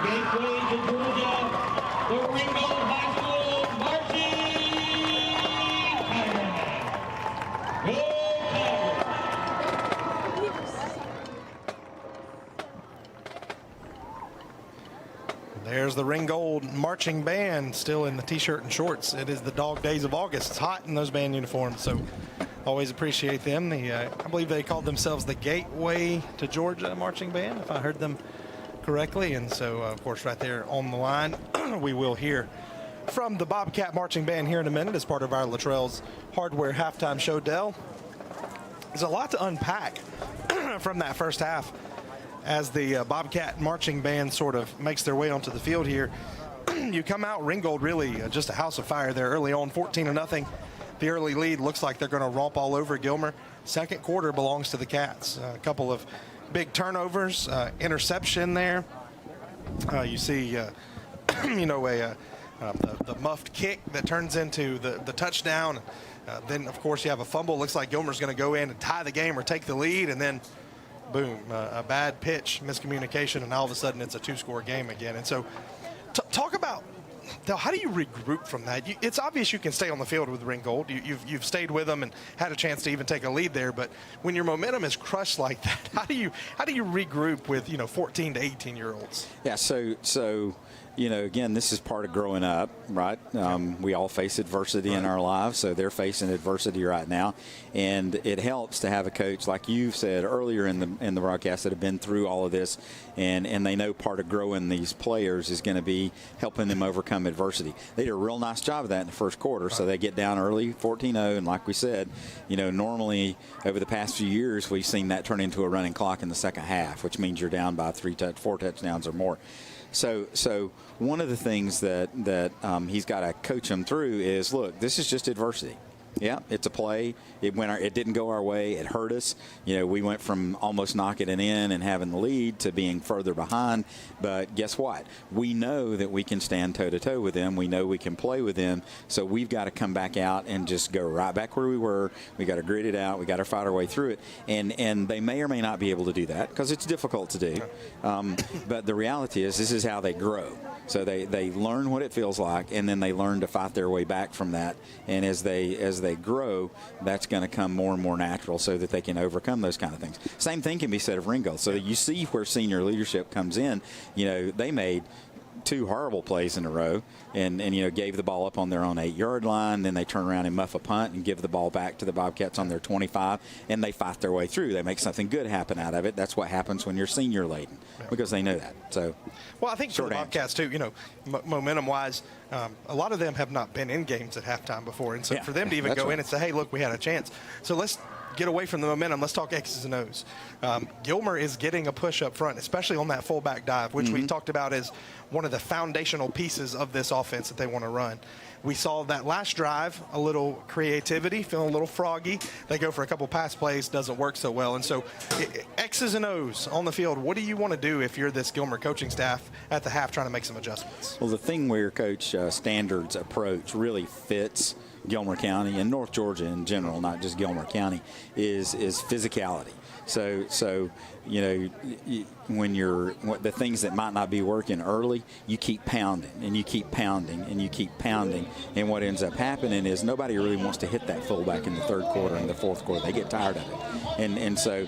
Speaker 13: Gateway to Georgia, the Ringgold High School marching band. Go Tigers!
Speaker 9: There's the Ringgold marching band still in the t-shirt and shorts. It is the dog days of August. It's hot in those band uniforms, so always appreciate them. I believe they called themselves the Gateway to Georgia marching band, if I heard them correctly. And so, of course, right there on the line, we will hear from the Bobcat marching band here in a minute as part of our Luttrell's Hardware halftime show. Dell, there's a lot to unpack from that first half as the Bobcat marching band sort of makes their way onto the field here. You come out, Ringgold really just a house of fire there early on, 14-0. The early lead looks like they're going to romp all over Gilmer. Second quarter belongs to the Cats. A couple of big turnovers, interception there. You see, the muffed kick that turns into the touchdown. Then, of course, you have a fumble. Looks like Gilmer's going to go in and tie the game or take the lead, and then boom, a bad pitch, miscommunication, and all of a sudden it's a two-score game again. And so talk about, how do you regroup from that? It's obvious you can stay on the field with Ringgold. You've stayed with them and had a chance to even take a lead there. But when your momentum is crushed like that, how do you regroup with 14 to 18-year-olds?
Speaker 10: Yeah. So again, this is part of growing up, right? We all face adversity in our lives, so they're facing adversity right now, and it helps to have a coach like you've said earlier in the broadcast that have been through all of this, and they know part of growing these players is going to be helping them overcome adversity. They did a real nice job of that in the first quarter, so they get down early, 14-0, and like we said, normally over the past few years we've seen that turn into a running clock in the second half, which means you're down by 4 touchdowns or more. So one of the things that he's got to coach them through is, look, this is just adversity. Yeah, it's a play. It didn't go our way. It hurt us. We went from almost knocking it in and having the lead to being further behind. But guess what? We know that we can stand toe-to-toe with them. We know we can play with them. So we've got to come back out and just go right back where we were. We got to grit it out. We got to fight our way through it. And they may or may not be able to do that because it's difficult to do. But the reality is this is how they grow. So they learn what it feels like, and then they learn to fight their way back from that. And as they grow, that's going to come more and more natural so that they can overcome those kind of things. Same thing can be said of Ringgold. So you see where senior leadership comes in. They made 2 horrible plays in a row and gave the ball up on their own 8-yard line. Then they turn around and muff a punt and give the ball back to the Bobcats on their 25, and they fight their way through. They make something good happen out of it. That's what happens when you're senior laden because they know that. So,
Speaker 9: well, I think for the Bobcats too, momentum-wise, a lot of them have not been in games at halftime before, and so for them to even go in and say, hey, look, we had a chance. So let's get away from the momentum. Let's talk X's and O's. Gilmer is getting a push up front, especially on that fullback dive, which we talked about as one of the foundational pieces of this offense that they want to run. We saw that last drive, a little creativity, feeling a little froggy. They go for a couple pass plays, doesn't work so well. And so X's and O's on the field, what do you want to do if you're this Gilmer coaching staff at the half trying to make some adjustments?
Speaker 10: Well, the thing where Coach Standard's approach really fits Gilmer County and North Georgia in general, not just Gilmer County, is physicality. So when the things that might not be working early, you keep pounding and you keep pounding and you keep pounding, and what ends up happening is nobody really wants to hit that fullback in the third quarter and the fourth quarter. They get tired of it, and so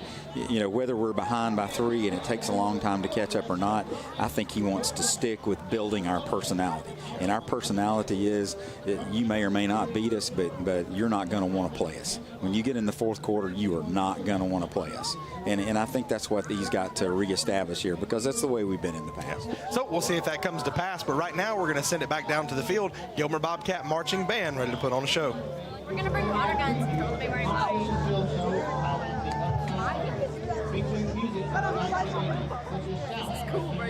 Speaker 10: whether we're behind by 3 and it takes a long time to catch up or not, I think he wants to stick with building our personality, and our personality is that you may or may not beat us, but you're not going to want to play us. When you get in the fourth quarter, you are not going to want to play us. And I think that's what he's got to reestablish here, because that's the way we've been in the past.
Speaker 9: So we'll see if that comes to pass. But right now we're going to send it back down to the field. Gilmer Bobcat marching band ready to put on a show.
Speaker 6: We're going to bring water guns. Don't be worried about This is cool, bro.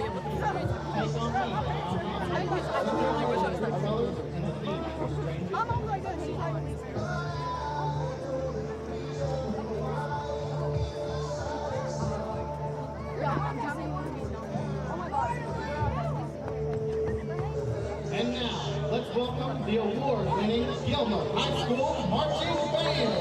Speaker 13: And now, let's welcome the award-winning Gilmer High School Marching Band.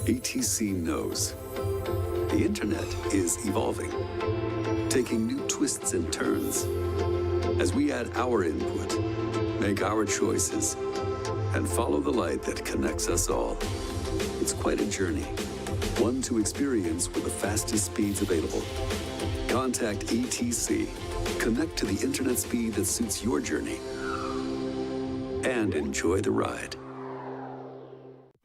Speaker 3: ATC knows the internet is evolving, taking new twists and turns. As we add our input, make our choices, and follow the light that connects us all. It's quite a journey, one to experience with the fastest speeds available. Contact ETC. Connect to the internet speed that suits your journey and enjoy the ride.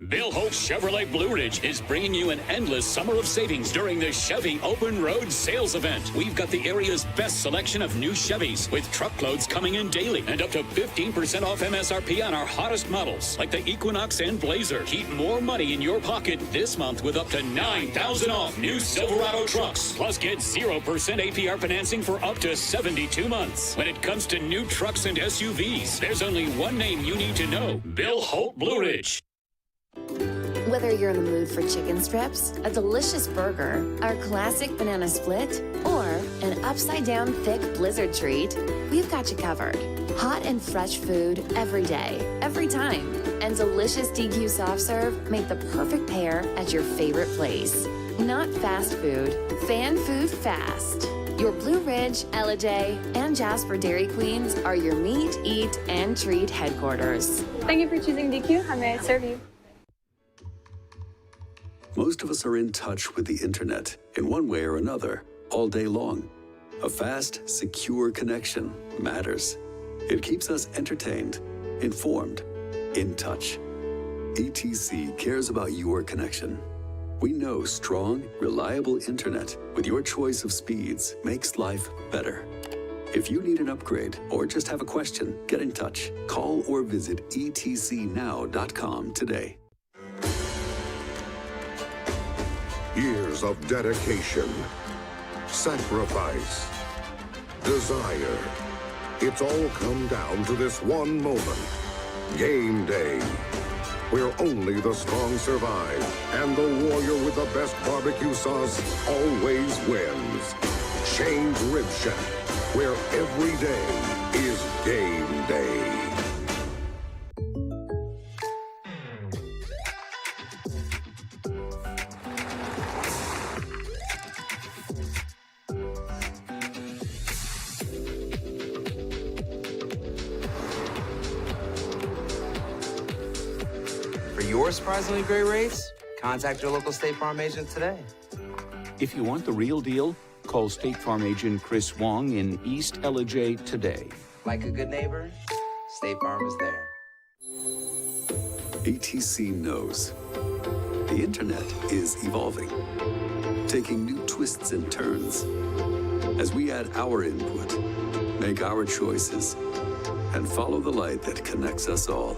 Speaker 4: Bill Holt Chevrolet Blue Ridge is bringing you an endless summer of savings during the Chevy Open Road Sales Event. We've got the area's best selection of new Chevys with truckloads coming in daily and up to 15% off MSRP on our hottest models like the Equinox and Blazer. Keep more money in your pocket this month with up to $9,000 off new Silverado trucks. Plus get 0% APR financing for up to 72 months. When it comes to new trucks and SUVs, there's only one name you need to know: Bill Holt Blue Ridge.
Speaker 5: Whether you're in the mood for chicken strips, a delicious burger, our classic banana split, or an upside-down thick blizzard treat, we've got you covered. Hot and fresh food every day, every time, and delicious DQ soft serve make the perfect pair at your favorite place. Not fast food, fan food fast. Your Blue Ridge, LJ, and Jasper Dairy Queens are your meet, eat, and treat headquarters.
Speaker 6: Thank you for choosing DQ. How may I serve you?
Speaker 3: Most of us are in touch with the internet in one way or another all day long. A fast, secure connection matters. It keeps us entertained, informed, in touch. ETC cares about your connection. We know strong, reliable internet with your choice of speeds makes life better. If you need an upgrade or just have a question, get in touch. Call or visit etcnow.com today.
Speaker 8: Years of dedication, sacrifice, desire. It's all come down to this one moment. Game day. Where only the strong survive and the warrior with the best barbecue sauce always wins. Shane's Rib Shack, where every day is game day.
Speaker 1: For your surprisingly great rates, contact your local State Farm agent today.
Speaker 2: If you want the real deal, call State Farm agent Chris Wong in East Ellijay today.
Speaker 1: Like a good neighbor, State Farm is there.
Speaker 3: ATC knows the internet is evolving, taking new twists and turns. As we add our input, make our choices, and follow the light that connects us all.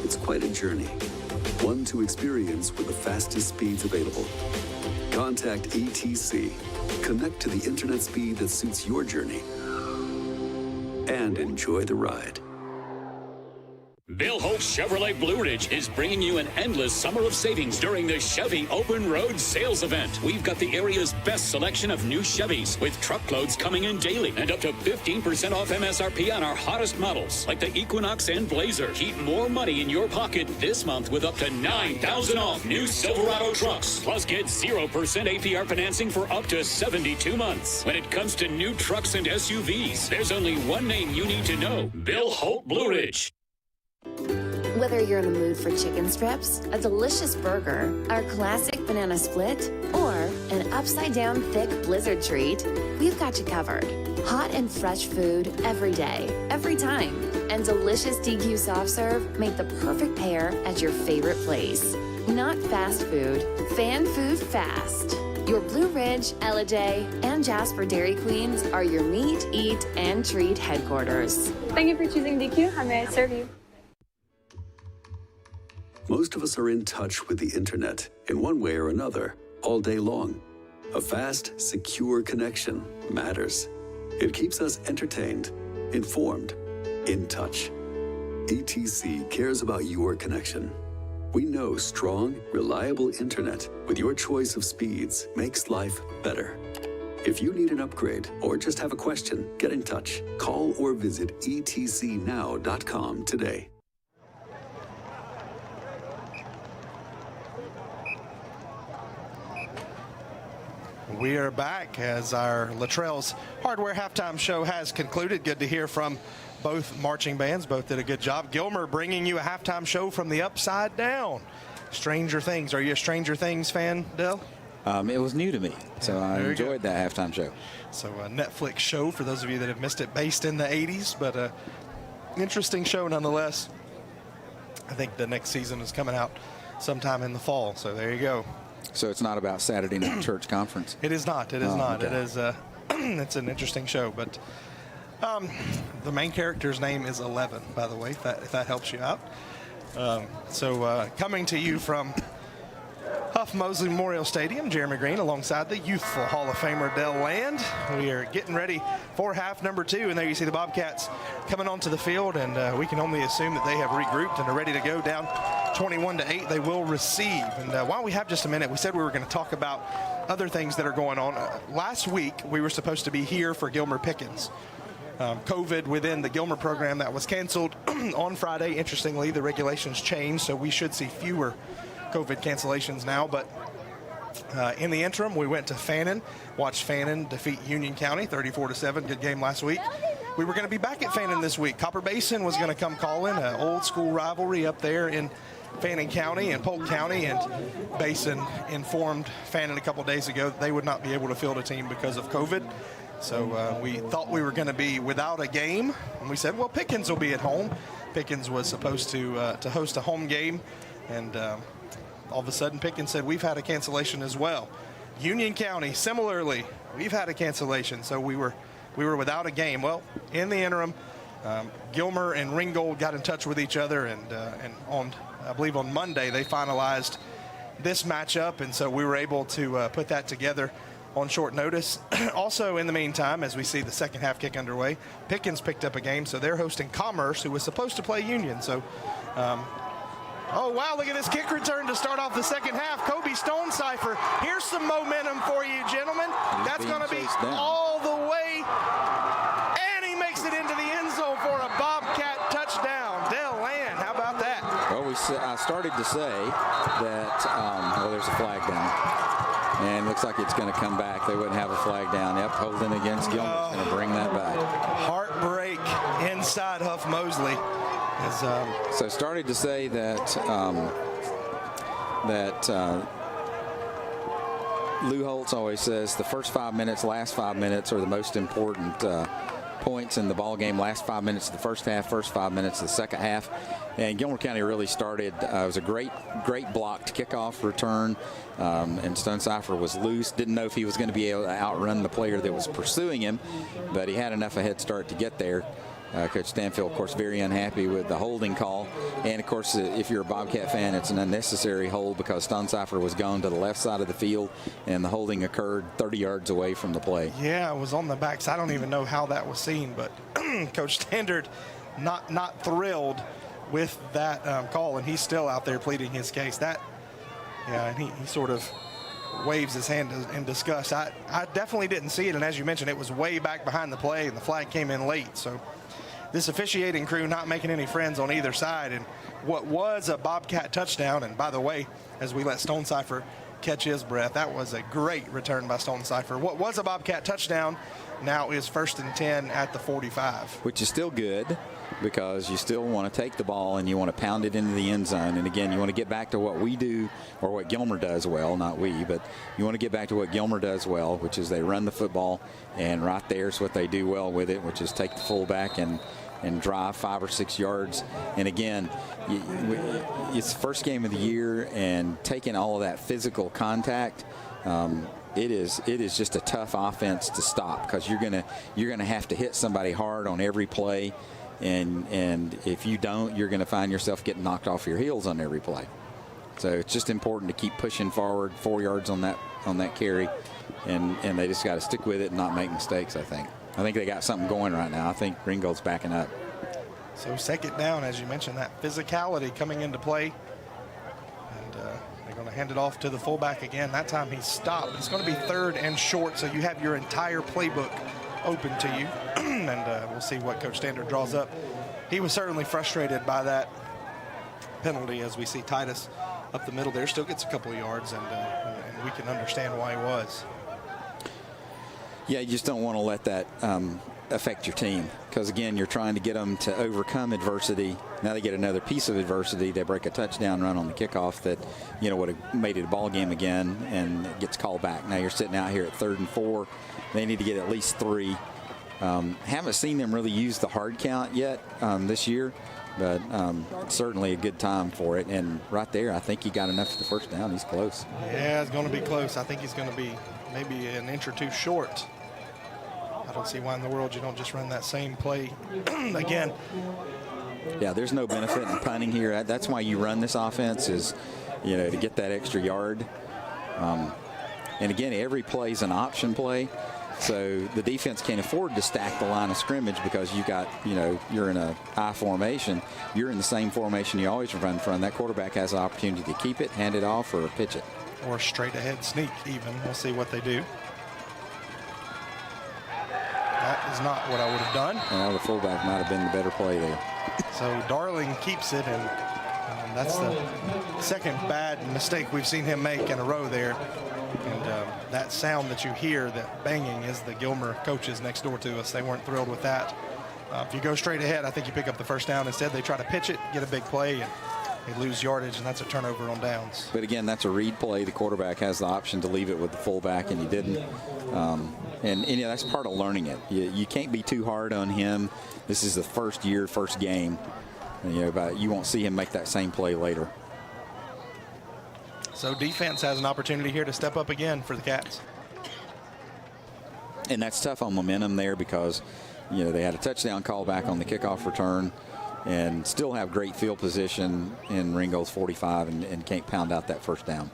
Speaker 3: It's quite a journey, one to experience with the fastest speeds available. Contact ETC. Connect to the internet speed that suits your journey and enjoy the ride.
Speaker 4: Bill Holt Chevrolet Blue Ridge is bringing you an endless summer of savings during the Chevy Open Road Sales Event. We've got the area's best selection of new Chevys with truckloads coming in daily and up to 15% off MSRP on our hottest models like the Equinox and Blazer. Keep more money in your pocket this month with up to $9,000 off new Silverado trucks. Plus get 0% APR financing for up to 72 months. When it comes to new trucks and SUVs, there's only one name you need to know: Bill Holt Blue Ridge.
Speaker 5: Whether you're in the mood for chicken strips, a delicious burger, our classic banana split, or an upside-down thick blizzard treat, we've got you covered. Hot and fresh food every day, every time, and delicious DQ soft serve make the perfect pair at your favorite place. Not fast food, fan food fast. Your Blue Ridge, LJ, and Jasper Dairy Queens are your meet, eat, and treat headquarters.
Speaker 6: Thank you for choosing DQ. How may I serve you?
Speaker 3: Most of us are in touch with the internet in one way or another all day long. A fast, secure connection matters. It keeps us entertained, informed, in touch. ETC cares about your connection. We know strong, reliable internet with your choice of speeds makes life better. If you need an upgrade or just have a question, get in touch. Call or visit etcnow.com today.
Speaker 9: We are back as our Luttrell's Hardware halftime show has concluded. Good to hear from both marching bands. Both did a good job. Gilmer bringing you a halftime show from the Upside Down. Stranger Things. Are you a Stranger Things fan, Dell?
Speaker 10: It was new to me, so I enjoyed that halftime show.
Speaker 9: So a Netflix show for those of you that have missed it, based in the 80s, but interesting show nonetheless. I think the next season is coming out sometime in the fall, so there you go.
Speaker 10: So it's not about Saturday night church conference?
Speaker 9: It is not. It is not.
Speaker 10: Okay.
Speaker 9: It is. It's an interesting show, but the main character's name is 11, by the way, if that helps you out. Coming to you from Huff Mosley Memorial Stadium, Jeremy Green alongside the youthful Hall of Famer Dell Land. We are getting ready for half number 2, and there you see the Bobcats coming onto the field, and we can only assume that they have regrouped and are ready to go down 21-8. They will receive. And while we have just a minute, we said we were going to talk about other things that are going on. Last week, we were supposed to be here for Gilmer Pickens. COVID within the Gilmer program that was canceled on Friday. Interestingly, the regulations changed, so we should see fewer COVID cancellations now, but in the interim, we went to Fannin, watched Fannin defeat Union County 34-7. Good game last week. We were going to be back at Fannin this week. Copper Basin was going to come call in an old school rivalry up there in Fannin County and Polk County, and Basin informed Fannin a couple days ago that they would not be able to field a team because of COVID. So we thought we were going to be without a game, and we said, well, Pickens will be at home. Pickens was supposed to host a home game, and all of a sudden, Pickens said, we've had a cancellation as well. Union County, similarly, we've had a cancellation, so we were without a game. Well, in the interim, Gilmer and Ringgold got in touch with each other, and on, I believe on Monday, they finalized this matchup, and so we were able to put that together on short notice. Also, in the meantime, as we see the second half kick underway, Pickens picked up a game, so they're hosting Commerce, who was supposed to play Union. So, oh, wow, look at this kick return to start off the second half. Kobe Stonecipher, here's some momentum for you, gentlemen. That's going to be all the way, and he makes it into the end zone for a Bobcat touchdown. Dell Land, how about that?
Speaker 10: Well, I started to say that, there's a flag down. And looks like it's going to come back. They wouldn't have a flag down. Yep, holding against Gilmer. Going to bring that back.
Speaker 9: Heartbreak inside Huff Mosley.
Speaker 10: So started to say that Lou Holtz always says the first 5 minutes, last 5 minutes are the most important points in the ball game. Last 5 minutes of the first half, first 5 minutes of the second half. And Gilmer County really started. It was a great blocked kickoff return, and Stonecipher was loose. Didn't know if he was going to be able to outrun the player that was pursuing him, but he had enough a head start to get there. Coach Stanfield, of course, very unhappy with the holding call. And, of course, if you're a Bobcat fan, it's an unnecessary hold because Stonecipher was gone to the left side of the field, and the holding occurred 30 yards away from the play.
Speaker 9: Yeah, it was on the back. I don't even know how that was seen, but Coach Standard not thrilled with that call, and he's still out there pleading his case. And he sort of waves his hand in disgust. I definitely didn't see it, and as you mentioned, it was way back behind the play, and the flag came in late. So this officiating crew not making any friends on either side, and what was a Bobcat touchdown, and by the way, as we let Stonecipher catch his breath, that was a great return by Stonecipher. What was a Bobcat touchdown now is 1st and 10 at the 45.
Speaker 10: Which is still good because you still want to take the ball and you want to pound it into the end zone. And again, you want to get back to what we do, or what Gilmer does well, not we, but you want to get back to what Gilmer does well, which is they run the football, and right there's what they do well with it, which is take the fullback and drive 5 or 6 yards. And again, it's the first game of the year, and taking all of that physical contact, it is just a tough offense to stop because you're gonna have to hit somebody hard on every play, and if you don't, you're gonna find yourself getting knocked off your heels on every play. So it's just important to keep pushing forward 4 yards on that carry, and they just got to stick with it and not make mistakes. I think they got something going right now. I think Ringgold's backing up.
Speaker 9: So second down, as you mentioned, that physicality coming into play. And they're going to hand it off to the fullback again. That time he stopped. It's going to be 3rd and short, so you have your entire playbook open to you. And we'll see what Coach Standard draws up. He was certainly frustrated by that penalty, as we see Titus up the middle there. Still gets a couple of yards, and we can understand why he was.
Speaker 10: Yeah, you just don't want to let that affect your team, because again, you're trying to get them to overcome adversity. Now they get another piece of adversity. They break a touchdown run on the kickoff that, you know, would have made it a ball game again, and it gets called back. Now you're sitting out here at 3rd and 4. They need to get at least 3. Haven't seen them really use the hard count yet this year, but certainly a good time for it. And right there, I think he got enough for the first down. He's close.
Speaker 9: Yeah, it's going to be close. I think he's going to be maybe an inch or two short. I don't see why in the world you don't just run that same play again.
Speaker 10: Yeah, there's no benefit in punting here. That's why you run this offense, is, you know, to get that extra yard. And again, every play is an option play. So the defense can't afford to stack the line of scrimmage, because you got, you know, you're in a I formation. You're in the same formation you always run from. That quarterback has an opportunity to keep it, hand it off, or pitch it.
Speaker 9: Or straight ahead sneak even. We'll see what they do. That is not what I would have done.
Speaker 10: Well, the fullback might have been the better play there.
Speaker 9: So Darling keeps it, and that's the second bad mistake we've seen him make in a row there. And that sound that you hear, that banging, is the Gilmer coaches next door to us. They weren't thrilled with that. If you go straight ahead, I think you pick up the first down. Instead, they try to pitch it, get a big play, and they lose yardage, and that's a turnover on downs.
Speaker 10: But again, that's a read play. The quarterback has the option to leave it with the fullback, and he didn't. And you know, that's part of learning it. You can't be too hard on him. This is the first year, first game. And, you know, but you won't see him make that same play later.
Speaker 9: So defense has an opportunity here to step up again for the Cats.
Speaker 10: And that's tough on momentum there, because, you know, they had a touchdown call back on the kickoff return and still have great field position in Ringgold's 45 and can't pound out that first down.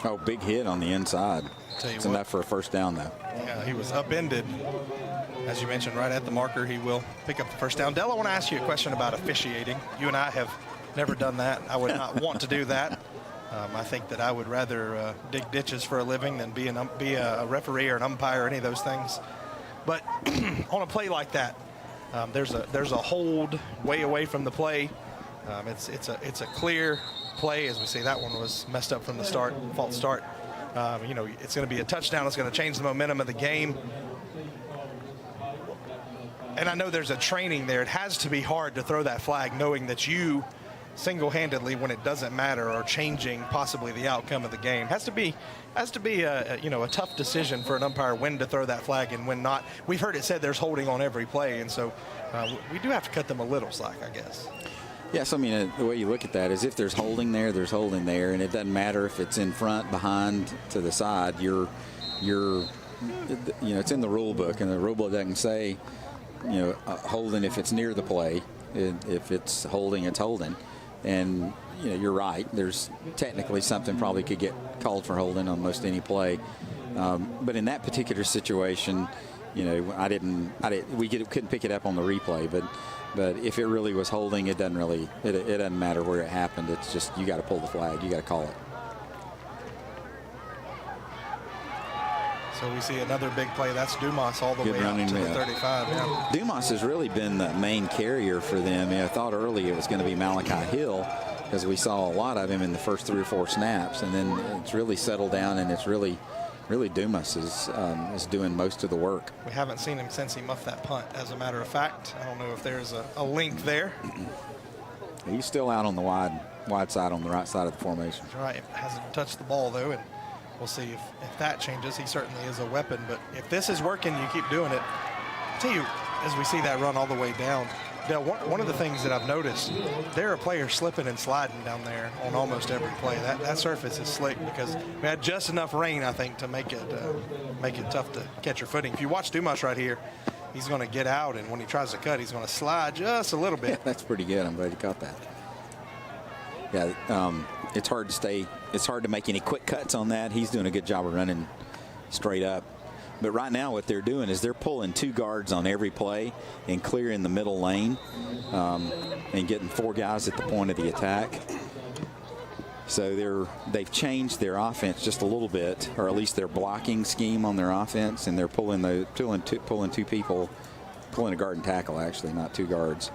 Speaker 10: Oh, big hit on the inside. It's enough for a first down, though.
Speaker 9: Yeah, he was upended. As you mentioned, right at the marker, he will pick up the first down. Dell, I want to ask you a question about officiating. You and I have never done that. I would not want to do that. I think that I would rather dig ditches for a living than be a referee or an umpire or any of those things. But on a play like that, there's a hold way away from the play. It's a clear play. As we see, that one was messed up from the start, false start. You know, it's going to be a touchdown. It's going to change the momentum of the game. And I know there's a training there. It has to be hard to throw that flag, knowing that you single-handedly, when it doesn't matter, are changing possibly the outcome of the game. Has to be a tough decision for an umpire when to throw that flag and when not. We've heard it said there's holding on every play, and so we do have to cut them a little slack, I guess.
Speaker 10: Yes, I mean, the way you look at that is, if there's holding there, there's holding there, and it doesn't matter if it's in front, behind, to the side. You're it's in the rule book, and the rule book doesn't say, holding if it's near the play. If it's holding, it's holding. And, you're right. There's technically something probably could get called for holding on most any play. But in that particular situation, we couldn't pick it up on the replay, but if it really was holding, it doesn't matter where it happened. It's just, you got to pull the flag. You got to call it.
Speaker 9: So we see another big play. That's Dumas all the way out to the 35. Yeah.
Speaker 10: Dumas has really been the main carrier for them. I thought early it was going to be Malachi Hill, because we saw a lot of him in the first 3 or 4 snaps, and then it's really settled down, and it's really Dumas is doing most of the work.
Speaker 9: We haven't seen him since he muffed that punt, as a matter of fact. I don't know if there's a link there.
Speaker 10: He's still out on the wide side, on the right side of the formation.
Speaker 9: That's right. Hasn't touched the ball, though, and we'll see if that changes. He certainly is a weapon, but if this is working, you keep doing it. I'll tell you, as we see that run all the way down, Dale, one of the things that I've noticed, there are players slipping and sliding down there on almost every play. That surface is slick because we had just enough rain, I think, to make it tough to catch your footing. If you watch Dumas right here, he's going to get out, and when he tries to cut, he's going to slide just a little bit.
Speaker 10: Yeah, that's pretty good. I'm glad you caught that. Yeah, it's hard to make any quick cuts on that. He's doing a good job of running straight up. But right now what they're doing is they're pulling 2 guards on every play and clearing the middle lane and getting 4 guys at the point of the attack. So they've changed their offense just a little bit, or at least their blocking scheme on their offense, and they're pulling 2 people pulling a guard and tackle, actually, not two guards,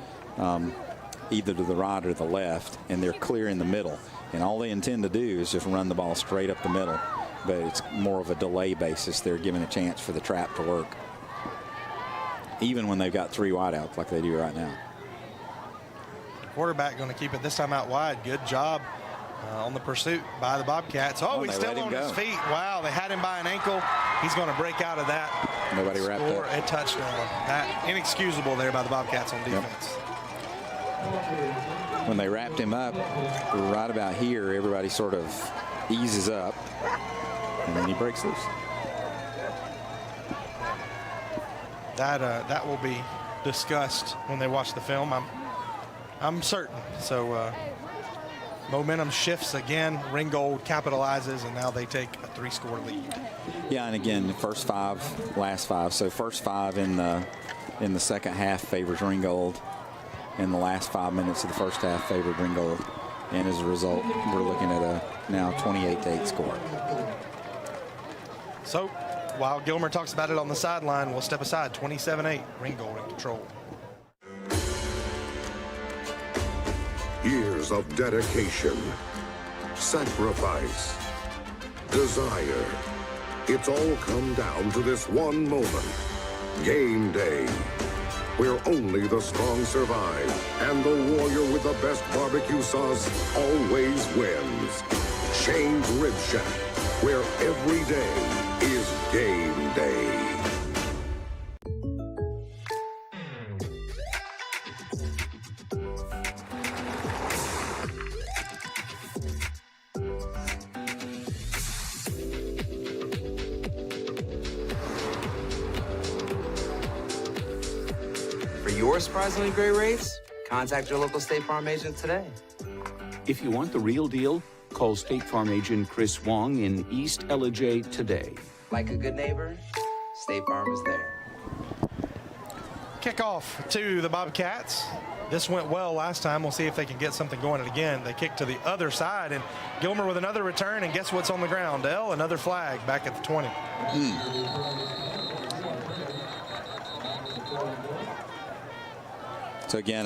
Speaker 10: either to the right or the left, and they're clear in the middle. And all they intend to do is just run the ball straight up the middle. But it's more of a delay basis. They're giving a chance for the trap to work, even when they've got three wideouts like they do right now.
Speaker 9: Quarterback going to keep it this time out wide. Good job on the pursuit by the Bobcats. Oh, he's still on his feet. Wow, they had him by an ankle. He's going to break out of that.
Speaker 10: Nobody wrapped up.
Speaker 9: Score a touchdown. That inexcusable there by the Bobcats on defense.
Speaker 10: When they wrapped him up right about here, everybody sort of eases up, and then he breaks loose.
Speaker 9: That will be discussed when they watch the film. I'm certain. So momentum shifts again. Ringgold capitalizes, and now they take a 3-score lead.
Speaker 10: Yeah, and again, first 5, last 5. So first 5 in the second half favors Ringgold, and the last 5 minutes of the first half favored Ringgold. And as a result, we're looking at a now 28-8 score.
Speaker 9: So while Gilmer talks about it on the sideline, we'll step aside. 27-8, Ringgold in control.
Speaker 8: Years of dedication, sacrifice, desire. It's all come down to this one moment. Game day, where only the strong survive and the warrior with the best barbecue sauce always wins. Shane's Rib Shack, where every day is game day.
Speaker 1: For your surprisingly great rates, contact your local State Farm agent today.
Speaker 2: If you want the real deal, call State Farm agent Chris Wong in East Ellijay today.
Speaker 1: Like a good neighbor, State Farm is there.
Speaker 9: Kickoff to the Bobcats. This went well last time. We'll see if they can get something going again. They kick to the other side, and Gilmer with another return, and guess what's on the ground, Dell? Another flag back at the 20.
Speaker 10: So again,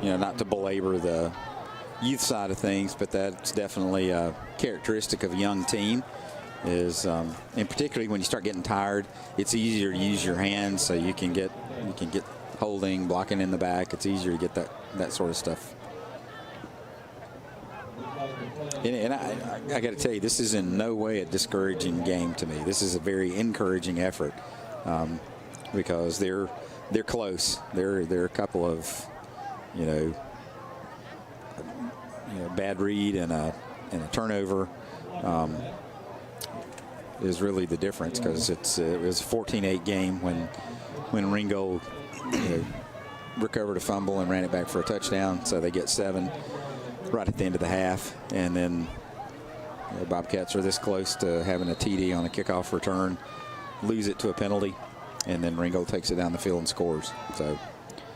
Speaker 10: not to belabor the youth side of things, but that's definitely a characteristic of a young team. Is and particularly when you start getting tired, it's easier to use your hands, so you can get holding, blocking in the back. It's easier to get that sort of stuff. And I got to tell you, this is in no way a discouraging game to me. This is a very encouraging effort because they're close. They're a couple of bad read and a turnover is really the difference, because it was a 14-8 game when Ringgold recovered a fumble and ran it back for a touchdown, so they get 7 right at the end of the half, and then Bobcats are this close to having a TD on a kickoff return, lose it to a penalty, and then Ringgold takes it down the field and scores. So,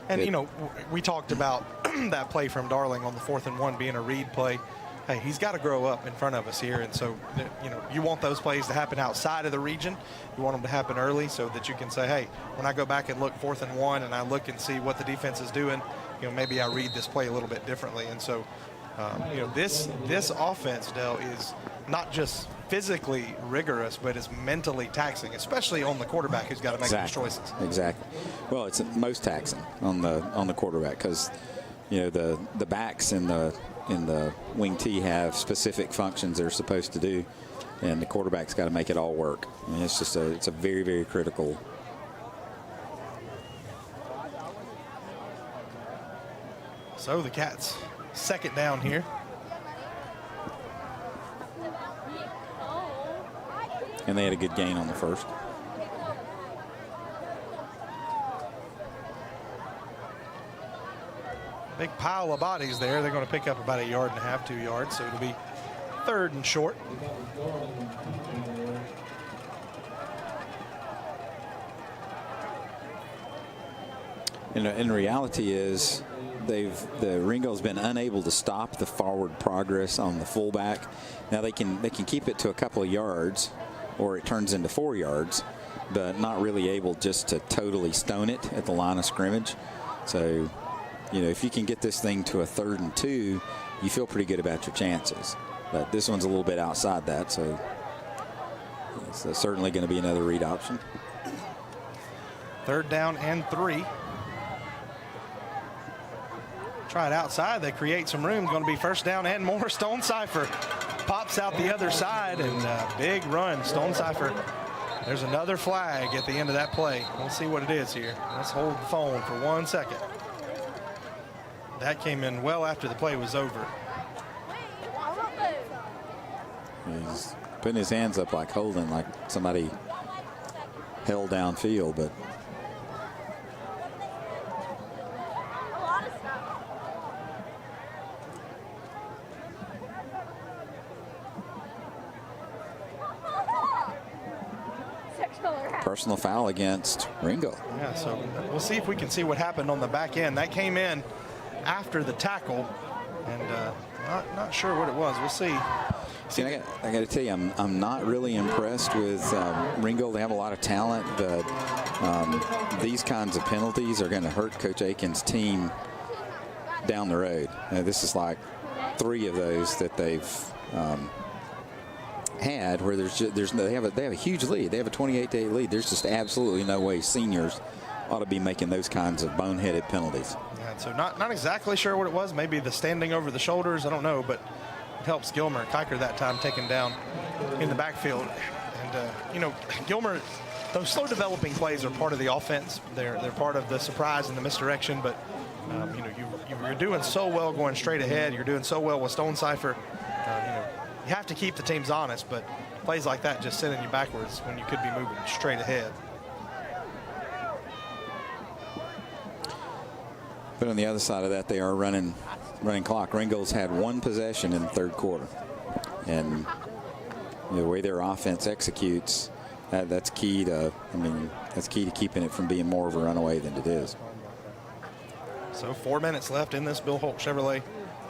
Speaker 9: and we talked about that play from Darling on the 4th and 1 being a read play. Hey, he's got to grow up in front of us here, and so you want those plays to happen outside of the region. You want them to happen early so that you can say, hey, when I go back and look 4th and 1 and I look and see what the defense is doing, maybe I read this play a little bit differently. And so this offense, Dell, is not just physically rigorous, but it's mentally taxing, especially on the quarterback who's got to make those choices.
Speaker 10: Exactly. Well, it's most taxing on the quarterback, because the backs in the wing T have specific functions they're supposed to do, and the quarterback's got to make it all work. I mean, it's just it's a very, very critical.
Speaker 9: So the Cats, 2nd down here.
Speaker 10: And they had a good gain on the first.
Speaker 9: Big pile of bodies there. They're going to pick up about 1.5 yards, 2 yards, so it'll be 3rd and short.
Speaker 10: And reality is, the Ringgold's been unable to stop the forward progress on the fullback. Now they can keep it to a couple of yards, or it turns into 4 yards. but not really able just to totally stone it at the line of scrimmage. So, you know, if you can get this thing to a 3rd and 2, you feel pretty good about your chances. But this one's a little bit outside that, so it's certainly going to be another read option.
Speaker 9: 3rd down and 3. Try it outside. They create some room. Going to be 1st down and more. Stonecipher pops out the other side, and big run. Stonecipher. There's another flag at the end of that play. We'll see what it is here. Let's hold the phone for 1 second. That came in well after the play was over.
Speaker 10: He's putting his hands up like holding, like somebody held downfield, but personal foul against Ringgold.
Speaker 9: Yeah, so we'll see if we can see what happened on the back end. That came in after the tackle, and not sure what it was. We'll see.
Speaker 10: See, I got to tell you, I'm not really impressed with Ringgold. They have a lot of talent, but these kinds of penalties are going to hurt Coach Aiken's team down the road. This is like 3 of those that they've had where they have a huge lead. They have a 28-8 lead. There's just absolutely no way seniors ought to be making those kinds of boneheaded penalties.
Speaker 9: Yeah, so not exactly sure what it was. Maybe the standing over the shoulders. I don't know, but it helps Gilmer. Kiker that time taken down in the backfield. And, you know, Gilmer, those slow developing plays are part of the offense. They're part of the surprise and the misdirection. But, you know, you're doing so well going straight ahead. You're doing so well with Stonecipher. You know, you have to keep the teams honest, but plays like that just sending you backwards when you could be moving straight ahead.
Speaker 10: But on the other side of that, they are running clock. Ringgold's had 1 possession in the 3rd quarter. And the way their offense executes, that's key to, that's key to keeping it from being more of a runaway than it is.
Speaker 9: So 4 minutes left in this Bill Holt Chevrolet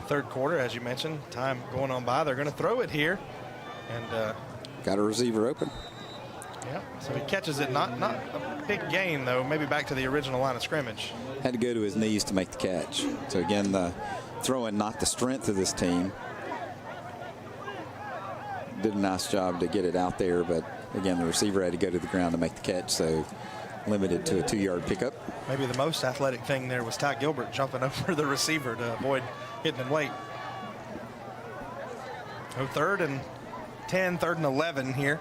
Speaker 9: 3rd quarter, as you mentioned. Time going on by. They're going to throw it here. And
Speaker 10: got a receiver open.
Speaker 9: Yeah, so he catches it. Not a big gain, though. Maybe back to the original line of scrimmage.
Speaker 10: Had to go to his knees to make the catch. So, again, the throwing not the strength of this team. Did a nice job to get it out there, but, again, the receiver had to go to the ground to make the catch, so limited to a 2-yard pickup.
Speaker 9: Maybe the most athletic thing there was Ty Gilbert jumping over the receiver to avoid hitting him late. So 3rd and 10, 3rd and 11 here.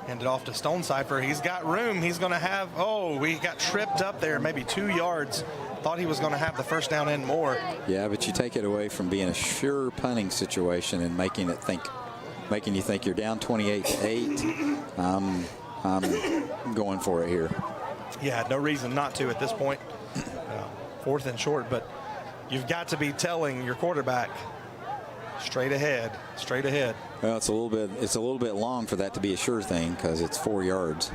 Speaker 9: Hand it off to Stonecipher. He's got room. He's going to have, he got tripped up there, maybe 2 yards. Thought he was going to have the 1st down and more.
Speaker 10: Yeah, but you take it away from being a sure punting situation and making you think you're down 28-8. I'm going for it here.
Speaker 9: Yeah, no reason not to at this point. 4th and short, but you've got to be telling your quarterback straight ahead, straight ahead.
Speaker 10: Well, it's a little bit long for that to be a sure thing because it's 4 yards.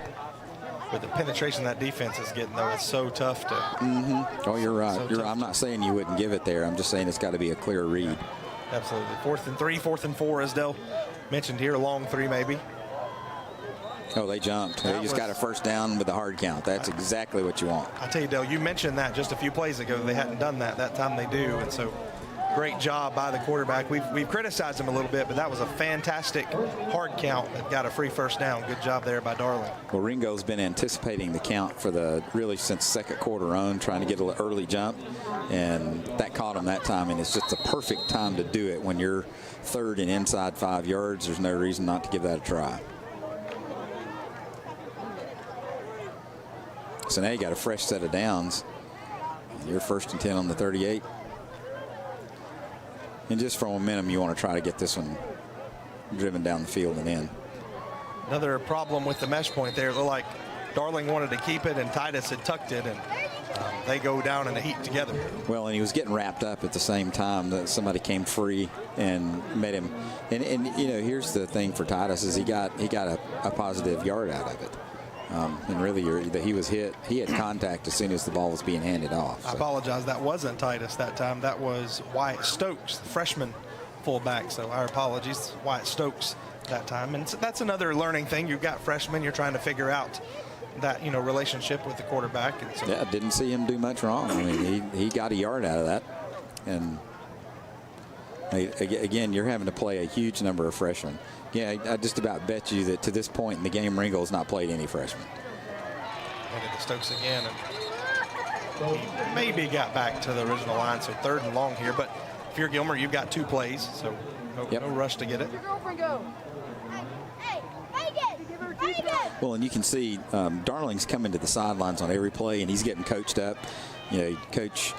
Speaker 9: With the penetration that defense is getting, though, it's so tough to.
Speaker 10: Oh, you're right. I'm not saying you wouldn't give it there. I'm just saying it's got to be a clear read.
Speaker 9: Absolutely. 4th and 3, 4th and 4, as Dell mentioned here, long 3 maybe.
Speaker 10: Oh, they jumped. They just got a 1st down with a hard count. That's exactly what you want.
Speaker 9: I tell you, Dell, you mentioned that just a few plays ago. They hadn't done that. That time they do, and so great job by the quarterback. We've criticized him a little bit, but that was a fantastic hard count that got a free 1st down. Good job there by Darling.
Speaker 10: Well, Ringo's been anticipating the count for really since 2nd quarter on, trying to get an early jump, and that caught him that time, and it's just the perfect time to do it when you're 3rd and inside 5 yards. There's no reason not to give that a try. So now you got a fresh set of downs. You're 1st and 10 on the 38. And just for momentum, you want to try to get this one driven down the field and in.
Speaker 9: Another problem with the mesh point there. It looked like Darling wanted to keep it, and Titus had tucked it, and they go down in a heat together.
Speaker 10: Well, and he was getting wrapped up at the same time that somebody came free and met him. And you know, here's the thing for Titus is he got a positive yard out of it. And really, he was hit. He had contact as soon as the ball was being handed off.
Speaker 9: I apologize. That wasn't Titus that time. That was Wyatt Stokes, the freshman fullback. So our apologies, Wyatt Stokes that time. And that's another learning thing. You've got freshmen. You're trying to figure out that relationship with the quarterback. And so,
Speaker 10: yeah, didn't see him do much wrong. I mean, he got a yard out of that. And again, you're having to play a huge number of freshmen. Yeah, I just about bet you that to this point in the game, Ringgold's not played any freshmen.
Speaker 9: Handed to Stokes again, and he maybe got back to the original line, so 3rd and long here. But if you're Gilmer, you've got 2 plays, so no rush to get it.
Speaker 10: Well, and you can see Darling's coming to the sidelines on every play, and he's getting coached up. Coach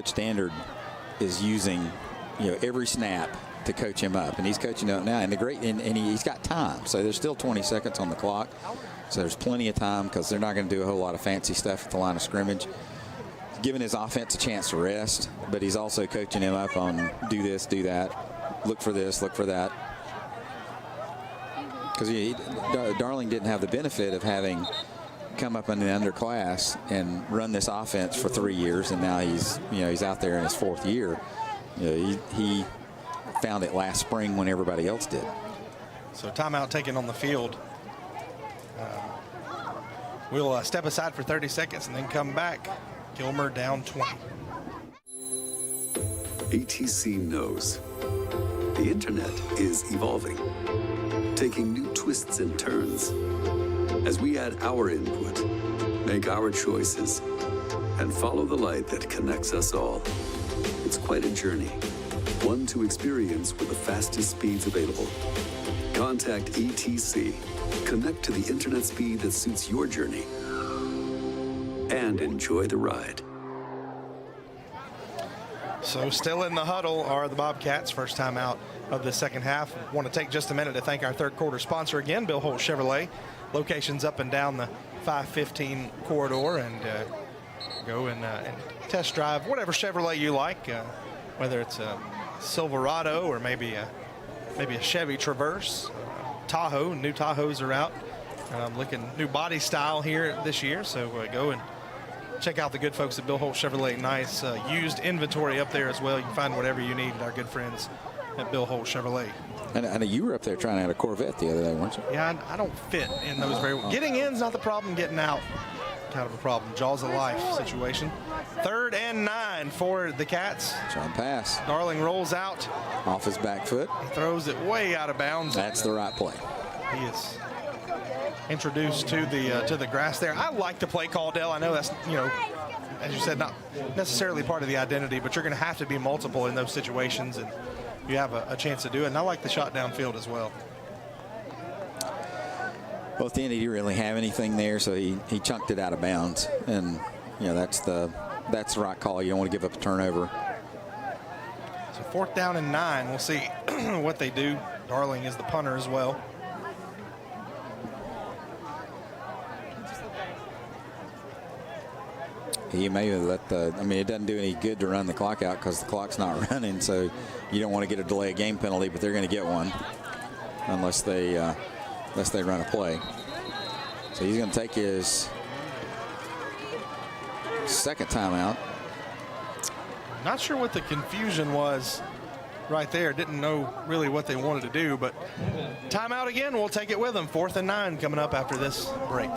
Speaker 10: Standard is using every snap to coach him up, and he's coaching up now. And he's got time, so there's still 20 seconds on the clock, so there's plenty of time because they're not going to do a whole lot of fancy stuff at the line of scrimmage. Giving his offense a chance to rest, but he's also coaching him up on do this, do that, look for this, look for that. Because Darling didn't have the benefit of having come up in the underclass and run this offense for 3 years, and now he's out there in his 4th year. He found it last spring when everybody else did.
Speaker 9: So timeout taken on the field. We'll step aside for 30 seconds and then come back. Gilmer down 20.
Speaker 3: ATC knows the internet is evolving, taking new twists and turns. As we add our input, make our choices, and follow the light that connects us all. It's quite a journey, one to experience with the fastest speeds available. Contact ETC. Connect to the internet speed that suits your journey and enjoy the ride.
Speaker 9: So still in the huddle are the Bobcats. First time out of the second half. Want to take just a minute to thank our 3rd quarter sponsor again, Bill Holt Chevrolet. Locations up and down the 515 corridor, and go and test drive whatever Chevrolet you like, whether it's a Silverado or maybe a Chevy Traverse, Tahoe. New Tahoes are out. Looking new body style here this year, so go and check out the good folks at Bill Holt Chevrolet. Nice used inventory up there as well. You can find whatever you need at our good friends at Bill Holt Chevrolet.
Speaker 10: And I know you were up there trying out a Corvette the other day, weren't you?
Speaker 9: Yeah, I don't fit in those very well. Getting in's not the problem. Getting out, kind of a problem. Jaws of life situation. 3rd and 9 for the Cats.
Speaker 10: Trying to pass.
Speaker 9: Darling rolls out.
Speaker 10: Off his back foot.
Speaker 9: He throws it way out of bounds.
Speaker 10: That's the right play.
Speaker 9: He is introduced to the grass there. I like the play call, Dell. I know that's, as you said, not necessarily part of the identity, but you're going to have to be multiple in those situations, and you have a chance to do it. And I like the shot downfield as well.
Speaker 10: Well, at the end, he didn't really have anything there, so he chunked it out of bounds. And, that's the right call. You don't want to give up a turnover.
Speaker 9: So 4th down and 9. We'll see what they do. Darling is the punter as well.
Speaker 10: He may have let it doesn't do any good to run the clock out because the clock's not running, so you don't want to get a delay of game penalty, but they're going to get one unless they run a play. So he's going to take his 2nd timeout.
Speaker 9: Not sure what the confusion was right there. Didn't know really what they wanted to do, but timeout again. We'll take it with them. 4th and 9 coming up after this break.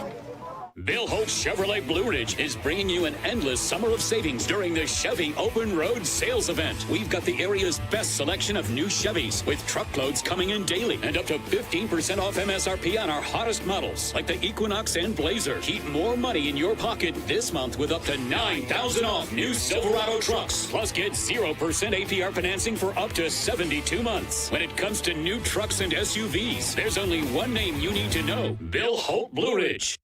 Speaker 4: Bill Holt Chevrolet Blue Ridge is bringing you an endless summer of savings during the Chevy Open Road Sales Event. We've got the area's best selection of new Chevys with truckloads coming in daily and up to 15% off MSRP on our hottest models like the Equinox and Blazer. Keep more money in your pocket this month with up to $9,000 off new Silverado trucks. Plus get 0% APR financing for up to 72 months. When it comes to new trucks and SUVs, there's only one name you need to know: Bill Holt Blue Ridge.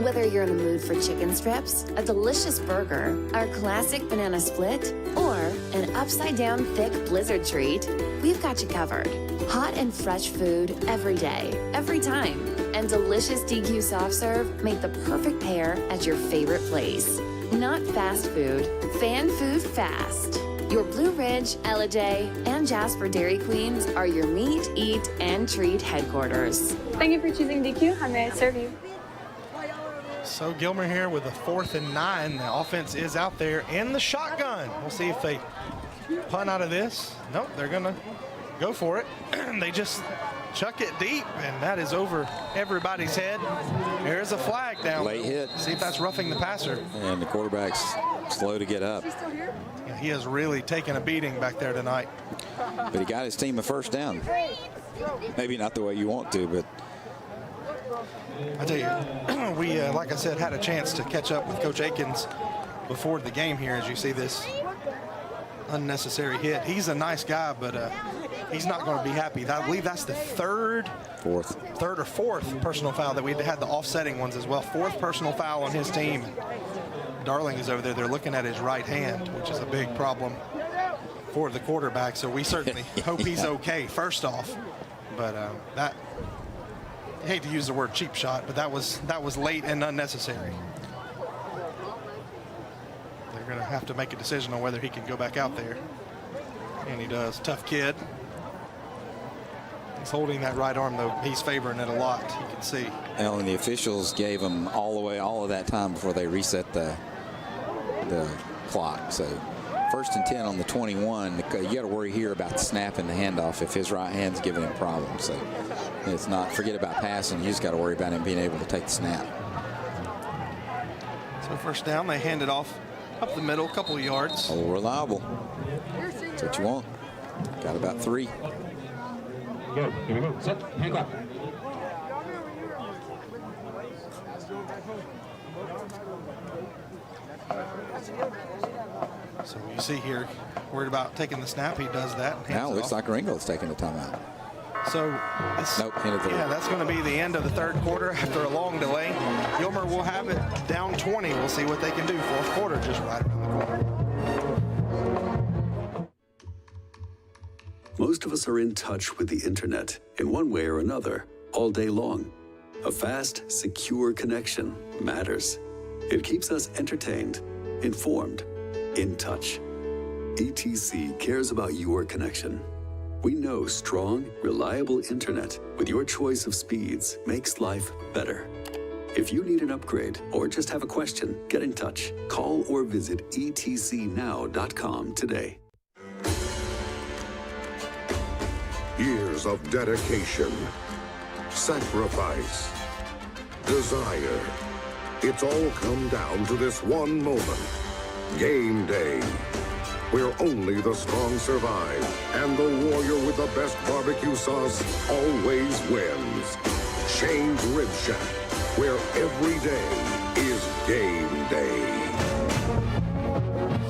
Speaker 5: Whether you're in the mood for chicken strips, a delicious burger, our classic banana split, or an upside-down thick blizzard treat, we've got you covered. Hot and fresh food every day, every time. And delicious DQ soft serve make the perfect pair at your favorite place. Not fast food, fan food fast. Your Blue Ridge, Ellijay, and Jasper Dairy Queens are your meet, eat, and treat headquarters.
Speaker 6: Thank you for choosing DQ. How may I serve you?
Speaker 9: So Gilmer here with a 4th and 9. The offense is out there in the shotgun. We'll see if they punt out of this. Nope, they're going to go for it. They just chuck it deep, and that is over everybody's head. There's a flag down.
Speaker 10: Late hit.
Speaker 9: See if that's roughing the passer.
Speaker 10: And the quarterback's slow to get up.
Speaker 9: Yeah, he has really taken a beating back there tonight.
Speaker 10: But he got his team a first down. Maybe not the way you want to, but
Speaker 9: I tell you, we, like I said, had a chance to catch up with Coach Akins before the game here as you see this unnecessary hit. He's a nice guy, but he's not going to be happy. I believe that's the third or fourth personal foul that we had, the offsetting ones as well. 4th personal foul on his team. Darling is over there. They're looking at his right hand, which is a big problem for the quarterback. So we certainly hope he's okay, first off. But that, I hate to use the word cheap shot, but that was late and unnecessary. They're going to have to make a decision on whether he can go back out there. And he does. Tough kid. He's holding that right arm, though. He's favoring it a lot, you can see.
Speaker 10: Well, and the officials gave him all of that time before they reset the clock. So 1st and 10 on the 21. You got to worry here about the snap and the handoff if his right hand's giving him problems. So it's not, forget about passing. You just got to worry about him being able to take the snap.
Speaker 9: So first down, they hand it off up the middle, a couple of yards.
Speaker 10: Oh, reliable. That's what you want. Got about 3.
Speaker 13: Go. Here we go. Set. Hand clap.
Speaker 9: So you see here, worried about taking the snap. He does that.
Speaker 10: Now it looks like Ringgold's taking the timeout.
Speaker 9: So
Speaker 10: nope,
Speaker 9: yeah, that's going to be the end of the 3rd quarter after a long delay. Gilmer will have it down 20. We'll see what they can do. 4th quarter just right around the corner.
Speaker 3: Most of us are in touch with the internet in one way or another all day long. A fast, secure connection matters. It keeps us entertained, informed, in touch. ETC cares about your connection. We know strong, reliable internet with your choice of speeds makes life better. If you need an upgrade or just have a question, get in touch. Call or visit etcnow.com today.
Speaker 8: Years of dedication, sacrifice, desire. It's all come down to this one moment. Game day, where only the strong survive and the warrior with the best barbecue sauce always wins. Shane's Rib Shack, where every day is game day.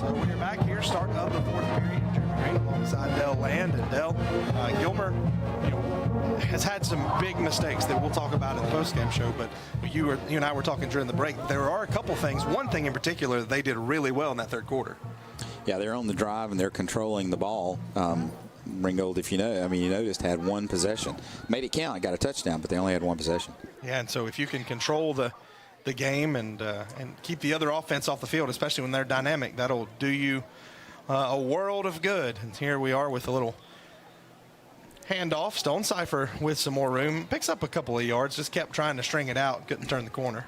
Speaker 9: So we're back here, starting of the 4th period. Jeremy Green alongside Dell Land, and Dell Gilmer, has had some big mistakes that we'll talk about in the postgame show. But you and I were talking during the break. There are a couple things. One thing in particular that they did really well in that 3rd quarter.
Speaker 10: Yeah, they're on the drive and they're controlling the ball. Ringgold, if you know, you noticed, had 1 possession. Made it count, got a touchdown, but they only had 1 possession.
Speaker 9: Yeah, and so if you can control the game and keep the other offense off the field, especially when they're dynamic, that'll do you a world of good. And here we are with a little handoff. Stonecipher with some more room. Picks up a couple of yards, just kept trying to string it out, couldn't turn the corner.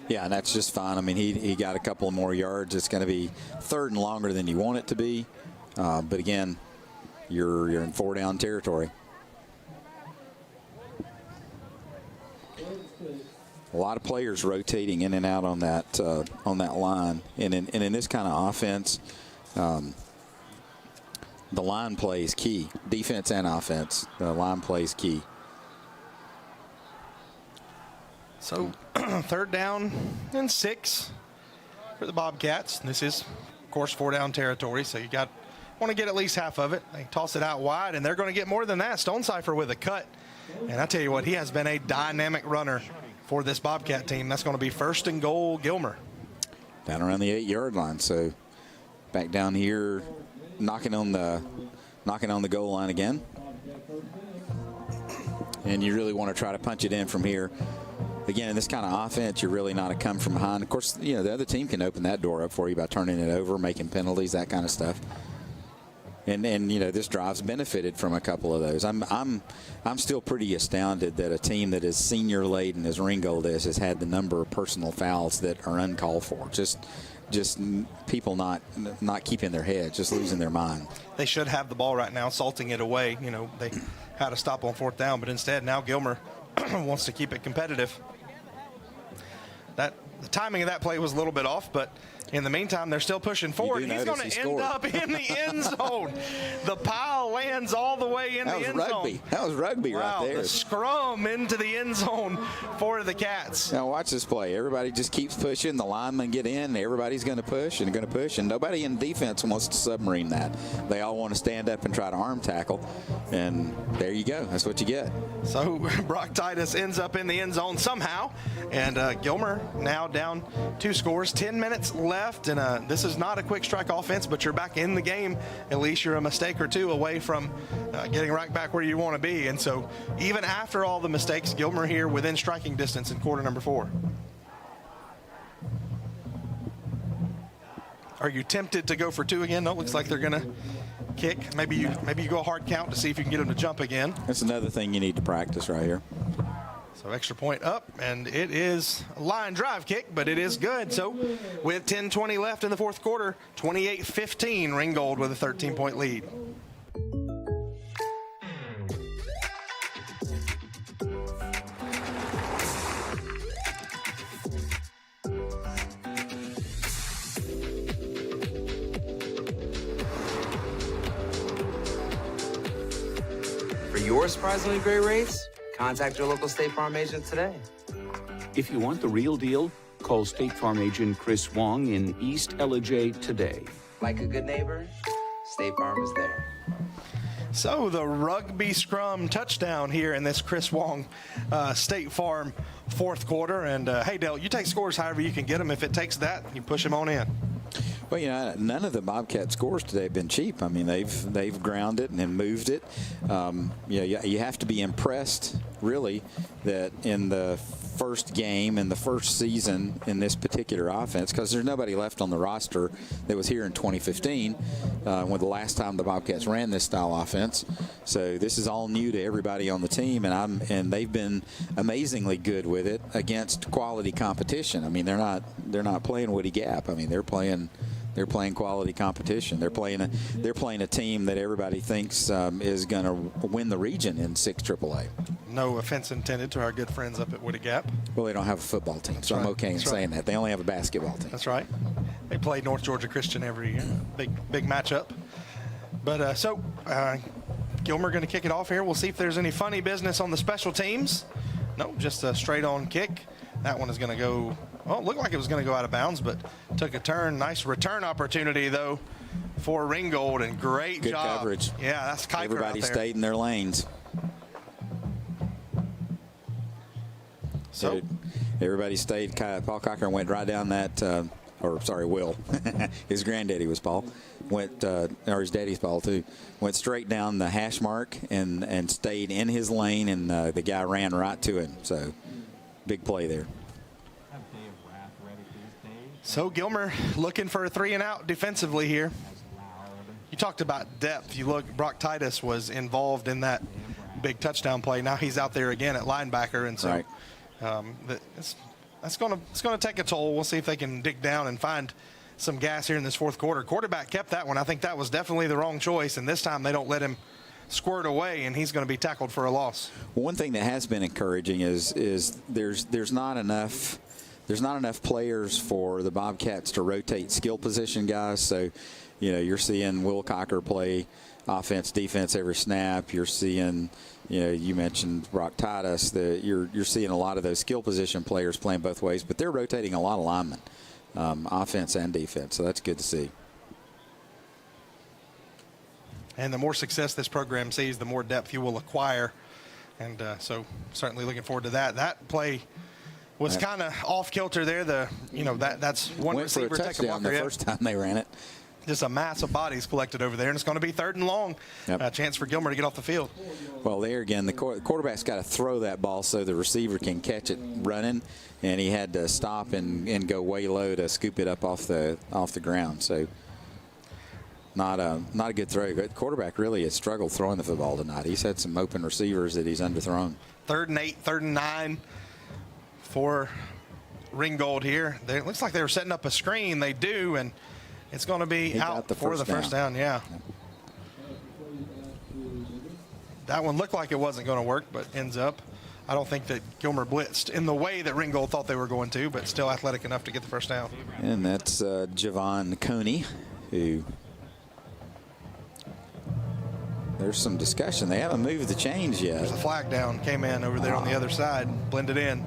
Speaker 10: Yeah, and that's just fine. He got a couple of more yards. It's going to be 3rd and longer than you want it to be. But again, you're in 4-down territory. A lot of players rotating in and out on that line, and in this kind of offense, the line play is key. Defense and offense, the line play is key.
Speaker 9: So 3rd down and 6 for the Bobcats. This is, of course, 4-down territory, so you want to get at least half of it. They toss it out wide, and they're going to get more than that. Stonecipher with a cut, and I tell you what, he has been a dynamic runner for this Bobcat team. That's going to be 1st and goal, Gilmer.
Speaker 10: Down around the 8-yard line, so back down here, knocking on the goal line again. And you really want to try to punch it in from here. again, in this kind of offense, you're really not a come from behind. Of course, the other team can open that door up for you by turning it over, making penalties, that kind of stuff. And this drive's benefited from a couple of those. I'm still pretty astounded that a team that is senior laden as Ringgold is has had the number of personal fouls that are uncalled for. Just people not keeping their heads, just losing their mind.
Speaker 9: They should have the ball right now, salting it away. They had a stop on 4th down, but instead now Gilmer wants to keep it competitive. The timing of that play was a little bit off, but in the meantime, they're still pushing forward. He's going to end up in the end zone. The pile lands all the way in the end zone.
Speaker 10: That was rugby right there.
Speaker 9: The scrum into the end zone for the Cats.
Speaker 10: Now watch this play. Everybody just keeps pushing. The linemen get in. Everybody's going to push, and nobody in defense wants to submarine that. They all want to stand up and try to arm tackle, and there you go. That's what you get.
Speaker 9: So Brock Titus ends up in the end zone somehow, and Gilmer now down 2 scores, 10 minutes left. And this is not a quick strike offense, but you're back in the game. At least you're a mistake or two away from getting right back where you want to be. And so even after all the mistakes, Gilmer here within striking distance in quarter number 4. Are you tempted to go for 2 again? No, it looks like they're going to kick. Maybe you go a hard count to see if you can get them to jump again.
Speaker 10: That's another thing you need to practice right here.
Speaker 9: So extra point up, and it is a line drive kick, but it is good. So with 10:20 left in the 4th quarter, 28-15, Ringgold with a 13-point lead.
Speaker 1: For your surprisingly great rates, contact your local State Farm agent today.
Speaker 2: If you want the real deal, call State Farm agent Chris Wong in East Ellijay today.
Speaker 1: Like a good neighbor, State Farm is there.
Speaker 9: So the rugby scrum touchdown here in this Chris Wong State Farm 4th quarter. And hey, Dale, you take scores however you can get them. If it takes that, you push them on in.
Speaker 10: Well, none of the Bobcat scores today have been cheap. I mean, they've ground it and then moved it. You have to be impressed, really, that in the first game and the first season in this particular offense, because there's nobody left on the roster that was here in 2015 when the last time the Bobcats ran this style offense. So this is all new to everybody on the team, and they've been amazingly good with it against quality competition. I mean, they're not playing Woody Gap. I mean, they're playing quality competition. They're playing a team that everybody thinks is going to win the region in 6 AAA.
Speaker 9: No offense intended to our good friends up at Woody Gap.
Speaker 10: Well, they don't have a football team, so I'm okay in saying that. They only have a basketball team.
Speaker 9: That's right. They play North Georgia Christian every year. Big matchup. But Gilmer going to kick it off here. We'll see if there's any funny business on the special teams. No, just a straight-on kick. That one is going to go. Well, it looked like it was going to go out of bounds, but took a turn. Nice return opportunity, though, for Ringgold, and great
Speaker 10: Good
Speaker 9: job.
Speaker 10: coverage.
Speaker 9: Yeah, that's Kuiper.
Speaker 10: Everybody stayed in their lanes. So everybody stayed. Paul Cochran went right down that, Will. His granddaddy was Paul. Or his daddy's Paul, too. Went straight down the hash mark and stayed in his lane, and the guy ran right to him. So big play there.
Speaker 9: So Gilmer looking for a 3-and-out defensively here. You talked about depth. You look, Brock Titus was involved in that big touchdown play. Now he's out there again at linebacker, and so it's going to take a toll. We'll see if they can dig down and find some gas here in this 4th quarter. Quarterback kept that one. I think that was definitely the wrong choice, and this time they don't let him squirt away, and he's going to be tackled for a loss.
Speaker 10: Well, one thing that has been encouraging is there's not enough players for the Bobcats to rotate skill position guys. So, you're seeing Will Cocker play offense, defense every snap. You're seeing, you mentioned Brock Titus. You're seeing a lot of those skill position players playing both ways, but they're rotating a lot of linemen, offense and defense. So that's good to see.
Speaker 9: And the more success this program sees, the more depth you will acquire. And so certainly looking forward to that. That play was kind of off kilter there. That's one
Speaker 10: went
Speaker 9: receiver
Speaker 10: for a touchdown the first time they ran it.
Speaker 9: just a mass of bodies collected over there, and it's going to be 3rd and long.
Speaker 10: Yep.
Speaker 9: A chance for Gilmer to get off the field.
Speaker 10: Well, there again, the quarterback's got to throw that ball so the receiver can catch it running, and he had to stop and go way low to scoop it up off the ground. So not a good throw. The quarterback really has struggled throwing the football tonight. He's had some open receivers that he's underthrown.
Speaker 9: 3rd and 8, 3rd and 9 for Ringgold here. It looks like they were setting up a screen. They do, and it's going to be out for the first down. Yeah. That one looked like it wasn't going to work, but ends up. I don't think that Gilmer blitzed in the way that Ringgold thought they were going to, but still athletic enough to get the first down.
Speaker 10: And that's Javon Coney, who there's some discussion. They haven't moved the chains yet.
Speaker 9: There's a flag down, came in over there on the other side, blended in.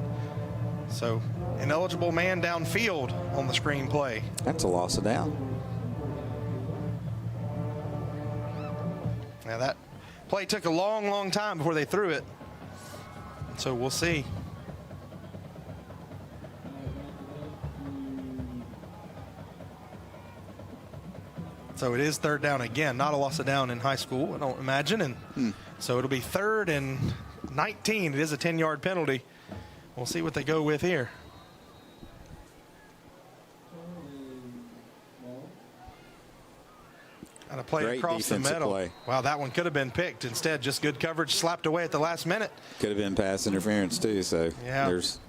Speaker 9: So ineligible man downfield on the screen play.
Speaker 10: That's a loss of down.
Speaker 9: Now that play took a long, long time before they threw it. So we'll see. So it is 3rd down again. Not a loss of down in high school, I don't imagine. And so it'll be 3rd and 19. It is a 10-yard penalty. We'll see what they go with here. And a play
Speaker 10: Great
Speaker 9: across the
Speaker 10: defensive
Speaker 9: middle.
Speaker 10: play.
Speaker 9: Wow, that one could have been picked. Instead, just good coverage slapped away at the last minute.
Speaker 10: Could have been pass interference too. So
Speaker 9: yeah.
Speaker 10: There's.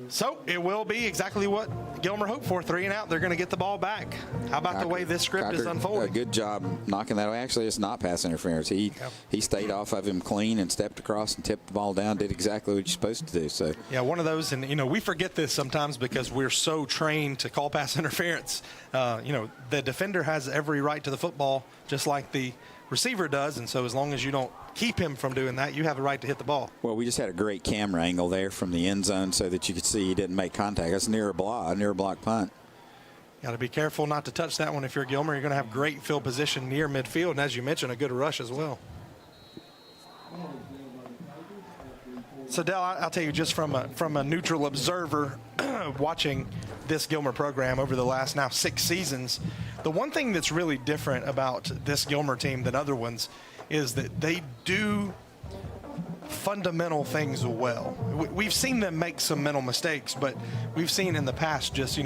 Speaker 9: So it will be exactly what Gilmer hoped for. 3 and out. They're going to get the ball back. How about the way this script is unfolding?
Speaker 10: A good job knocking that away. Actually, it's not pass interference. He stayed off of him clean and stepped across and tipped the ball down. Did exactly what you're supposed to do. So
Speaker 9: yeah, one of those, and we forget this sometimes because we're so trained to call pass interference. The defender has every right to the football, just like the receiver does, and so as long as you don't keep him from doing that, you have a right to hit the ball.
Speaker 10: Well, we just had a great camera angle there from the end zone so that you could see he didn't make contact. That's near a block punt.
Speaker 9: Got to be careful not to touch that one if you're Gilmer. You're going to have great field position near midfield, and as you mentioned, a good rush as well. So, Dell, I'll tell you just from a neutral observer watching this Gilmer program over the last now 6 seasons, the one thing that's really different about this Gilmer team than other ones is that they do fundamental things well. We've seen them make some mental mistakes, but we've seen in the past just,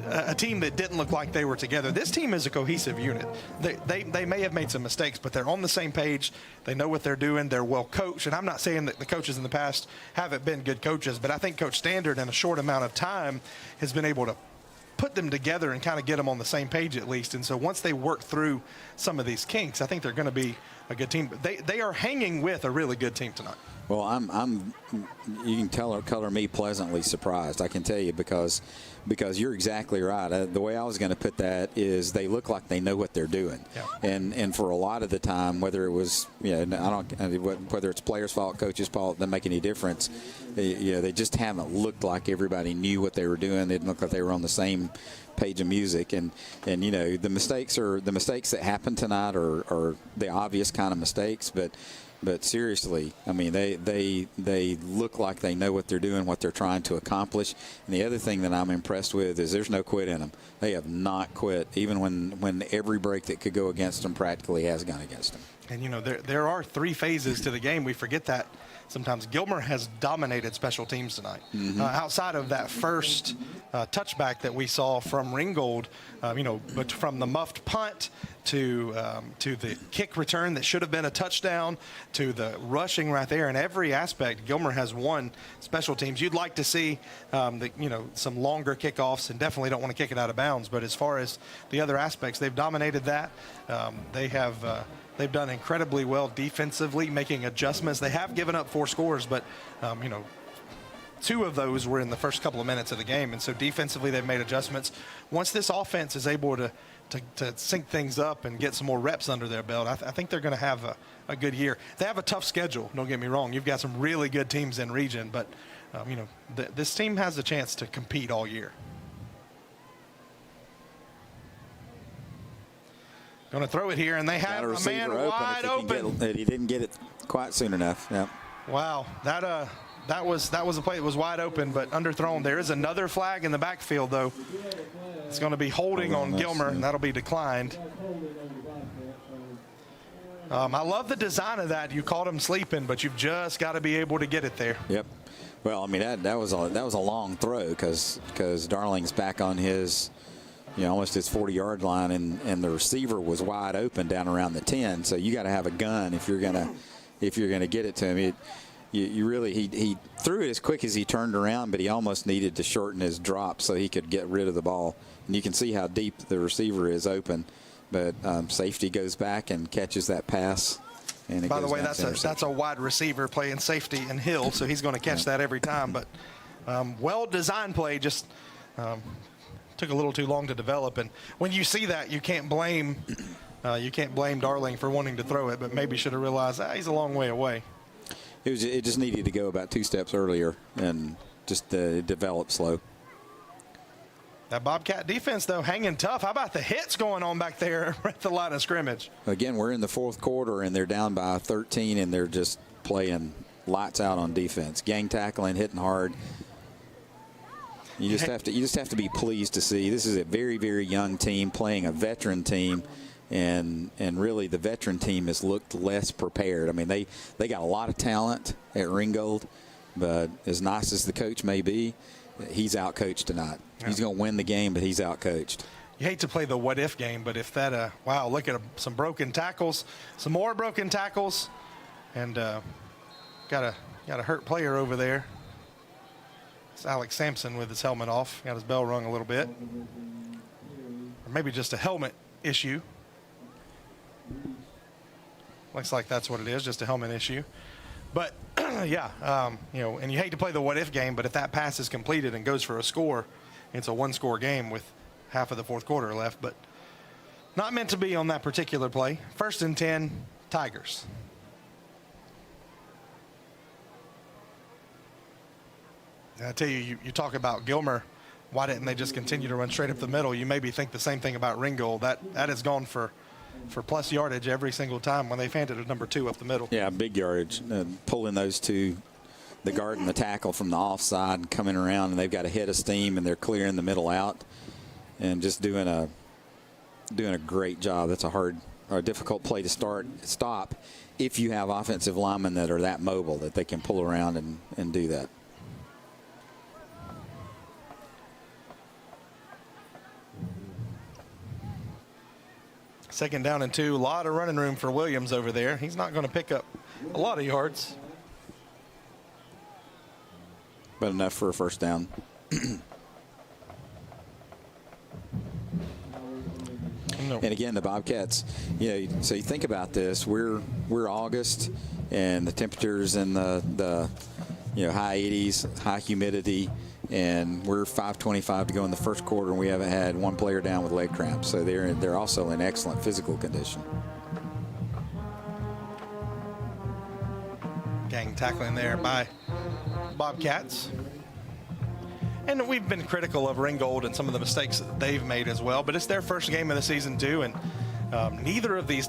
Speaker 9: a team that didn't look like they were together. This team is a cohesive unit. They may have made some mistakes, but they're on the same page. They know what they're doing. They're well coached. And I'm not saying that the coaches in the past haven't been good coaches, but I think Coach Standard in a short amount of time has been able to put them together and kind of get them on the same page at least. And so once they work through some of these kinks, I think they're going to be a good team. They are hanging with a really good team tonight.
Speaker 10: Well, you can color me pleasantly surprised. I can tell you because you're exactly right. The way I was going to put that is they look like they know what they're doing, and for a lot of the time, whether it was whether it's players' fault, coaches' fault, doesn't make any difference. They just haven't looked like everybody knew what they were doing. They didn't look like they were on the same page of music, and the mistakes that happened tonight are the obvious kind of mistakes, but seriously, I mean, they look like they know what they're doing, what they're trying to accomplish. And the other thing that I'm impressed with is there's no quit in them. They have not quit, even when every break that could go against them practically has gone against them.
Speaker 9: And, there are 3 phases to the game. We forget that sometimes. Gilmer has dominated special teams tonight. Outside of that first touchback that we saw from Ringgold, but from the muffed punt to the kick return that should have been a touchdown to the rushing right there, in every aspect, Gilmer has won special teams. You'd like to see some longer kickoffs, and definitely don't want to kick it out of bounds. But as far as the other aspects, they've dominated that. They've done incredibly well defensively, making adjustments. They have given up 4 scores, but 2 of those were in the first couple of minutes of the game. And so defensively, they've made adjustments. Once this offense is able to sync things up and get some more reps under their belt, I think they're going to have a good year. They have a tough schedule, don't get me wrong. You've got some really good teams in region, but this team has a chance to compete all year. Going to throw it here, and they have a man wide open.
Speaker 10: He didn't get it quite soon enough. Yeah.
Speaker 9: Wow, that was a play that was wide open, but underthrown. There is another flag in the backfield, though. It's going to be holding on Gilmer, and that'll be declined. I love the design of that. You caught him sleeping, but you've just got to be able to get it there.
Speaker 10: Yep. Well, I mean, that was a long throw because Darling's back on his, almost his 40-yard line, and the receiver was wide open down around the 10. So you got to have a gun if you're gonna get it to him. He threw it as quick as he turned around, but he almost needed to shorten his drop so he could get rid of the ball. And you can see how deep the receiver is open. But safety goes back and catches that pass. And it
Speaker 9: By the
Speaker 10: goes
Speaker 9: way,
Speaker 10: back
Speaker 9: that's a wide receiver playing safety and Hill, so he's going to catch that every time. But well-designed play, just took a little too long to develop. And when you see that, you can't blame Darling for wanting to throw it, but maybe should have realized he's a long way away.
Speaker 10: It just needed to go about 2 steps earlier and just develop slow.
Speaker 9: That Bobcat defense, though, hanging tough. How about the hits going on back there at the line of scrimmage?
Speaker 10: Again, we're in the 4th quarter, and they're down by 13, and they're just playing lights out on defense. Gang tackling, hitting hard. You just have to be pleased to see. This is a very, very young team playing a veteran team, and really the veteran team has looked less prepared. I mean, they got a lot of talent at Ringgold, but as nice as the coach may be, he's outcoached tonight. Yeah. He's going to win the game, but he's outcoached.
Speaker 9: You hate to play the what-if game, but if that, wow, look at some broken tackles, some more broken tackles, and got a hurt player over there. It's Alex Sampson with his helmet off. Got his bell rung a little bit. Or maybe just a helmet issue. Looks like that's what it is, just a helmet issue. But, yeah, and you hate to play the what-if game, but if that pass is completed and goes for a score, it's a one-score game with half of the 4th quarter left. But not meant to be on that particular play. 1st and 10, Tigers. And I tell you, you talk about Gilmer. Why didn't they just continue to run straight up the middle? You maybe think the same thing about Ringgold. That has gone for plus yardage every single time when they've handed a number 2 up the middle.
Speaker 10: Yeah, big yardage. Pulling those two, the guard and the tackle from the offside and coming around, and they've got a head of steam, and they're clearing the middle out and just doing a great job. That's a difficult play to stop if you have offensive linemen that are that mobile that they can pull around and do that.
Speaker 9: Second down and 2. A lot of running room for Williams over there. He's not going to pick up a lot of yards.
Speaker 10: But enough for a first down. And again, the Bobcats, so you think about this. We're August, and the temperature's in the high 80s, high humidity, and we're 5:25 to go in the 1st quarter, and we haven't had one player down with leg cramps. So they're also in excellent physical condition.
Speaker 9: Gang tackling there by Bobcats. And we've been critical of Ringgold and some of the mistakes that they've made as well, but it's their first game of the season too, and neither of these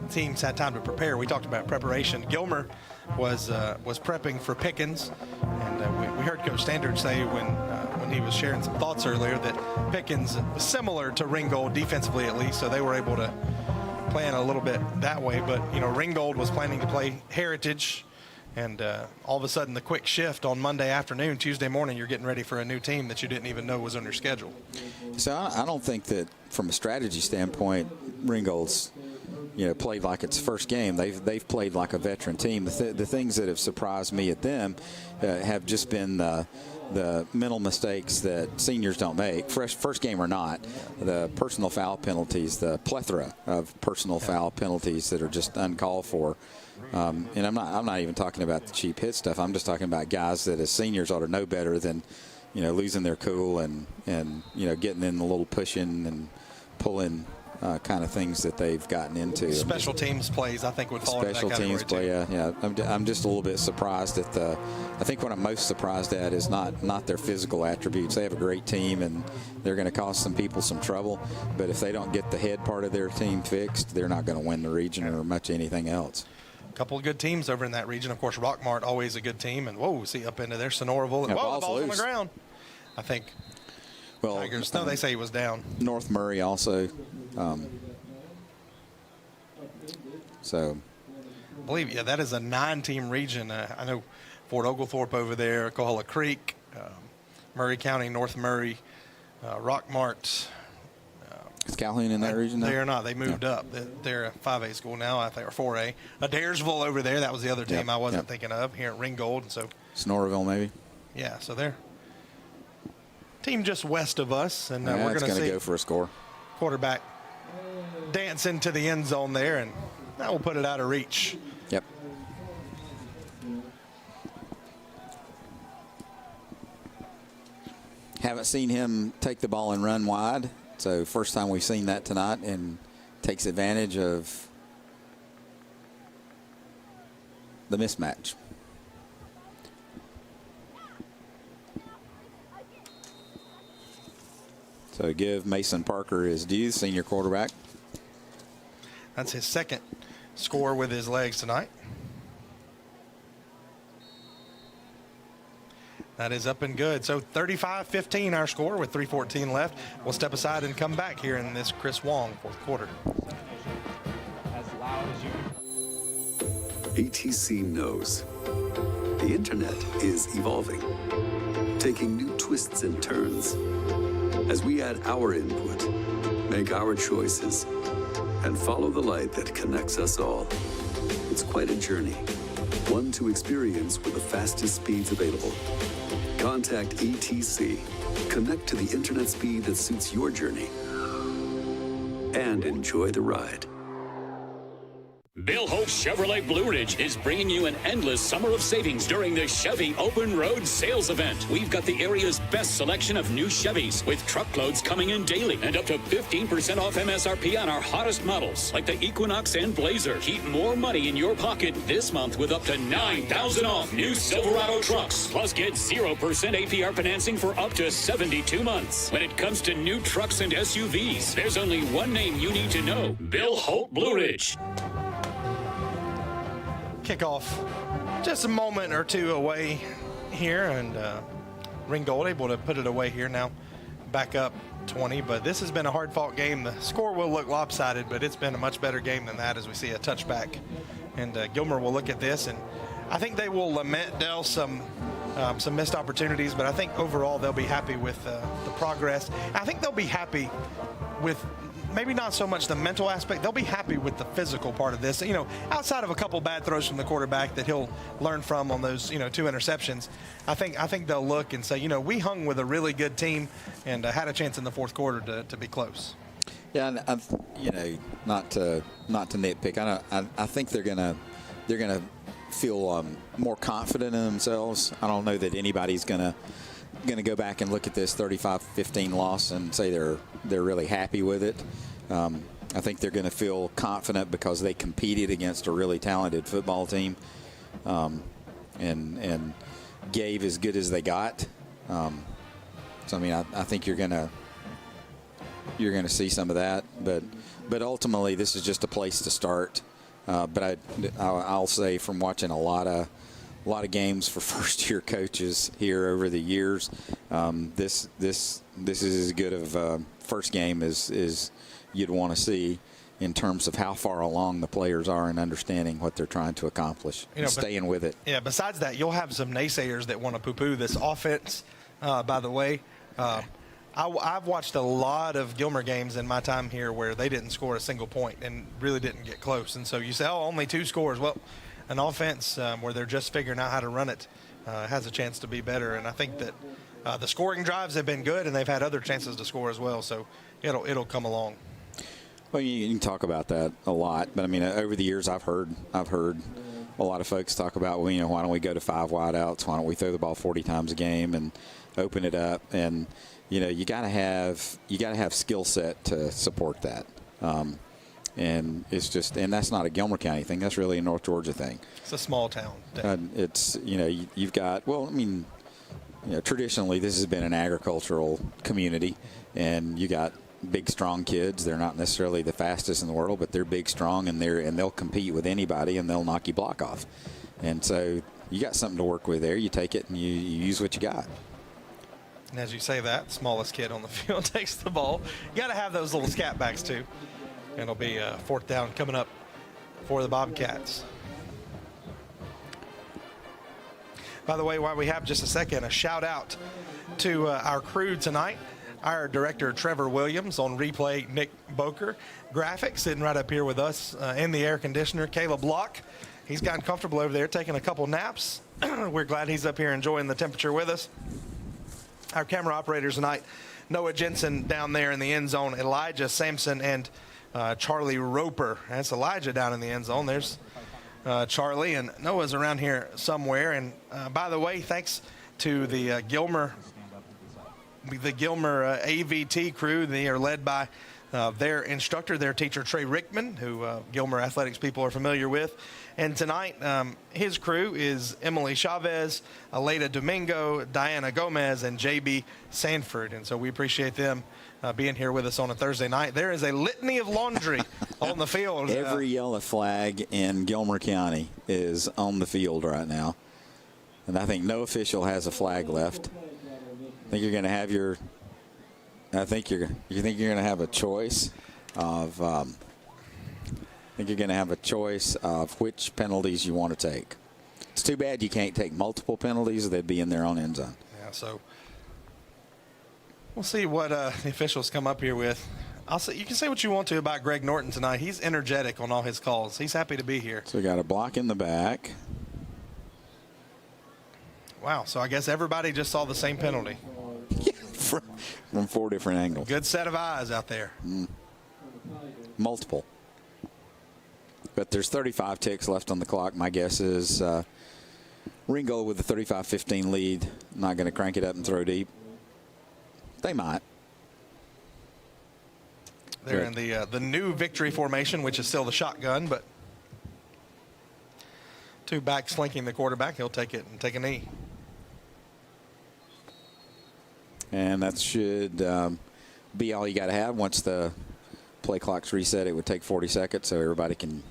Speaker 9: teams had time to prepare. We talked about preparation. Gilmer was prepping for Pickens, and we heard Coach Standard say when he was sharing some thoughts earlier that Pickens was similar to Ringgold defensively at least, so they were able to plan a little bit that way. But Ringgold was planning to play Heritage. And all of a sudden, the quick shift on Monday afternoon, Tuesday morning, you're getting ready for a new team that you didn't even know was on your schedule.
Speaker 10: So I don't think that from a strategy standpoint, Ringgold's played like it's first game. They've played like a veteran team. The things that have surprised me at them have just been the mental mistakes that seniors don't make, first game or not. The personal foul penalties, the plethora of personal foul penalties that are just uncalled for. And I'm not even talking about the cheap hit stuff. I'm just talking about guys that as seniors ought to know better than, losing their cool and getting in the little pushing and pulling kind of things that they've gotten into.
Speaker 9: Special teams plays, I think, would fall into that category.
Speaker 10: Special teams play, yeah. I'm just a little bit surprised at I think what I'm most surprised at is not their physical attributes. They have a great team, and they're going to cause some people some trouble. But if they don't get the head part of their team fixed, they're not going to win the region or much anything else.
Speaker 9: couple of good teams over in that region. Of course, Rockmart, always a good team. And, whoa, see up into there, Sonoraville. And, whoa, the ball's on the ground. I think Tigers, no, they say he was down.
Speaker 10: North Murray also. So,
Speaker 9: I believe, yeah, that is a 9-team region. I know Fort Oglethorpe over there, Coahulla Creek, Murray County, North Murray, Rockmart.
Speaker 10: Is Calhoun in that region now?
Speaker 9: They are not. They moved up. They're a 5A school now, I think, or 4A. Adairsville over there, that was the other team I wasn't thinking of here at Ringgold. And so
Speaker 10: Sonoraville maybe?
Speaker 9: Yeah, so they're team just west of us. And we're going to
Speaker 10: go for a score.
Speaker 9: Quarterback dance into the end zone there, and that will put it out of reach.
Speaker 10: Yep. Haven't seen him take the ball and run wide. So first time we've seen that tonight, and takes advantage of the mismatch. So give Mason Parker his due, senior quarterback.
Speaker 9: That's his second score with his legs tonight. That is up and good. So 35-15 our score with 3:14 left. We'll step aside and come back here in this Chris Wong fourth quarter.
Speaker 3: ATC knows the internet is evolving, taking new twists and turns. As we add our input, make our choices, and follow the light that connects us all. It's quite a journey, one to experience with the fastest speeds available. Contact ATC. Connect to the internet speed that suits your journey, and enjoy the ride.
Speaker 4: Bill Holt Chevrolet Blue Ridge is bringing you an endless summer of savings during the Chevy Open Road Sales Event. We've got the area's best selection of new Chevys with truckloads coming in daily and up to 15% off MSRP on our hottest models like the Equinox and Blazer. Keep more money in your pocket this month with up to $9,000 off new Silverado trucks. Plus get 0% APR financing for up to 72 months. When it comes to new trucks and SUVs, there's only one name you need to know: Bill Holt Blue Ridge.
Speaker 9: Kickoff just a moment or two away here, and Ringgold able to put it away here now, back up 20. But this has been a hard-fought game. The score will look lopsided, but it's been a much better game than that as we see a touchback. And Gilmer will look at this, and I think they will lament, Dell, some missed opportunities, but I think overall they'll be happy with the progress. I think they'll be happy with maybe not so much the mental aspect. They'll be happy with the physical part of this. You know, outside of a couple bad throws from the quarterback that he'll learn from on those, 2 interceptions, I think they'll look and say, we hung with a really good team and had a chance in the fourth quarter to be close.
Speaker 10: Yeah, and not to nitpick. I think they're gonna feel more confident in themselves. I don't know that anybody's gonna go back and look at this 35-15 loss and say they're really happy with it. I think they're going to feel confident because they competed against a really talented football team, and gave as good as they got. So I mean, I think you're going to see some of that, but ultimately this is just a place to start. But I'll say, from watching a lot of games for first-year coaches here over the years, this is as good of a first game as you'd want to see in terms of how far along the players are in understanding what they're trying to accomplish and staying with it.
Speaker 9: Yeah, besides that, you'll have some naysayers that want to poo-poo this offense, by the way. I've watched a lot of Gilmer games in my time here where they didn't score a single point and really didn't get close. And so you say, only 2 scores. Well, an offense where they're just figuring out how to run it has a chance to be better. And I think that the scoring drives have been good, and they've had other chances to score as well. So it'll come along.
Speaker 10: Well, you can talk about that a lot, but I mean, over the years, I've heard a lot of folks talk about, why don't we go to 5 wideouts? Why don't we throw the ball 40 times a game and open it up? And you got to have skill set to support that. And it's just, and that's not a Gilmer County thing. That's really a North Georgia thing.
Speaker 9: It's a small town thing.
Speaker 10: It's, you've got, traditionally this has been an agricultural community, and you got big, strong kids. They're not necessarily the fastest in the world, but they're big, strong, and they'll compete with anybody, and they'll knock you block off. And so you got something to work with there. You take it and you use what you got.
Speaker 9: And as you say that, smallest kid on the field takes the ball. You got to have those little scat backs too. And it'll be a 4th down coming up for the Bobcats. By the way, while we have just a second, a shout out to our crew tonight. Our director, Trevor Williams, on replay, Nick Boker. Graphics sitting right up here with us in the air conditioner, Caleb Block. He's gotten comfortable over there taking a couple naps. We're glad he's up here enjoying the temperature with us. Our camera operators tonight, Noah Jensen down there in the end zone, Elijah Sampson, and Charlie Roper. That's Elijah down in the end zone. There's Charlie, and Noah's around here somewhere. And by the way, thanks to the Gilmer AVT crew. They are led by their instructor, their teacher, Trey Rickman, who Gilmer athletics people are familiar with. And tonight, his crew is Emily Chavez, Aleda Domingo, Diana Gomez, and JB Sanford. And so we appreciate them being here with us on a Thursday night. There is a litany of laundry on the field.
Speaker 10: Every yellow flag in Gilmer County is on the field right now. And I think no official has a flag left. I think you're going to have your. I think you're going to have a choice of. I think you're going to have a choice of which penalties you want to take. It's too bad you can't take multiple penalties. They'd be in their own end zone.
Speaker 9: Yeah, so we'll see what the officials come up here with. You can say what you want to about Greg Norton tonight. He's energetic on all his calls. He's happy to be here.
Speaker 10: So we got a block in the back.
Speaker 9: Wow, so I guess everybody just saw the same penalty.
Speaker 10: From 4 different angles.
Speaker 9: Good set of eyes out there.
Speaker 10: Multiple. But there's 35 ticks left on the clock. My guess is Ringgold with the 35-15 lead. Not going to crank it up and throw deep. They might.
Speaker 9: They're in the new victory formation, which is still the shotgun, but 2 backs flanking the quarterback. He'll take it and take a knee.
Speaker 10: And that should be all you got to have. Once the play clock's reset, it would take 40 seconds, so everybody can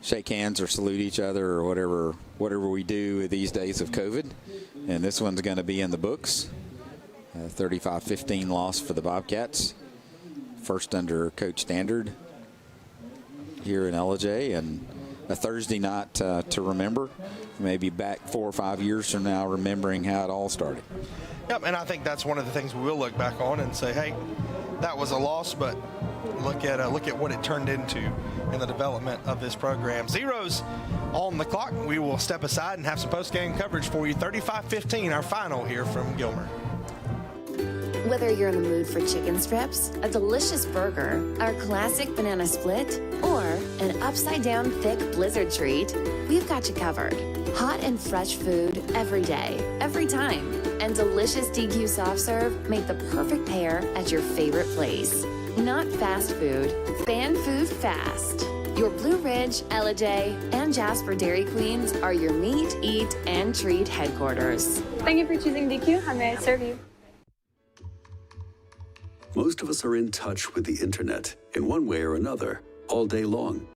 Speaker 10: shake hands or salute each other or whatever we do these days of COVID. And this one's going to be in the books. 35-15 loss for the Bobcats. First under Coach Standard here in LJ, and a Thursday night to remember. Maybe back 4 or 5 years from now, remembering how it all started.
Speaker 9: Yep, and I think that's one of the things we will look back on and say, hey, that was a loss, but look at what it turned into in the development of this program. Zeros on the clock. We will step aside and have some post-game coverage for you. 35-15, our final here from Gilmer.
Speaker 5: Whether you're in the mood for chicken strips, a delicious burger, our classic banana split, or an upside-down thick blizzard treat, we've got you covered. Hot and fresh food every day, every time. And delicious DQ soft serve make the perfect pair at your favorite place. Not fast food, fan food fast. Your Blue Ridge, LJ, and Jasper Dairy Queens are your meet, eat, and treat headquarters.
Speaker 6: Thank you for choosing DQ. How may I serve you?
Speaker 3: Most of us are in touch with the internet in one way or another all day long.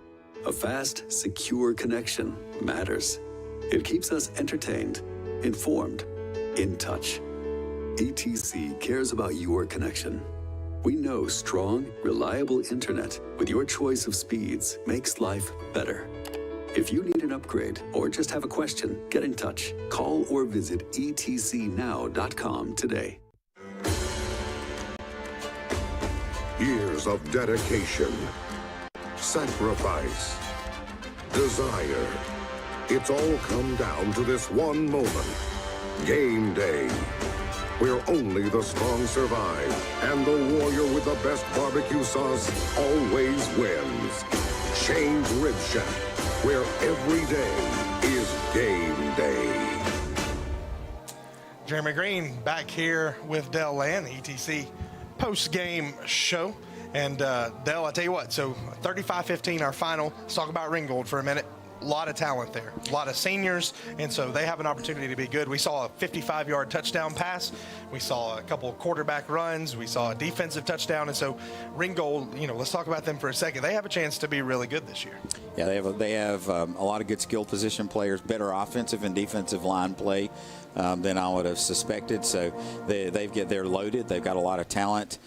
Speaker 3: A fast, secure connection matters. It keeps us entertained, informed, in touch. ETC cares about your connection. We know strong, reliable internet with your choice of speeds makes life better. If you need an upgrade or just have a question, get in touch. Call or visit etcnow.com today.
Speaker 8: Years of dedication, sacrifice, desire. It's all come down to this one moment. Game day. Where only the strong survive, and the warrior with the best barbecue sauce always wins. Shane's Rib Shack, where every day is game day.
Speaker 9: Jeremy Green back here with Dell Land, the ETC post-game show. And Dell, I tell you what, so 35-15 our final. Let's talk about Ringgold for a minute. lot of talent there, a lot of seniors, and so they have an opportunity to be good. We saw a 55-yard touchdown pass. We saw a couple of quarterback runs. We saw a defensive touchdown, and so Ringgold, let's talk about them for a second. They have a chance to be really good this year.
Speaker 10: Yeah, they have a lot of good skill position players, better offensive and defensive line play than I would have suspected. So they're loaded. They've got a lot of talent.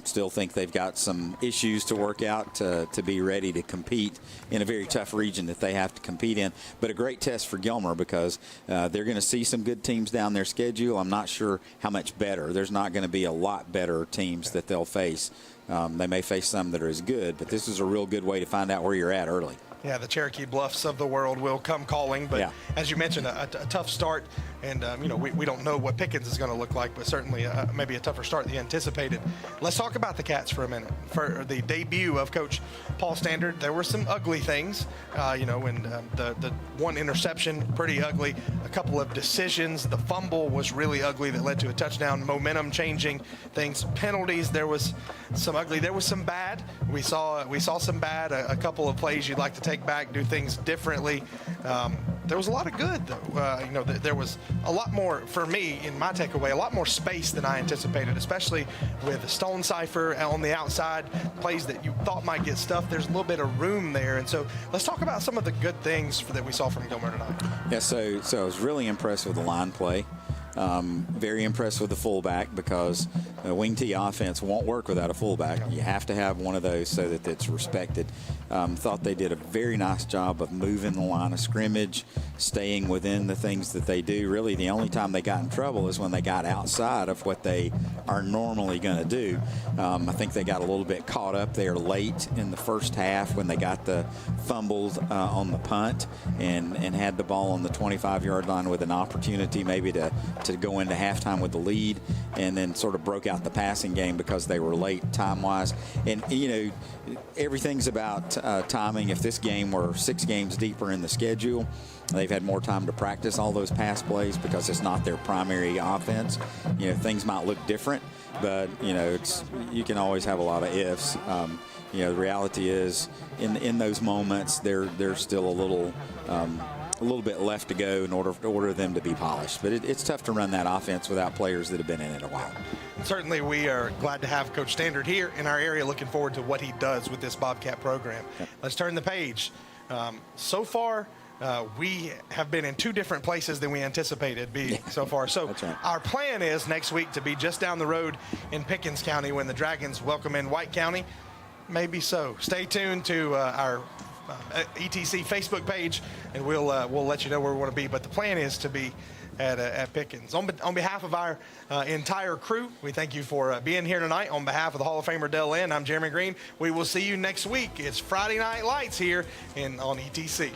Speaker 10: Still think they've got some issues to work out to be ready to compete in a very tough region that they have to compete in. But a great test for Gilmer because they're going to see some good teams down their schedule. I'm not sure how much better. There's not going to be a lot better teams that they'll face. They may face some that are as good, but this is a real good way to find out where you're at early.
Speaker 9: Yeah, the Cherokee Bluffs of the world will come calling, but as you mentioned, a tough start, and we don't know what Pickens is going to look like, but certainly maybe a tougher start than anticipated. Let's talk about the Cats for a minute. For the debut of Coach Paul Standard, there were some ugly things, and the one interception, pretty ugly. A couple of decisions, the fumble was really ugly that led to a touchdown. Momentum changing things, penalties. There was some ugly. There was some bad. We saw some bad. A couple of plays you'd like to take back, do things differently. There was a lot of good, though. There was a lot more, for me, in my takeaway, a lot more space than I anticipated, especially with the Stone Cipher on the outside, plays that you thought might get stuffed. There's a little bit of room there. And so let's talk about some of the good things that we saw from Gilmer tonight.
Speaker 10: Yeah, so I was really impressed with the line play. Very impressed with the fullback because a wing T offense won't work without a fullback. You have to have one of those so that it's respected. Thought they did a very nice job of moving the line of scrimmage, staying within the things that they do. Really, the only time they got in trouble is when they got outside of what they are normally going to do. I think they got a little bit caught up there late in the first half when they got the fumbles on the punt and had the ball on the 25-yard line with an opportunity maybe to go into halftime with the lead, and then sort of broke out the passing game because they were late time-wise. And, everything's about timing. If this game were 6 games deeper in the schedule, they've had more time to practice all those pass plays because it's not their primary offense. Things might look different, but, you can always have a lot of ifs. The reality is in those moments, there's still a little bit left to go in order for them to be polished. But it's tough to run that offense without players that have been in it a while.
Speaker 9: Certainly, we are glad to have Coach Standard here in our area, looking forward to what he does with this Bobcat program. Yep. Let's turn the page. So far, we have been in 2 different places than we anticipated being so far. So
Speaker 10: right.
Speaker 9: Our plan is next week to be just down the road in Pickens County when the Dragons welcome in White County. Maybe so. Stay tuned to our ETC Facebook page, and we'll let you know where we want to be. But the plan is to be at Pickens. On behalf of our entire crew, we thank you for being here tonight. On behalf of the Hall of Famer Dell Lynn, I'm Jeremy Green. We will see you next week. It's Friday Night Lights here on ETC.